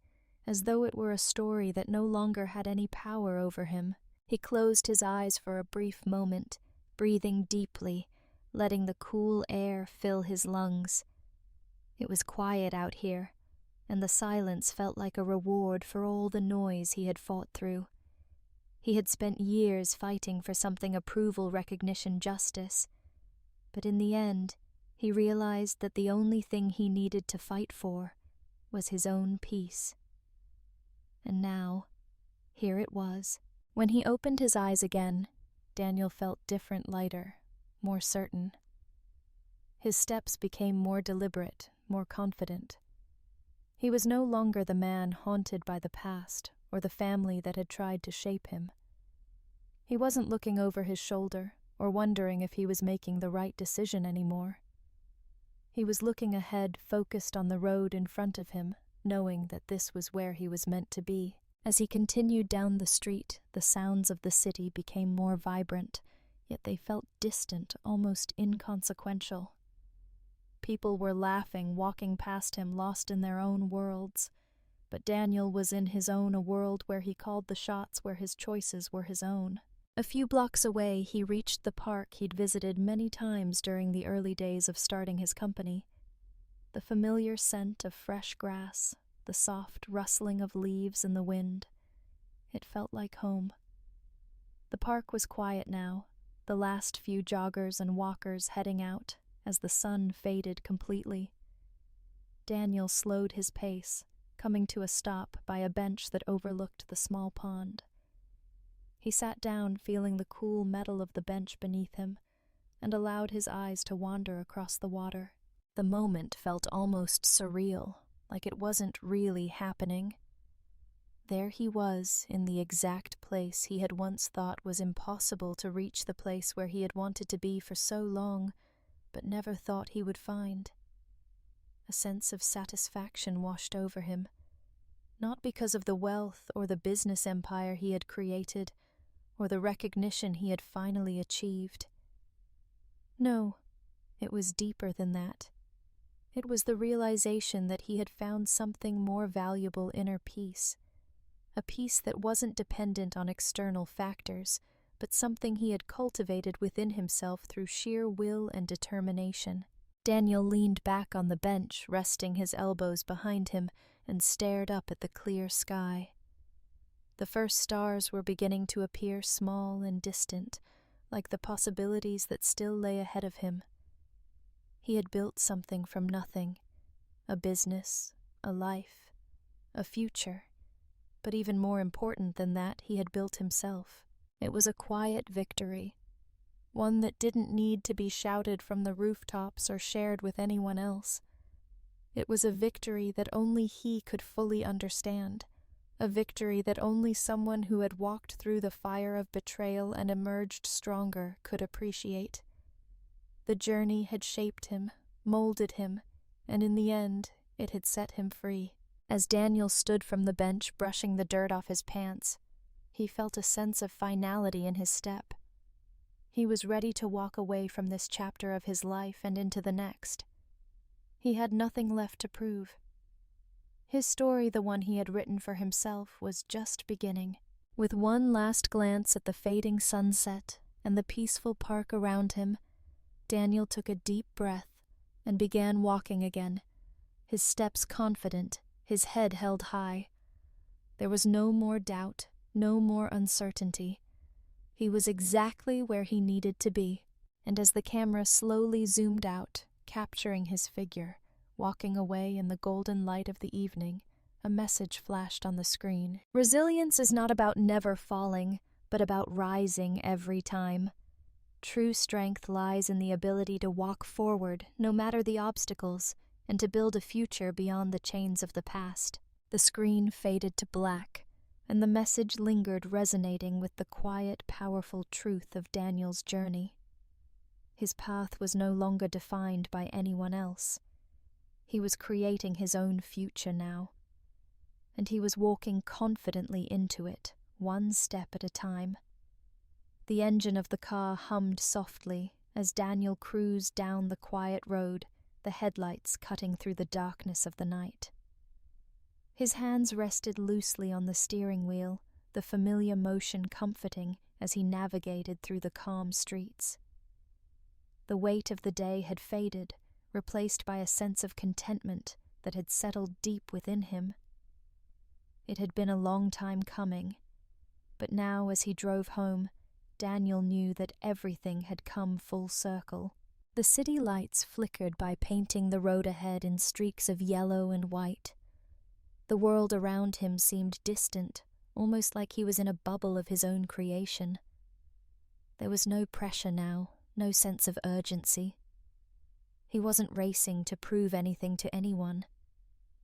as though it were a story that no longer had any power over him. He closed his eyes for a brief moment, breathing deeply, letting the cool air fill his lungs. It was quiet out here, and the silence felt like a reward for all the noise he had fought through. He had spent years fighting for something: approval, recognition, justice. But in the end, he realized that the only thing he needed to fight for was his own peace. And now, here it was. When he opened his eyes again, Daniel felt different, lighter, more certain. His steps became more deliberate, more confident. He was no longer the man haunted by the past or the family that had tried to shape him. He wasn't looking over his shoulder or wondering if he was making the right decision anymore. He was looking ahead, focused on the road in front of him, knowing that this was where he was meant to be. As he continued down the street, the sounds of the city became more vibrant, yet they felt distant, almost inconsequential. People were laughing, walking past him, lost in their own worlds. But Daniel was in his own, a world where he called the shots, where his choices were his own. A few blocks away, he reached the park he'd visited many times during the early days of starting his company. The familiar scent of fresh grass, the soft rustling of leaves in the wind. It felt like home. The park was quiet now, the last few joggers and walkers heading out as the sun faded completely. Daniel slowed his pace, coming to a stop by a bench that overlooked the small pond. He sat down, feeling the cool metal of the bench beneath him, and allowed his eyes to wander across the water. The moment felt almost surreal, like it wasn't really happening. There he was, in the exact place he had once thought was impossible to reach, the place where he had wanted to be for so long, but never thought he would find. A sense of satisfaction washed over him, not because of the wealth or the business empire he had created, or the recognition he had finally achieved. No, it was deeper than that. It was the realization that he had found something more valuable: inner peace. A peace that wasn't dependent on external factors, but something he had cultivated within himself through sheer will and determination. Daniel leaned back on the bench, resting his elbows behind him, and stared up at the clear sky. The first stars were beginning to appear small and distant, like the possibilities that still lay ahead of him. He had built something from nothing: a business, a life, a future. But even more important than that, he had built himself. It was a quiet victory, one that didn't need to be shouted from the rooftops or shared with anyone else. It was a victory that only he could fully understand, a victory that only someone who had walked through the fire of betrayal and emerged stronger could appreciate. The journey had shaped him, molded him, and in the end, it had set him free. As Daniel stood from the bench, brushing the dirt off his pants, he felt a sense of finality in his step. He was ready to walk away from this chapter of his life and into the next. He had nothing left to prove. His story, the one he had written for himself, was just beginning. With one last glance at the fading sunset and the peaceful park around him, Daniel took a deep breath and began walking again, his steps confident, his head held high. There was no more doubt, no more uncertainty. He was exactly where he needed to be, and as the camera slowly zoomed out, capturing his figure, walking away in the golden light of the evening, a message flashed on the screen. Resilience is not about never falling, but about rising every time. True strength lies in the ability to walk forward, no matter the obstacles, and to build a future beyond the chains of the past. The screen faded to black, and the message lingered, resonating with the quiet, powerful truth of Daniel's journey. His path was no longer defined by anyone else. He was creating his own future now, and he was walking confidently into it, one step at a time. The engine of the car hummed softly as Daniel cruised down the quiet road, the headlights cutting through the darkness of the night. His hands rested loosely on the steering wheel, the familiar motion comforting as he navigated through the calm streets. The weight of the day had faded, replaced by a sense of contentment that had settled deep within him. It had been a long time coming, but now as he drove home, Daniel knew that everything had come full circle. The city lights flickered by painting the road ahead in streaks of yellow and white. The world around him seemed distant, almost like he was in a bubble of his own creation. There was no pressure now, no sense of urgency. He wasn't racing to prove anything to anyone.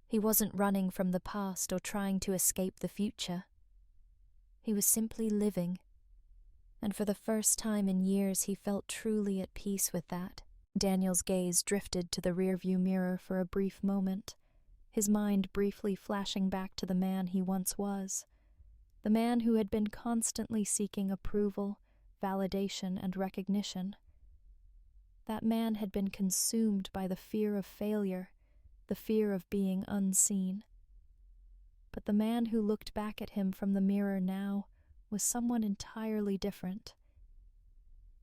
He wasn't running from the past or trying to escape the future. He was simply living, and for the first time in years he felt truly at peace with that. Daniel's gaze drifted to the rearview mirror for a brief moment, his mind briefly flashing back to the man he once was, the man who had been constantly seeking approval, validation, and recognition. That man had been consumed by the fear of failure, the fear of being unseen. But the man who looked back at him from the mirror now was someone entirely different.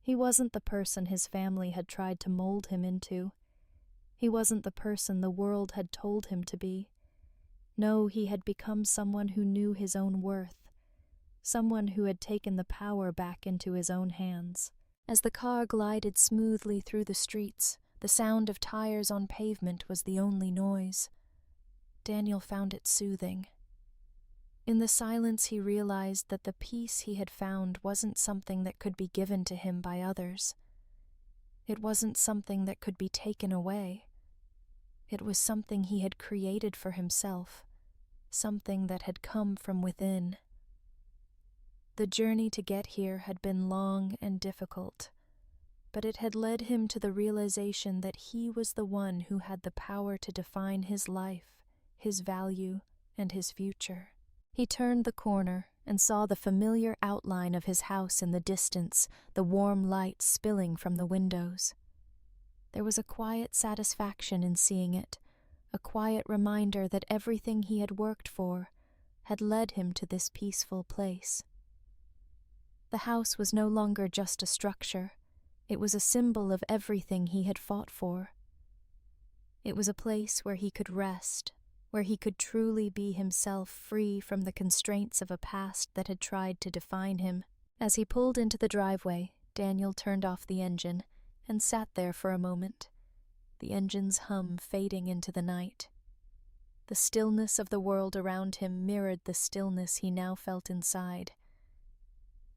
He wasn't the person his family had tried to mold him into. He wasn't the person the world had told him to be. No, he had become someone who knew his own worth, someone who had taken the power back into his own hands. As the car glided smoothly through the streets, the sound of tires on pavement was the only noise. Daniel found it soothing. In the silence he realized that the peace he had found wasn't something that could be given to him by others. It wasn't something that could be taken away. It was something he had created for himself, something that had come from within. The journey to get here had been long and difficult, but it had led him to the realization that he was the one who had the power to define his life, his value, and his future. He turned the corner and saw the familiar outline of his house in the distance, the warm light spilling from the windows. There was a quiet satisfaction in seeing it, a quiet reminder that everything he had worked for had led him to this peaceful place. The house was no longer just a structure. It was a symbol of everything he had fought for. It was a place where he could rest, where he could truly be himself, free from the constraints of a past that had tried to define him. As he pulled into the driveway, Daniel turned off the engine and sat there for a moment, the engine's hum fading into the night. The stillness of the world around him mirrored the stillness he now felt inside.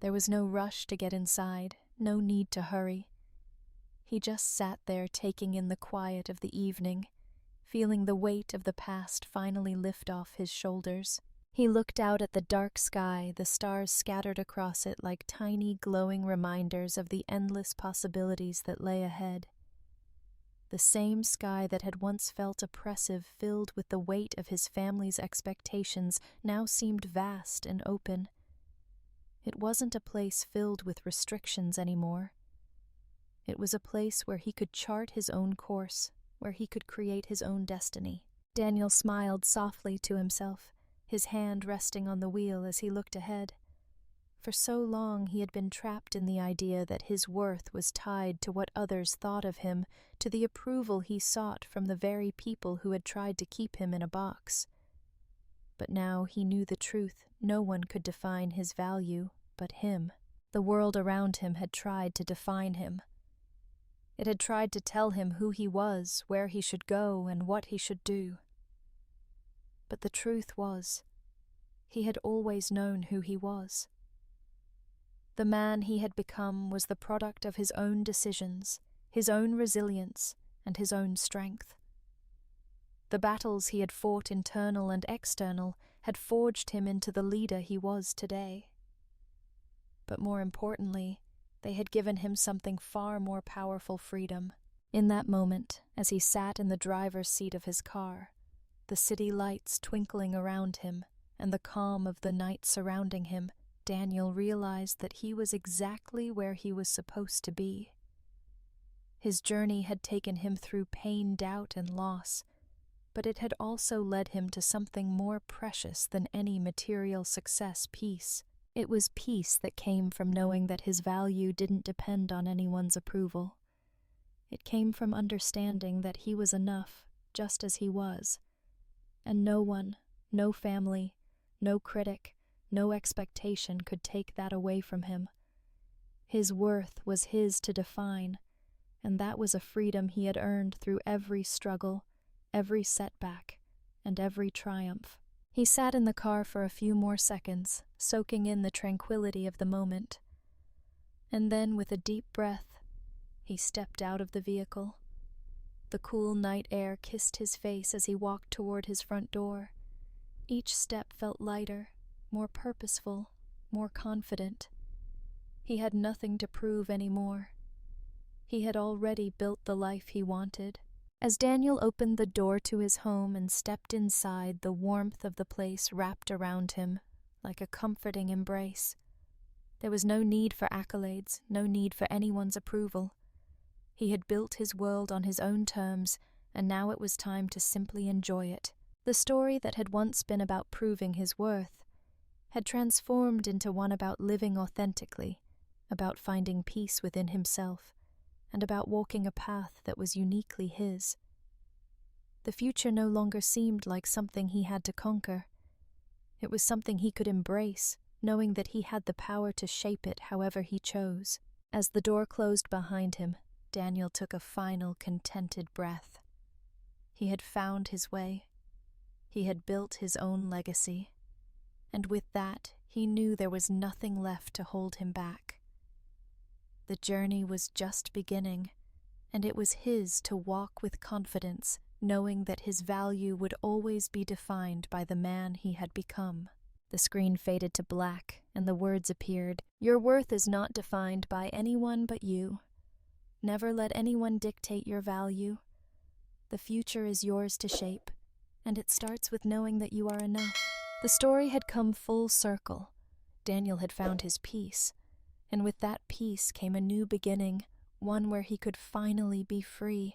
There was no rush to get inside, no need to hurry. He just sat there taking in the quiet of the evening, feeling the weight of the past finally lift off his shoulders. He looked out at the dark sky, the stars scattered across it like tiny glowing reminders of the endless possibilities that lay ahead. The same sky that had once felt oppressive, filled with the weight of his family's expectations, now seemed vast and open. It wasn't a place filled with restrictions anymore. It was a place where he could chart his own course, where he could create his own destiny. Daniel smiled softly to himself, his hand resting on the wheel as he looked ahead. For so long he had been trapped in the idea that his worth was tied to what others thought of him, to the approval he sought from the very people who had tried to keep him in a box. But now he knew the truth. No one could define his value but him. The world around him had tried to define him. It had tried to tell him who he was, where he should go, and what he should do. But the truth was, he had always known who he was. The man he had become was the product of his own decisions, his own resilience, and his own strength. The battles he had fought, internal and external, had forged him into the leader he was today. But more importantly, they had given him something far more powerful: freedom. In that moment, as he sat in the driver's seat of his car, the city lights twinkling around him, and the calm of the night surrounding him, Daniel realized that he was exactly where he was supposed to be. His journey had taken him through pain, doubt, and loss, but it had also led him to something more precious than any material success: peace. It was peace that came from knowing that his value didn't depend on anyone's approval. It came from understanding that he was enough, just as he was, and no one, no family, no critic, no expectation could take that away from him. His worth was his to define, and that was a freedom he had earned through every struggle, every setback, and every triumph. He sat in the car for a few more seconds, soaking in the tranquility of the moment. And then, with a deep breath, he stepped out of the vehicle. The cool night air kissed his face as he walked toward his front door. Each step felt lighter, more purposeful, more confident. He had nothing to prove anymore. He had already built the life he wanted. As Daniel opened the door to his home and stepped inside, the warmth of the place wrapped around him like a comforting embrace. There was no need for accolades, no need for anyone's approval. He had built his world on his own terms, and now it was time to simply enjoy it. The story that had once been about proving his worth had transformed into one about living authentically, about finding peace within himself, and about walking a path that was uniquely his. The future no longer seemed like something he had to conquer. It was something he could embrace, knowing that he had the power to shape it however he chose. As the door closed behind him, Daniel took a final contented breath. He had found his way. He had built his own legacy. And with that, he knew there was nothing left to hold him back. The journey was just beginning, and it was his to walk with confidence, knowing that his value would always be defined by the man he had become. The screen faded to black, and the words appeared. Your worth is not defined by anyone but you. Never let anyone dictate your value. The future is yours to shape, and it starts with knowing that you are enough. The story had come full circle. Daniel had found his peace, and with that peace came a new beginning, one where he could finally be free.